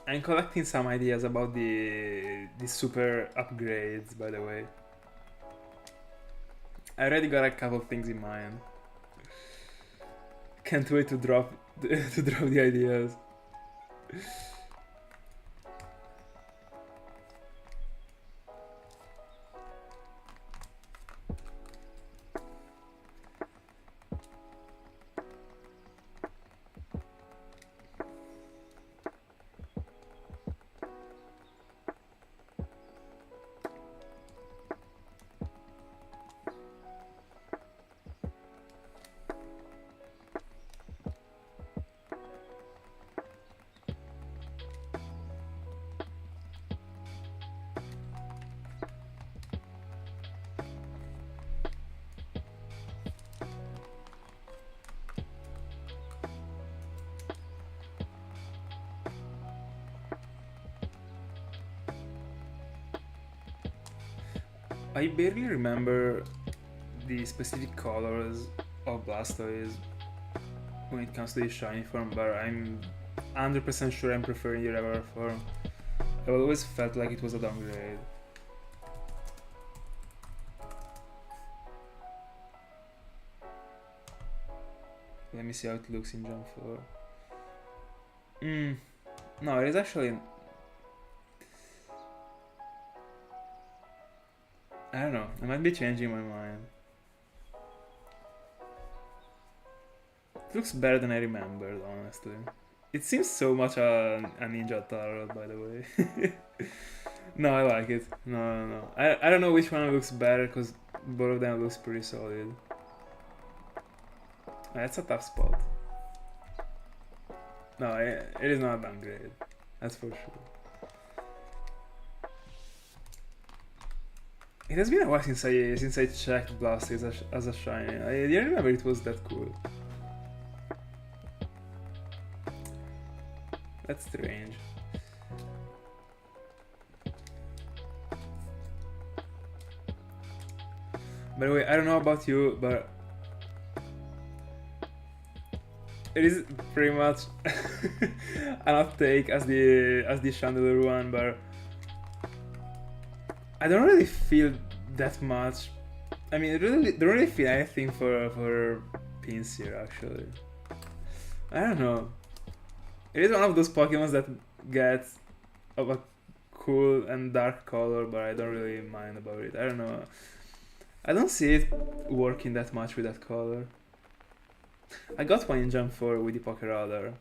I'm collecting some ideas about the super upgrades, by the way. I already got a couple things in mind. Can't wait to drop the ideas. I barely remember the specific colors of Blastoise when it comes to the shiny form, but I'm 100% sure I'm preferring the regular form. I always felt like it was a downgrade. Let me see how it looks in Jump 4. No, it is actually... I don't know, I might be changing my mind. It looks better than I remembered, honestly. It seems so much a Ninja Turtle, by the way. No, I like it. No. I don't know which one looks better, because both of them looks pretty solid. That's a tough spot. No, it is not a downgrade. That's for sure. It has been a while since I checked Blastoise as a shiny. I didn't remember it was that cool. That's strange. By the way, I don't know about you, but it is pretty much an uptake as the Chandelure one, but I don't really feel that much. I mean, I don't really feel anything for Pinsir, actually. I don't know. It is one of those Pokemon that gets of a cool and dark color, but I don't really mind about it. I don't know. I don't see it working that much with that color. I got one in Jump 4 with the Pokeradar.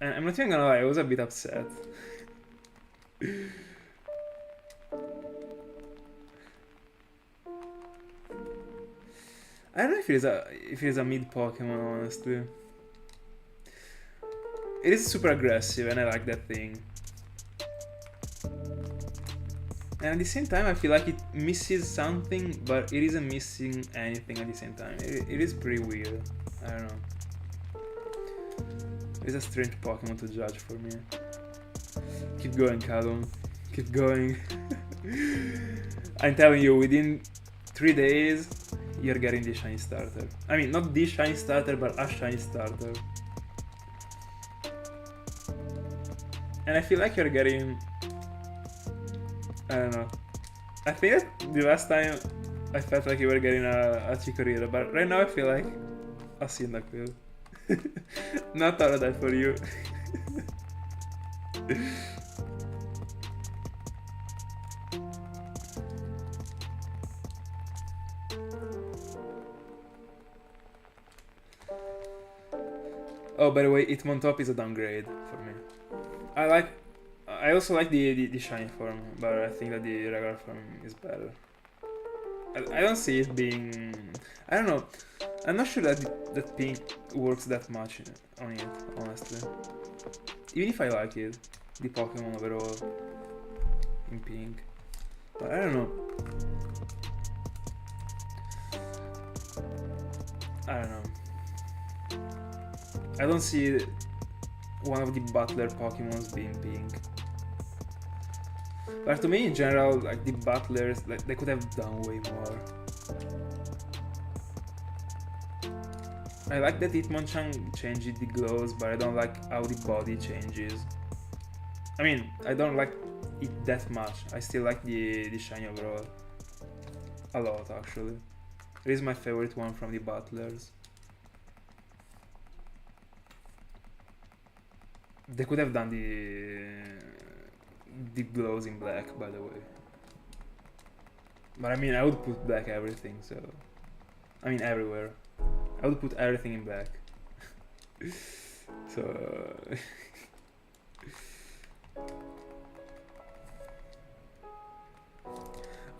And I'm not even gonna lie, I was a bit upset. I don't know if it is a mid Pokemon, honestly. It is super aggressive and I like that thing. And at the same time I feel like it misses something, but it isn't missing anything at the same time. It is pretty weird. I don't know. It's a strange Pokemon to judge for me. Keep going, Callum. Keep going. I'm telling you, within 3 days, you're getting the shiny starter. I mean, not the shiny starter, but a shiny starter. And I feel like you're getting... I don't know. I think the last time I felt like you were getting a Chikorita, but right now I feel like a Cyndaquil. Not all of that for you. Oh, by the way, Hitmontop is a downgrade for me. I also like the shiny form, but I think that the regular form is better. I don't see it being... I don't know. I'm not sure that pink works that much on it, honestly. Even if I like it, the Pokemon overall in pink. But I don't know. I don't know. I don't see one of the Butler Pokemons being pink. But to me, in general, like the Butlers, like they could have done way more. I like that Hitmonchan changes the glows, but I don't like how the body changes. I mean, I don't like it that much. I still like the shiny overall. A lot, actually. It is my favorite one from the Butlers. They could have done the glows in black, by the way. But I mean, I would put black everything, so... I mean, everywhere. I would put everything in black. So...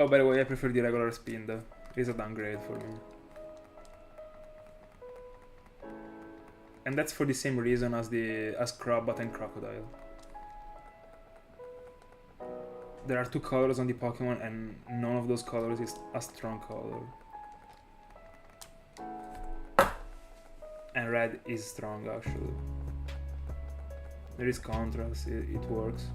Oh, by the way, I prefer the regular spin though. It's a downgrade for me. And that's for the same reason as Crobat and Crocodile. There are 2 colors on the Pokemon and none of those colors is a strong color. And red is strong actually. There is contrast, it works.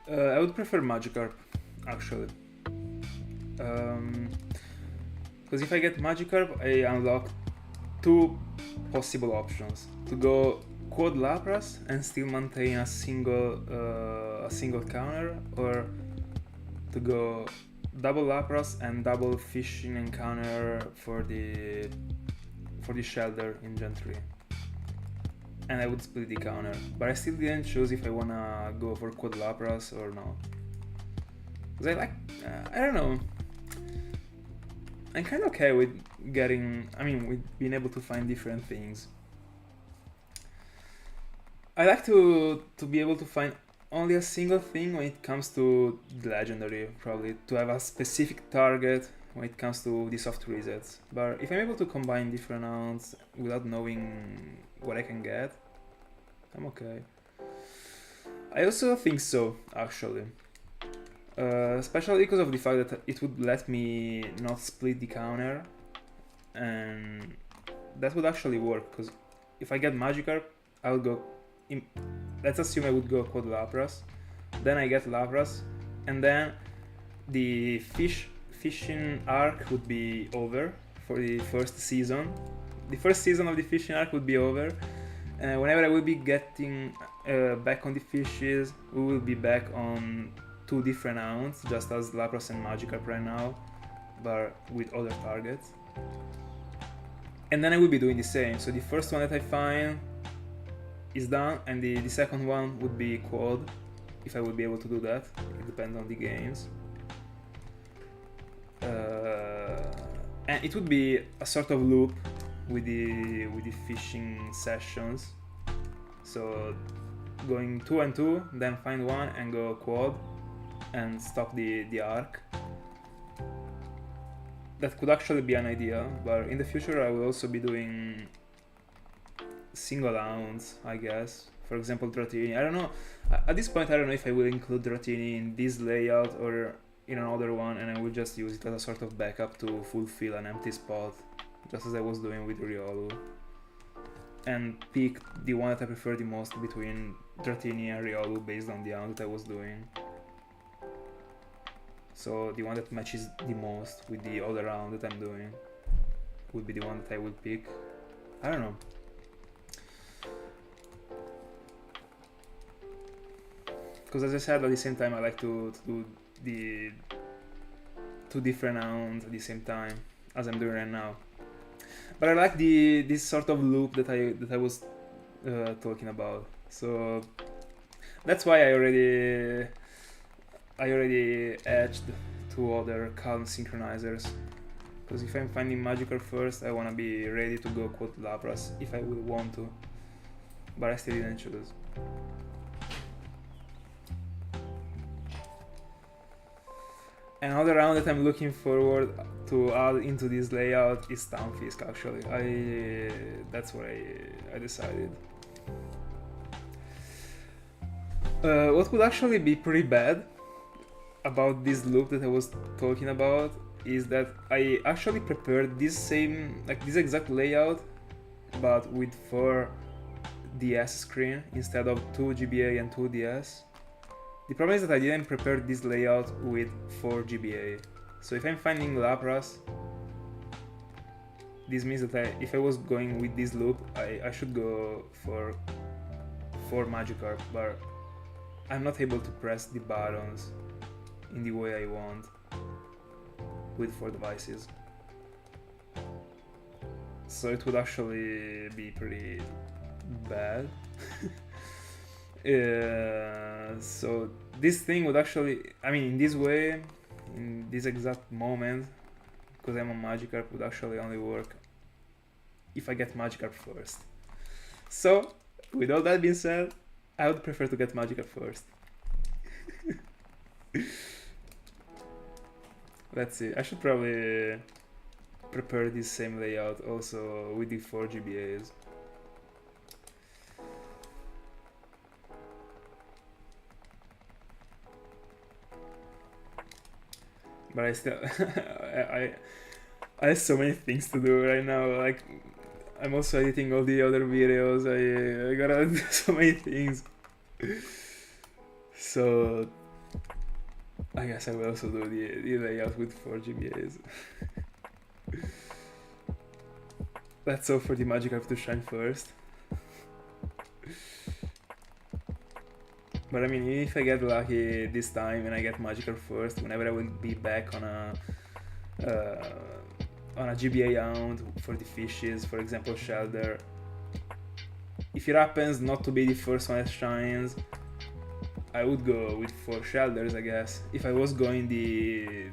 I would prefer Magikarp, actually. Because if I get Magikarp, I unlock two possible options: to go Quad Lapras and still maintain a single counter, or to go double Lapras and double fishing encounter for the shelter in Gen 3. And I would split the counter, but I still didn't choose if I wanna go for Quad Lapras or not. Cause I like, I don't know. I'm kind of okay with with being able to find different things. I like to be able to find only a single thing when it comes to the legendary, probably, to have a specific target when it comes to the soft resets. But if I'm able to combine different rounds without knowing what I can get, I'm okay. I also think so, actually. Especially because of the fact that it would let me not split the counter, and that would actually work, because if I get Magikarp, I would go... let's assume I would go Quad Lapras, then I get Lapras, and then the fishing arc would be over for the first season. The first season of the fishing arc would be over, and whenever I will be getting back on the fishes, we will be back on two different rounds, just as Lapras and Magikarp right now, but with other targets. And then I will be doing the same, so the first one that I find is done, and the second one would be Quad, if I would be able to do that. It depends on the games. And it would be a sort of loop with the fishing sessions. So going 2 and 2, then find one and go Quad and stop the arc. That could actually be an idea, but in the future I will also be doing single rounds, I guess. For example, Dratini. I don't know. At this point, I don't know if I will include Dratini in this layout or in another one, and I will just use it as a sort of backup to fulfill an empty spot, just as I was doing with Riolu. And pick the one that I prefer the most between Dratini and Riolu based on the round that I was doing. So the one that matches the most with the other round that I'm doing would be the one that I would pick. I don't know. Because as I said, at the same time I like to do the two different rounds at the same time, as I'm doing right now. But I like this sort of loop that I was talking about. So that's why I already edged two other Calm synchronizers. Because if I'm finding Magikarp first, I wanna be ready to go Quad Lapras if I will want to. But I still didn't choose. Another round that I'm looking forward to add into this layout is Stunfisk, actually. That's what I decided. What would actually be pretty bad about this loop that I was talking about is that I actually prepared this exact layout, but with 4 DS screen instead of 2 GBA and 2 DS. The problem is that I didn't prepare this layout with 4 GBA. So if I'm finding Lapras, this means that if I was going with this loop, I should go for 4 Magikarp, but I'm not able to press the buttons in the way I want with 4 devices. So it would actually be pretty bad. So this thing would actually, in this way, in this exact moment, because I'm on Magikarp, would actually only work if I get Magikarp first. So, with all that being said, I would prefer to get Magikarp first. Let's see, I should probably prepare this same layout also with the 4 GBAs. But I still, I have so many things to do right now. Like, I'm also editing all the other videos. I gotta do so many things. So I guess I will also do the layout with 4 GBAs. Let's hope for the Magikarp to shine first. But I mean, if I get lucky this time and I get Magikarp first, whenever I will be back on a GBA Hound for the fishes, for example Shelder, if it happens not to be the first one that shines, I would go with 4 Shelders, I guess. If I was going the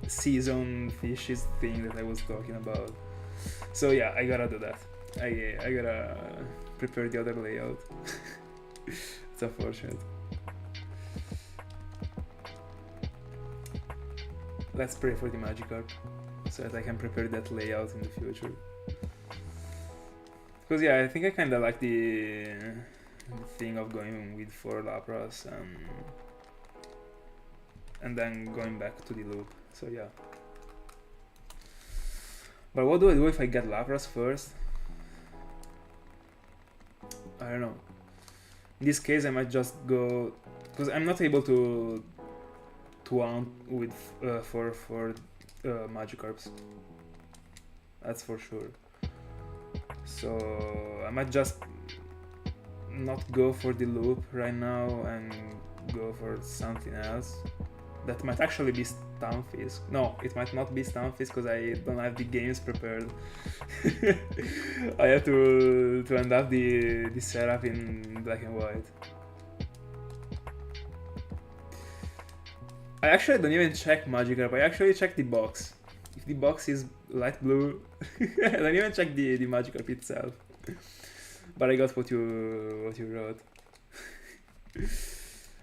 season fishes thing that I was talking about. So yeah, I gotta do that. I gotta prepare the other layout. It's unfortunate. Let's pray for the Magikarp so that I can prepare that layout in the future. Because yeah, I think I kinda like the thing of going with 4 Lapras and then going back to the loop. So yeah. But what do I do if I get Lapras first? I don't know. In this case I might just go, because I'm not able to hunt with for Magikarps. That's for sure. So I might just not go for the loop right now and go for something else. That might actually be Stunfisk. No, it might not be Stunfisk because I don't have the games prepared. I have to end up the setup in black and white. I actually don't even check Magikarp, I actually check the box. If the box is light blue, I don't even check the Magikarp itself. But I got what you wrote.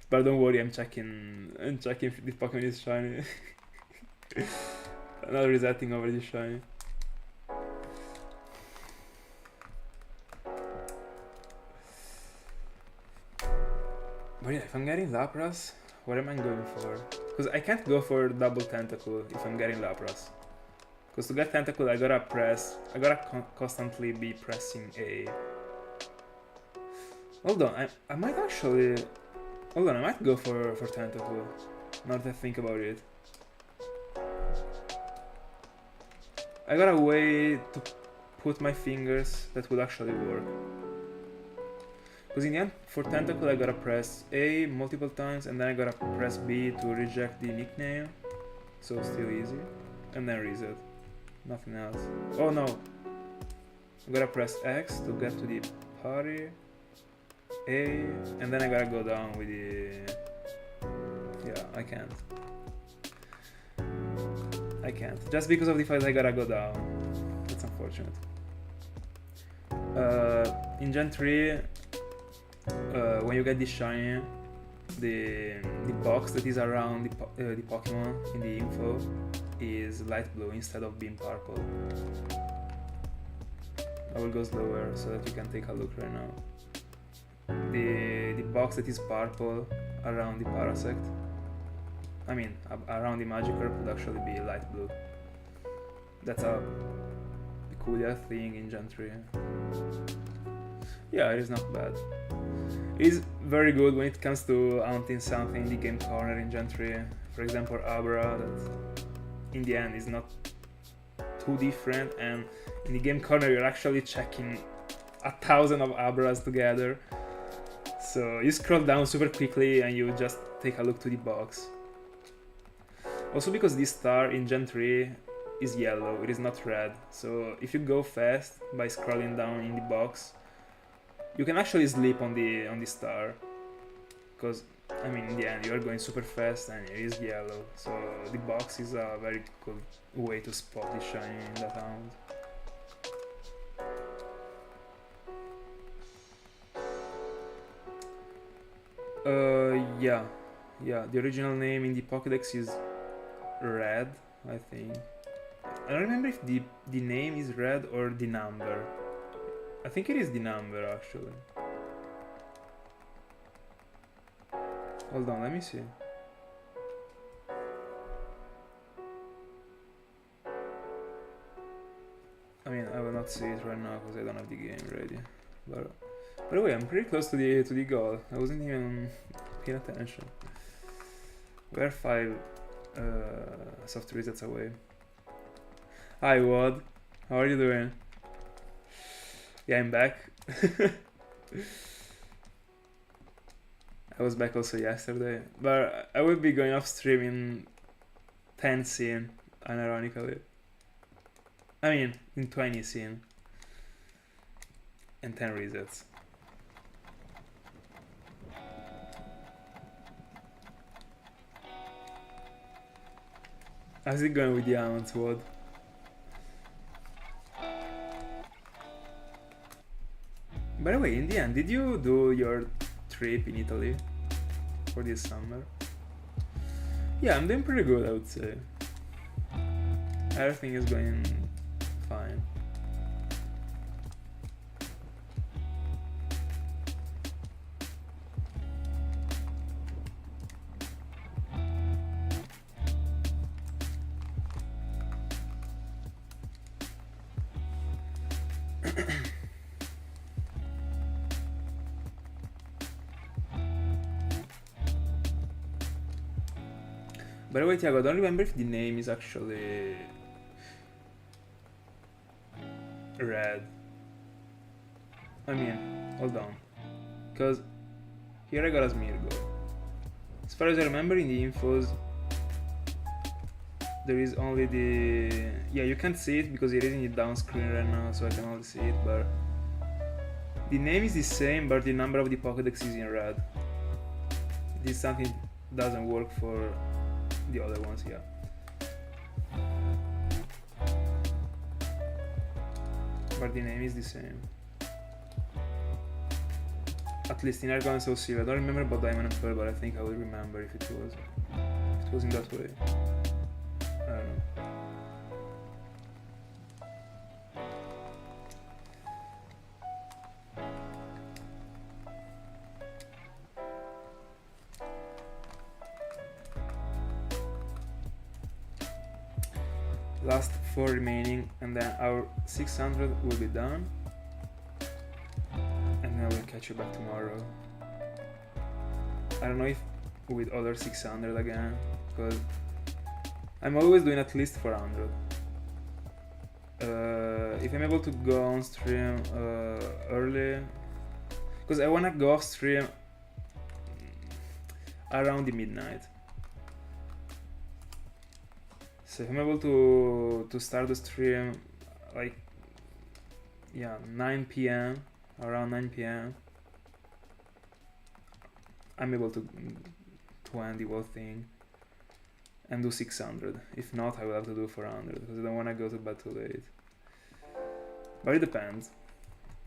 But don't worry, I'm checking if the Pokemon is shiny. I'm not resetting over the shiny. But yeah, if I'm getting Lapras, what am I going for? Because I can't go for double Tentacle if I'm getting Lapras. Because to get Tentacle, I gotta constantly be pressing A. Hold on, I might actually... Hold on, I might go for Tentacle, now that I think about it. I got a way to put my fingers that would actually work. Because in the end, for Tentacle I gotta press A multiple times and then I gotta press B to reject the nickname. So still easy. And then reset. Nothing else. Oh no! I gotta press X to get to the party. A, and then I gotta go down with the... Yeah, I can't. Just because of the fact I gotta go down. That's unfortunate. In Gen 3, when you get the shiny, the box that is around the Pokemon in the info is light blue instead of being purple. I will go slower so that you can take a look right now. The box that is purple around the Parasect, I mean around the Magikarp, would actually be light blue. That's a peculiar thing in Gen 3. Yeah, it is not bad. It is very good when it comes to hunting something in the game corner in Gen 3. For example, Abra, that in the end is not too different, and in the game corner you're actually checking 1,000 of Abras together. So you scroll down super quickly and you just take a look to the box. Also because this star in Gen 3 is yellow, it is not red. So if you go fast by scrolling down in the box, you can actually sleep on the star. Because, I mean, in the end you are going super fast and it is yellow. So the box is a very good way to spot the shiny in that hound. Yeah, the original name in the Pokédex is Red, I think. I don't remember if the name is Red or the number. I think it is the number, actually. Hold on, let me see. I mean, I will not see it right now because I don't have the game ready. But by the way, I'm pretty close to the goal. I wasn't even paying attention. We're 5 soft resets away. Hi Wad, how are you doing? Yeah, I'm back. I was back also yesterday, but I will be going off stream in 10 scene, unironically. I mean, in 20 scene. And 10 resets. How's it going with the hounds, Wad? By the way, in the end, did you do your trip in Italy for this summer? Yeah, I'm doing pretty good, I would say. Everything is going fine. By the way, Tiago, I don't remember if the name is actually red. I mean, hold on. Because here I got a Smirgo. As far as I remember in the infos, there is only the... Yeah, you can't see it because it is in the down screen right now, so I can only see it, but... The name is the same, but the number of the Pokédex is in red. This is something that doesn't work for the other ones, yeah. But the name is the same. At least in Argon and Soul Silver. I don't remember about Diamond and Pearl, but I think I will remember if it was in that way. I don't know. Last 4 remaining, and then our 600 will be done, and then we'll catch you back tomorrow. I don't know if with other 600 again, because I'm always doing at least 400. If I'm able to go on stream early, because I wanna go off stream around the midnight. So if I'm able to start the stream like, yeah, 9 p.m, around 9 p.m, I'm able to end the whole thing and do 600. If not, I will have to do 400 because I don't want to go to bed too late. But it depends.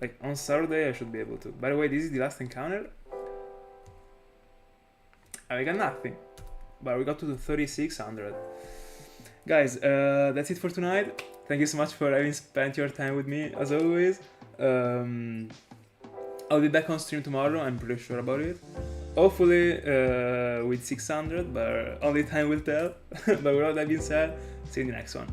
Like on Saturday I should be able to. By the way, this is the last encounter. I got nothing, but we got to the 3600. Guys, that's it for tonight. Thank you so much for having spent your time with me, as always. I'll be back on stream tomorrow, I'm pretty sure about it. Hopefully with 600, but only time will tell. But with all that being said, see you in the next one.